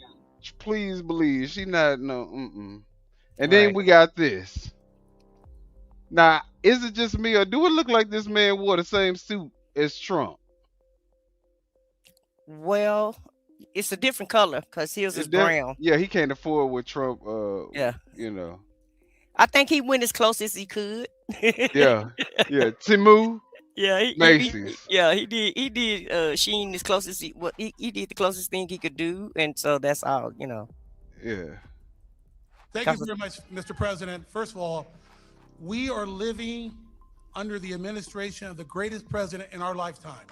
Please believe she not no. And then we got this. Now is it just me or do it look like this man wore the same suit as Trump? Well, it's a different color because his is brown. Yeah, he can't afford what Trump. Yeah. You know. I think he went as close as he could. Yeah. Timu. Yeah, Macy's. he did Sheen as close as he did the closest thing he could do, and so that's all, you know. Yeah. Thank you very much, Mr. President. First of all, we are living under the administration of the greatest president in our lifetime.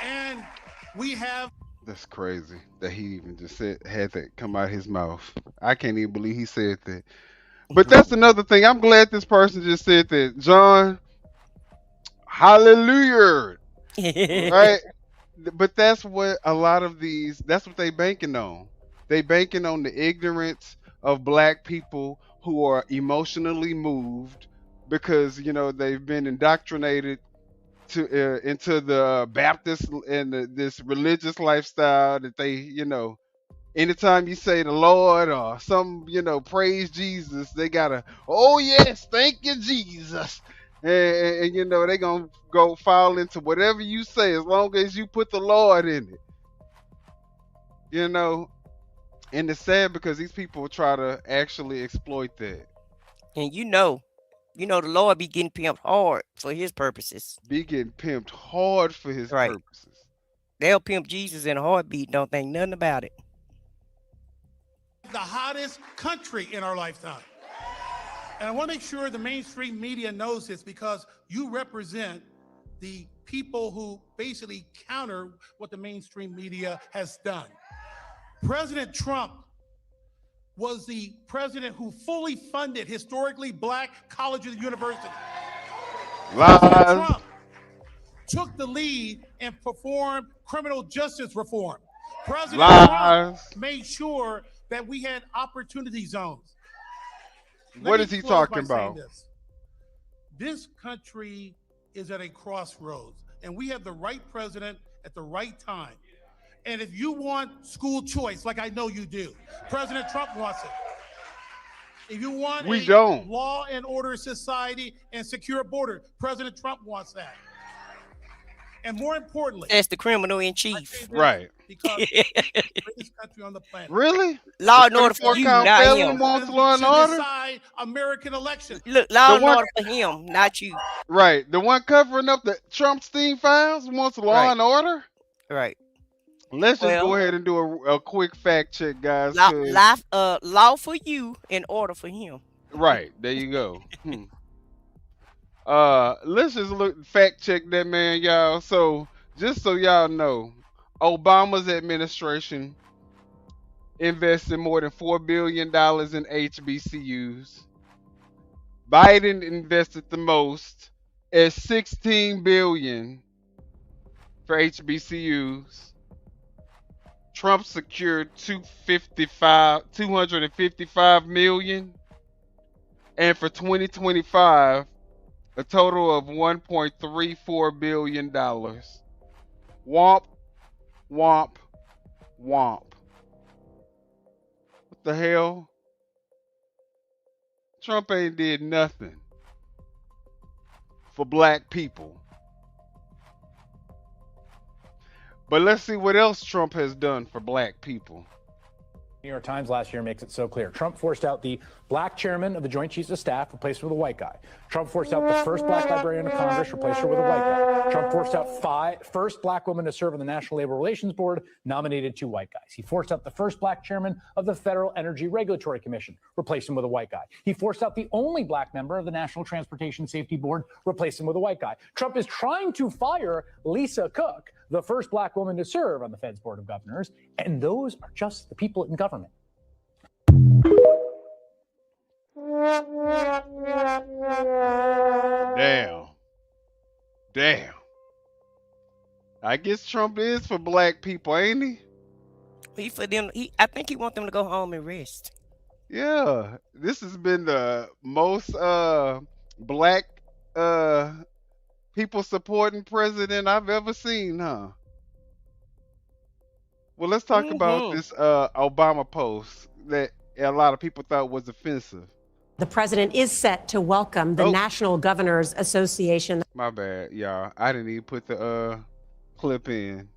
And we have. That's crazy that he even just had that come out his mouth. I can't even believe he said that. But that's another thing. I'm glad this person just said that. John, hallelujah. Right? But that's what a lot of that's what they banking on. They banking on the ignorance of black people who are emotionally moved because, they've been indoctrinated into the Baptist and this religious lifestyle that they, anytime you say the Lord or some, praise Jesus, they gotta, oh yes, thank you, Jesus. And they gonna go fall into whatever you say as long as you put the Lord in it. And it's sad because these people try to actually exploit that. And the Lord be getting pimped hard for his purposes. Be getting pimped hard for his purposes. They'll pimp Jesus in a heartbeat, don't think nothing about it. The hottest country in our lifetime. And I want to make sure the mainstream media knows this because you represent the people who basically counter what the mainstream media has done. President Trump was the president who fully funded historically black colleges and universities. President Trump took the lead and performed criminal justice reform. President Trump made sure that we had opportunity zones. What is he talking about? This country is at a crossroads, and we have the right president at the right time. And if you want school choice, like I know you do, President Trump wants it. If you want law and order society and secure border, President Trump wants that. And more importantly, that's the criminal in chief, right? Because it's the greatest country on the planet. Really? Law and order for you, not him. Wants law and order? Decide American elections. Look, law and order for him, not you. Right. The one covering up the Trump-Stein files wants law and order? Right. Let's just go ahead and do a quick fact check, guys. Law for you and order for him. Right. There you go. Let's just fact check that man, y'all. So just so y'all know, Obama's administration invested more than $4 billion in HBCUs. Biden invested the most at $16 billion for HBCUs. Trump secured $255 million, and for 2025, a total of $1.34 billion. Womp, womp, womp. What the hell? Trump ain't did nothing for black people. But let's see what else Trump has done for black people. New York Times last year makes it so clear. Trump forced out the black chairman of the Joint Chiefs of Staff, replaced her with a white guy. Trump forced out the first black librarian of Congress, replaced her with a white guy. Trump forced out first black woman to serve on the National Labor Relations Board, nominated 2 white guys. He forced out the first black chairman of the Federal Energy Regulatory Commission, replaced him with a white guy. He forced out the only black member of the National Transportation Safety Board, replaced him with a white guy. Trump is trying to fire Lisa Cook, the first black woman to serve on the Fed's Board of Governors, and those are just the people in government. Damn. I guess Trump is for black people, ain't he? He for them. I think he wants them to go home and rest. Yeah, this has been the most black people supporting president I've ever seen, huh? Well, let's talk about this Obama post that a lot of people thought was offensive. The president is set to welcome the National Governors Association. My bad, y'all. I didn't even put the clip in.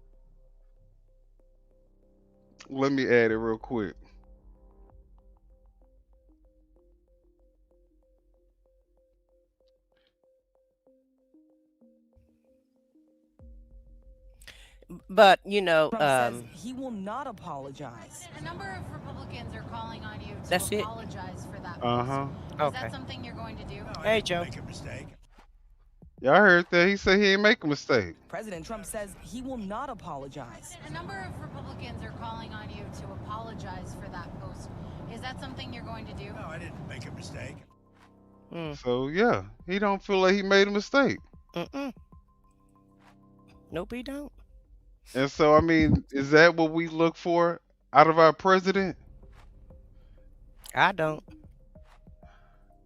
Let me add it real quick. But you know, says he will not apologize. A number of Republicans are calling on you to That's it. apologize for that. Is Okay. that something you're going to do? Hey, Joe. Make a mistake. Y'all heard that? He said he ain't make a mistake. President Trump says he will not apologize. A number of Republicans are calling on you to apologize for that post. Is that something you're going to do? No, I didn't make a mistake. So yeah, he don't feel like he made a mistake. Nope, he don't. And so I mean, is that what we look for out of our president? I don't.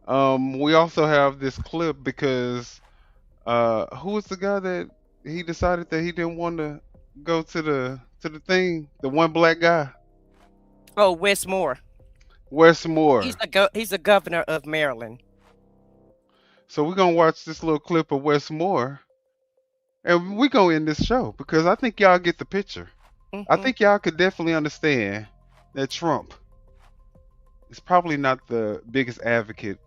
We also have this clip because who was the guy that he decided that he didn't want to go to the thing? The one black guy. Oh, Wes Moore. Wes Moore. He's the governor of Maryland. So we're gonna watch this little clip of Wes Moore, and we're gonna end this show because I think y'all get the picture. I think y'all could definitely understand that Trump is probably not the biggest advocate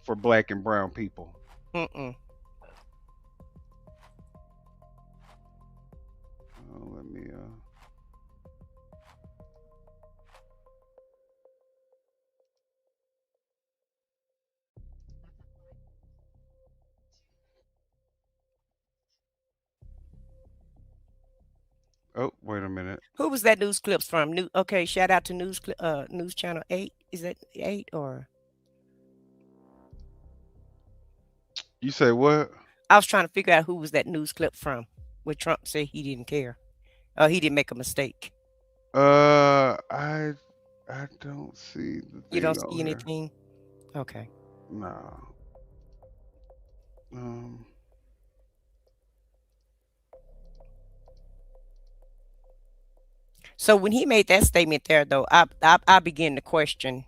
for black and brown people. Let me Oh, wait a minute. Who was that news clips from? Okay, shout out to News Channel 8. Is that 8 or? You say what? I was trying to figure out who was that news clip from, where Trump said he didn't care. He didn't make a mistake. I don't see the thing. You don't on see here. anything? Okay. No. So when he made that statement there, though, I began to question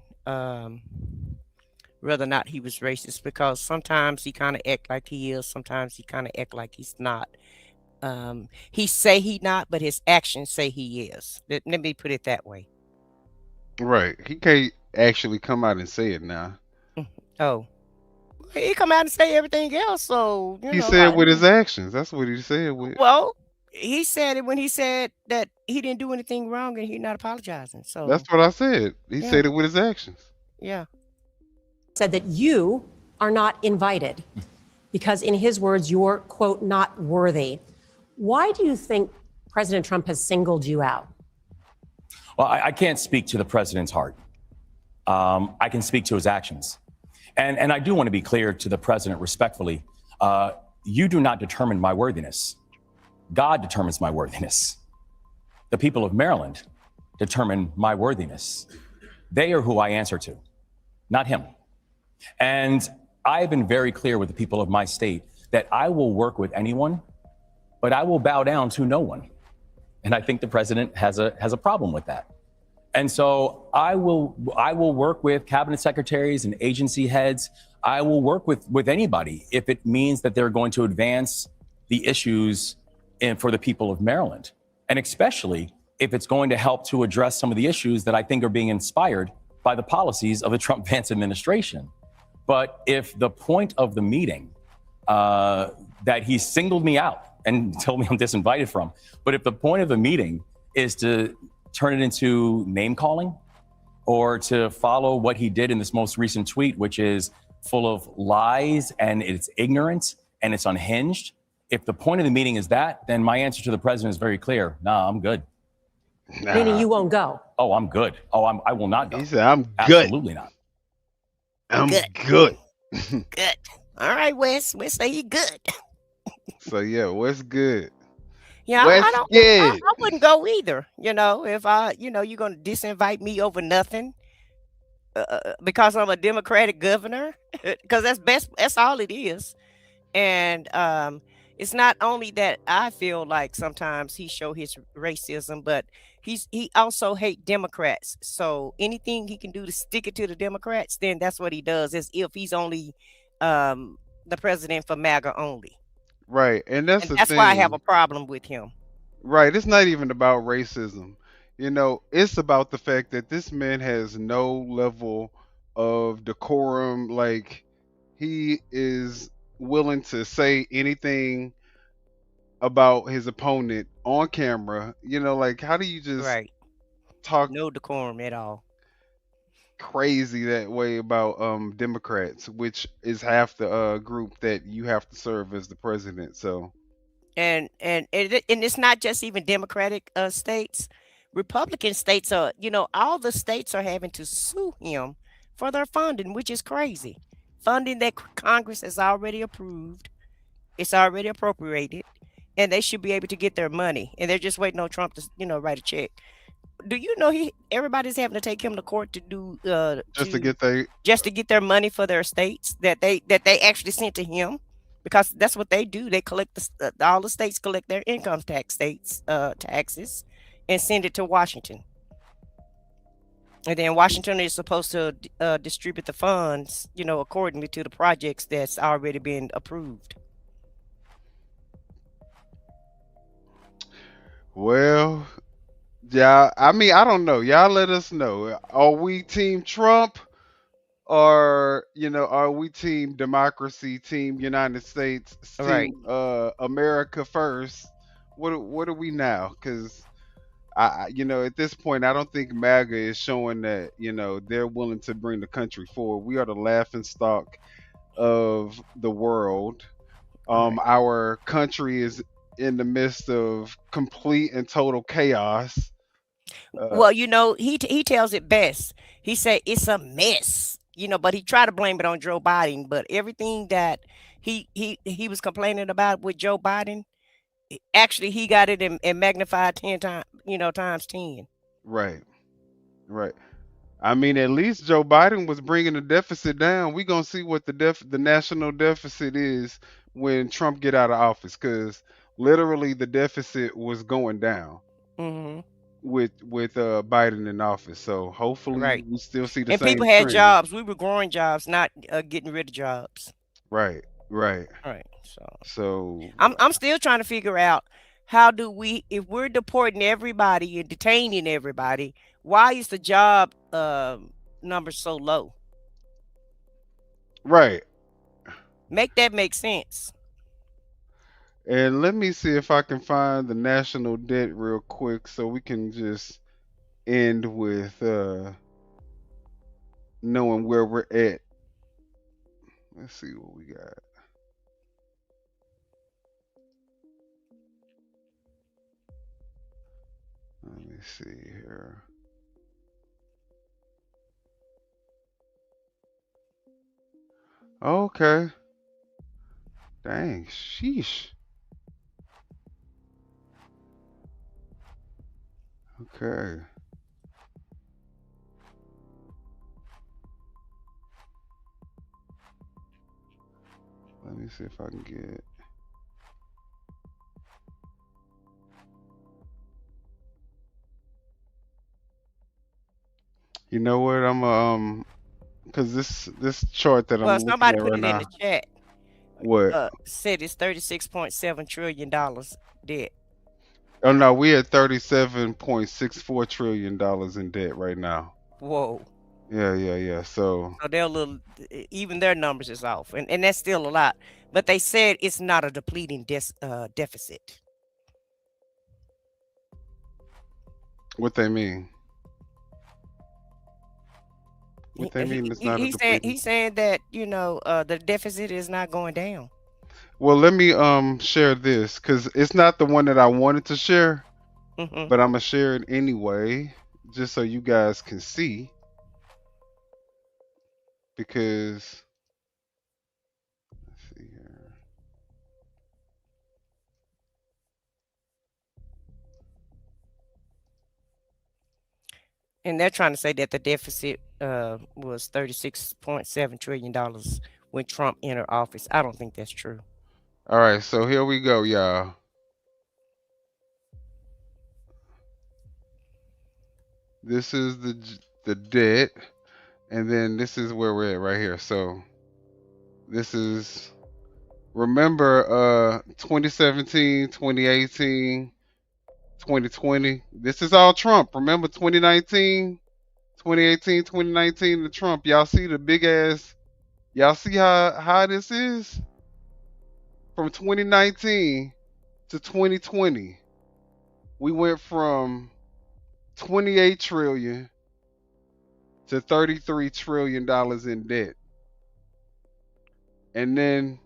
whether or not he was racist, because sometimes he kind of act like he is, sometimes he kind of act like he's not. He say he not, but his actions say he is. Let me put it that way. Right. He can't actually come out and say it now. Oh, he come out and say everything else. So He said with his actions. That's what he said with. Well, he said it when he said that he didn't do anything wrong and he's not apologizing. So That's what I said. He Yeah. said it with his actions. yeah. Said that you are not invited because, in his words, you're, quote, not worthy. Why do you think President Trump has singled you out? Well, I can't speak to the president's heart. I can speak to his actions. And I do want to be clear to the president respectfully. You do not determine my worthiness. God determines my worthiness. The people of Maryland determine my worthiness. They are who I answer to, not him. And I've been very clear with the people of my state that I will work with anyone, but I will bow down to no one. And I think the president has a problem with that. And so I will work with cabinet secretaries and agency heads. I will work with anybody if it means that they're going to advance the issues for the people of Maryland. And especially if it's going to help to address some of the issues that I think are being inspired by the policies of the Trump-Vance administration. But if the point of the meeting that he singled me out and told me I'm disinvited from, but if the point of the meeting is to turn it into name calling or to follow what he did in this most recent tweet, which is full of lies and it's ignorant and it's unhinged, if the point of the meeting is that, then my answer to the president is very clear. Nah, I'm good. Meaning you won't go. Oh, I'm good. Oh, I will not go. He said, I'm good. Absolutely not. I'm good. Good. All right, Wes. Wes say he good. So yeah, what's good? Yeah, Wes I don't. good. I wouldn't go either. If you're gonna disinvite me over nothing because I'm a Democratic governor, because that's all it is. And it's not only that I feel like sometimes he show his racism, but he also hate Democrats. So anything he can do to stick it to the Democrats, then that's what he does. As if he's only the president for MAGA only, Right. And that's and the that's why I have a thing. problem with him. Right. It's not even about racism. It's about the fact that this man has no level of decorum. Like, he is willing to say anything about his opponent on camera. Like, how do you just Right. talk No decorum at all. crazy that way about Democrats, which is half the group that you have to serve as the president? So, And it's not just even Democratic states. Republican states are, all the states are having to sue him for their funding, which is crazy. Funding that Congress has already approved, it's already appropriated, and they should be able to get their money. And they're just waiting on Trump to, write a check. Do you know everybody's having to take him to court to do just to get they just to get their money for their states that they actually sent to him, because that's what they do. They collect all the states collect their income taxes and send it to Washington, and then Washington is supposed to distribute the funds, accordingly to the projects that's already been approved. well, yeah, I mean, I don't know. Y'all let us know. Are we team Trump, or are we team democracy, team United States, Right. team America first? What are we now? Because at this point, I don't think MAGA is showing that they're willing to bring the country forward. We are the laughing stock of the world. Our country is in the midst of complete and total chaos. Well, he tells it best. He said it's a mess, but he tried to blame it on Joe Biden. But everything that he was complaining about with Joe Biden, actually he got it in magnified 10 times, times 10. Right, right. I mean, at least Joe Biden was bringing the deficit down. We gonna see what the national deficit is when Trump get out of office, because literally the deficit was going down Hmm. with Biden in office. So hopefully Right. we still see the And same people had trend. jobs. We were growing jobs, not getting rid of jobs. Right, right. Right. So So I'm still trying to figure out, how do we, if we're deporting everybody and detaining everybody, why is the job number so low? right. Make that make sense. And let me see if I can find the national debt real quick so we can just end with knowing where we're at. Let's see what we got. Let me see here. Okay. Dang, sheesh. Okay. Let me see if I can get. You know what? I'm because this chart that I'm Well, looking somebody at put right it in now. the chat. What? Said it's $36.7 trillion debt. Oh no, we at $37.64 trillion in debt right now. Whoa. Yeah. So So they're a little, even their numbers is off, and that's still a lot. But they said it's not a depleting deficit. what they mean? What they mean? It's not a depleting. He's saying that the deficit is not going down. Well, let me share this because it's not the one that I wanted to share, Hmm. but I'm gonna share it anyway, just so you guys can see. Because let's see here. And they're trying to say that the deficit was $36.7 trillion when Trump entered office. I don't think that's true. All right, so here we go, y'all. This is the debt, and then this is where we're at right here. So this is remember 2017, 2018, 2020. This is all Trump. Remember 2019, 2018, 2019 the Trump. Y'all see the big ass. Y'all see how this is from 2019 to 2020. We went from 28 trillion to 33 trillion dollars in debt. And then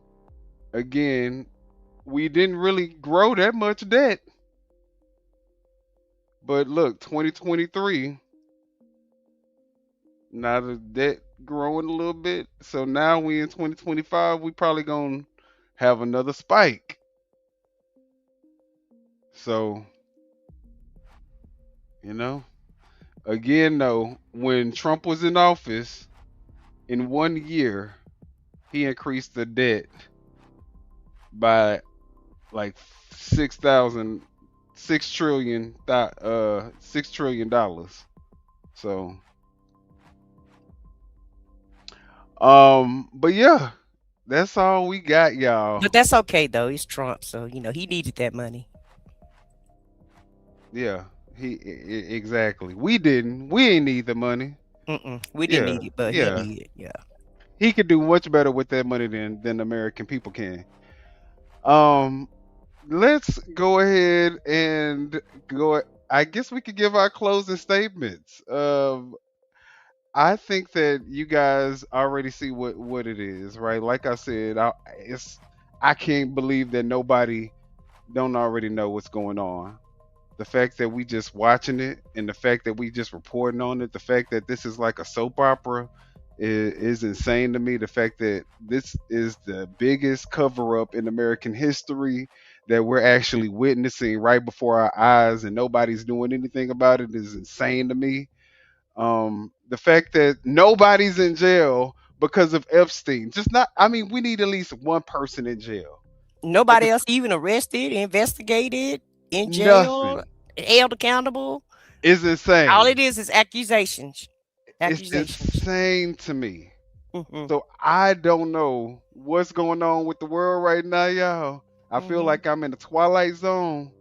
again, we didn't really grow that much debt. But look, 2023, now the debt growing a little bit. So now we in 2025, we probably gonna have another spike. So, you know, again though, when Trump was in office, in 1 year, he increased the debt by like 6,000, $6 trillion. So, but yeah, that's all we got, y'all. But that's okay though. He's Trump, so he needed that money. Yeah, exactly. We didn't. We ain't need the money. We didn't Yeah, need it, but he yeah. did. Yeah. He could do much better with that money than American people can. Um, let's go ahead and go. I guess we could give our closing statements. I think that you guys already see what it is, right? Like I said, I can't believe that nobody don't already know what's going on. The fact that we just watching it, and the fact that we just reporting on it, the fact that this is like a soap opera is insane to me. The fact that this is the biggest cover up in American history that we're actually witnessing right before our eyes and nobody's doing anything about it is insane to me. The fact that nobody's in jail because of Epstein, just not, I mean, we need at least one person in jail. Nobody else even arrested, investigated, in jail, Nothing. held accountable. Is insane. All it is accusations. It's insane to me. Mhm. So I don't know what's going on with the world right now, y'all. I feel like I'm in the twilight zone,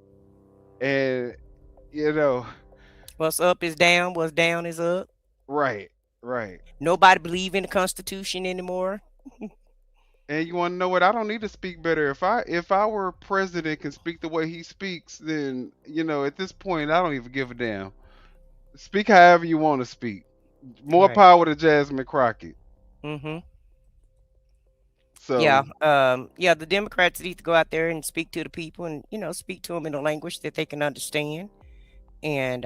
and you know, What's up is down. What's down is up. right, right. Nobody believe in the Constitution anymore. And you want to know what? I don't need to speak better. If our president can speak the way he speaks, then at this point, I don't even give a damn. Speak however you want to speak. More Right. power to Jasmine Crockett. Mm-hmm. So Yeah. The Democrats need to go out there and speak to the people, and speak to them in a language that they can understand, and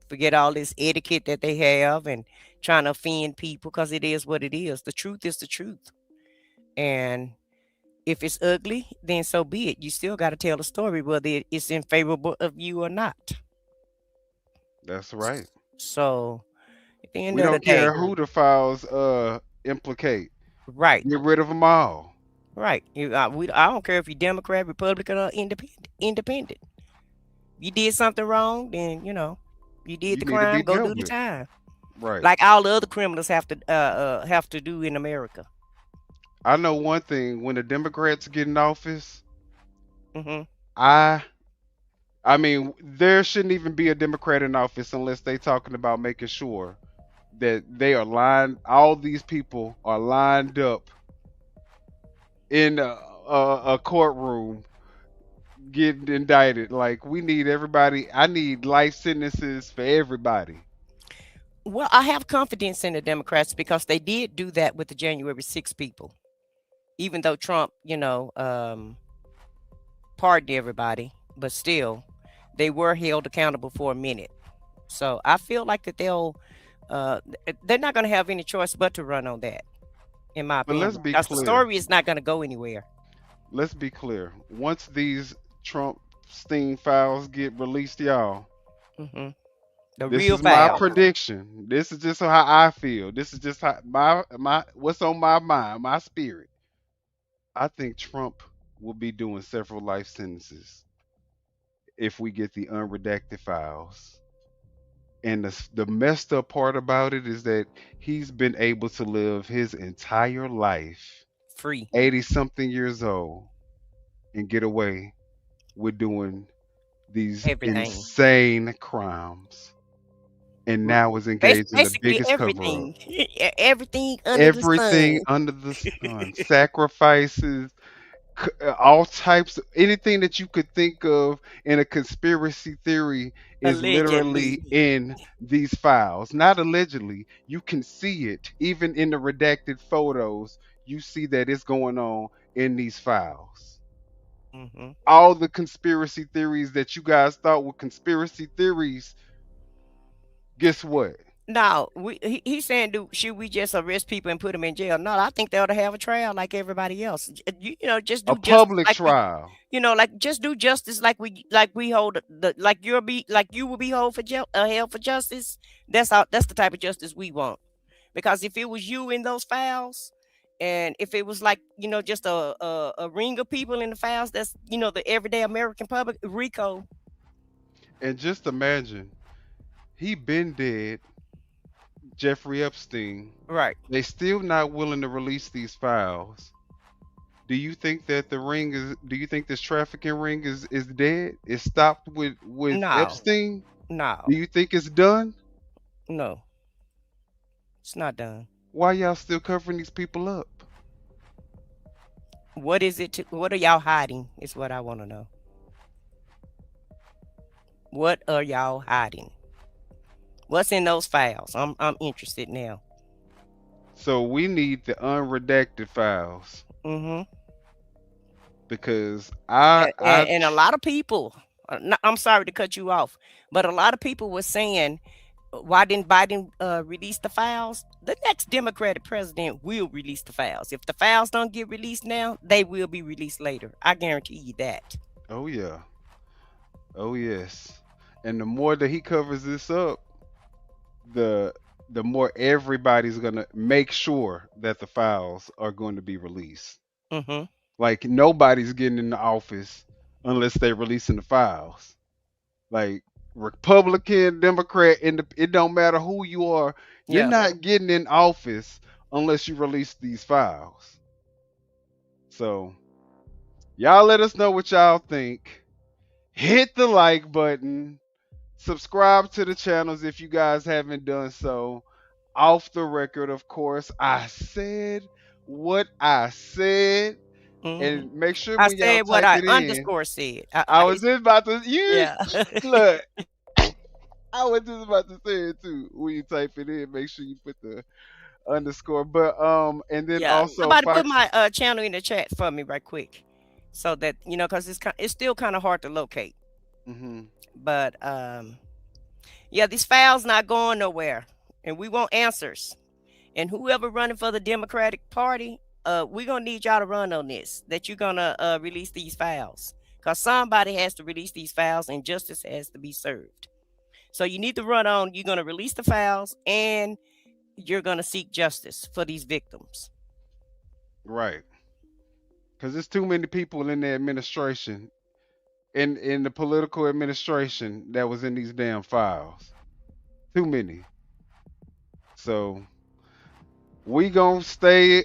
forget all this etiquette that they have and trying to offend people, because it is what it is. The truth is the truth, and if it's ugly, then so be it. You still got to tell the story, whether it's in favorable of you or not. that's right. So at the end We of the don't care day, who the files implicate. right, Get rid of them all. right. I don't care if you're Democrat, Republican, or independent. You did something wrong, then you did You the need to be crime. Go dealt do the with. time, Right. like all the other criminals have to do in America. I know one thing: when the Democrats get in office, Hmm. I mean, there shouldn't even be a Democrat in office unless they talking about making sure that they are lined. All these people are lined up in a courtroom getting indicted. Like we need everybody. I need life sentences for everybody. Well, I have confidence in the Democrats because they did do that with the January 6 people. Even though Trump, pardoned everybody, but still, they were held accountable for a minute. So I feel like that they're not going to have any choice but to run on that, in my But let's opinion, be because the clear. story is not going to go anywhere. Let's be clear. Once these Trump Sting files get released, y'all, Hmm. The this real is my file. prediction. This is just how I feel. This is just how my what's on my mind, my spirit. I think Trump will be doing several life sentences if we get the unredacted files. And the messed up part about it is that he's been able to live his entire life, Free. 80 something years old, and get away with doing these Everything. insane crimes. And now is engaged in the Basically biggest cover up. everything. Everything under the Everything sun. under the sun. Sacrifices, all types of anything that you could think of in a conspiracy theory is literally Allegedly. in these files. Not allegedly, you can see it even in the redacted photos. You see that it's going on in these files. Mm-hmm. All the conspiracy theories that you guys thought were conspiracy theories, guess what? No, he's saying, should we just arrest people and put them in jail? No, I think they ought to have a trial like everybody else. You know, just do A justice public like trial. like just do justice like we hold like you will be held for justice. That's the type of justice we want. Because if it was you in those files, and if it was like just a ring of people in the files, that's the everyday American public, RICO. And just imagine, he been dead. Jeffrey Epstein. Right. They still not willing to release these files. Do you think that do you think this trafficking ring is dead? It stopped with No. Epstein? No. Do you think it's done? No. It's not done. Why y'all still covering these people up? What is it? What are y'all hiding? Is what I want to know. What are y'all hiding? What's in those files? I'm interested now. So we need the unredacted files. Mm-hmm. Because and a lot of people, I'm sorry to cut you off, but a lot of people were saying, why didn't Biden release the files? The next Democratic president will release the files. If the files don't get released now, they will be released later. I guarantee you that. Oh yeah. Oh yes. And the more that he covers this up, the more everybody's gonna make sure that the files are going to be released. Mm-hmm. Like nobody's getting in the office unless they're releasing the files. Like Republican, Democrat, it don't matter who you are. You're not getting in office unless you release these files. So y'all let us know what y'all think. Hit the like button. Subscribe to the channels if you guys haven't done so. Off the record, of course, I said what I said. Mm-hmm. And make sure I when y'all said what type I it in, underscore said. I was just about to look. I was just about to say it too. When you type it in, make sure you put the underscore. But and then also somebody put my channel in the chat for me right quick, so that because it's still kind of hard to locate. Mm-hmm. But yeah, these files not going nowhere, and we want answers. And whoever running for the Democratic Party, we're gonna need y'all to run on this. That you're gonna release these files, because somebody has to release these files, and justice has to be served. So you need to run on. You're gonna release the files, and you're gonna seek justice for these victims. Right. Because there's too many people in the administration. In the political administration that was in these damn files. Too many. So we gonna stay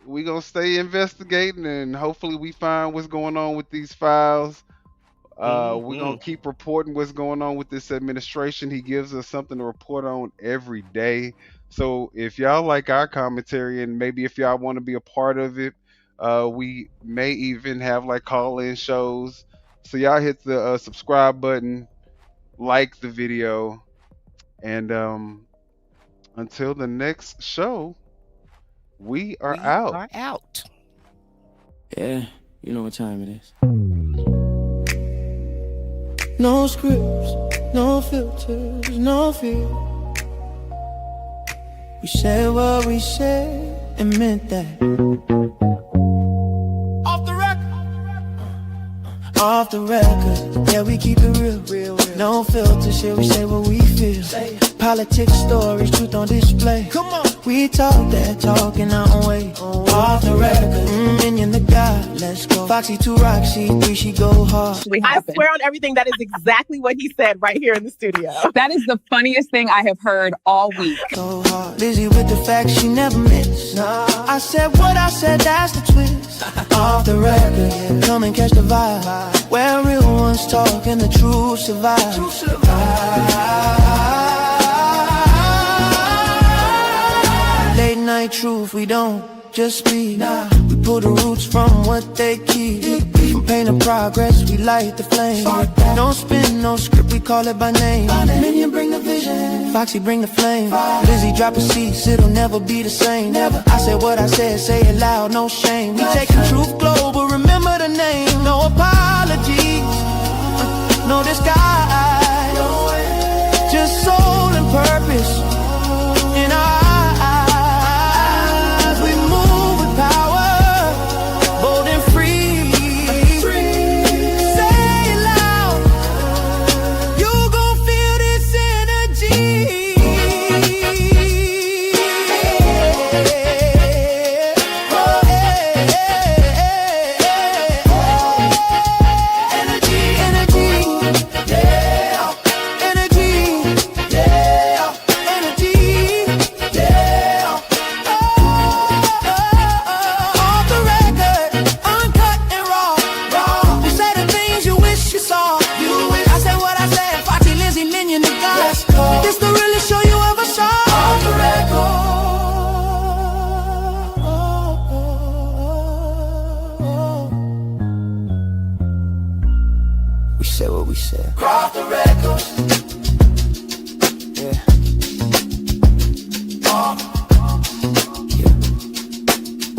we gonna stay investigating, and hopefully we find what's going on with these files. We're gonna keep reporting what's going on with this administration. He gives us something to report on every day. So if y'all like our commentary, and maybe if y'all want to be a part of it, we may even have like call-in shows. So y'all hit the subscribe button, like the video, and until the next show, we are out. Yeah, you know what time it is. No scripts, no filters, no fear. We said what we said and meant that. Off the record, yeah, we keep it real. No filter shit, we say what we feel. Politics, stories, truth on display. Come on. We talk that talk in our own way. Off the record, minion the guy, let's go. Foxy 2 Roxy 3, she go hard. I swear on everything that is exactly what he said right here in the studio. That is the funniest thing I have heard all week. So hard, busy with the facts she never miss. Nah, I said what I said, that's the twist. Off the record, yeah. Come and catch the vibe. Where real ones talk and the truth survive. Late night truth, we don't just speak. We pull the roots from what they keep. From pain to progress, we light the flame. No spin, no script, we call it by name. Minion bring the vision, Foxy bring the flame. Lizzie drop a cease, it'll never be the same. I said what I said, say it loud, no shame. We taking truth global, remember the name. No apologies, no disguise. Just soul and purpose in our eyes. We move with power, bold and free. Say it loud, you gon' feel this energy. Energy, energy, yeah. Energy, yeah. Energy, yeah. Off the record, uncut and raw. You say the things you wish you saw. I said what I said, Foxy, Lizzie, Minion, the guy. This the realest show you ever saw. Off the record. We said what we said. Off the record. Yeah.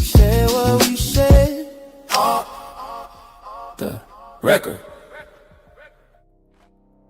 Say what we said. The record.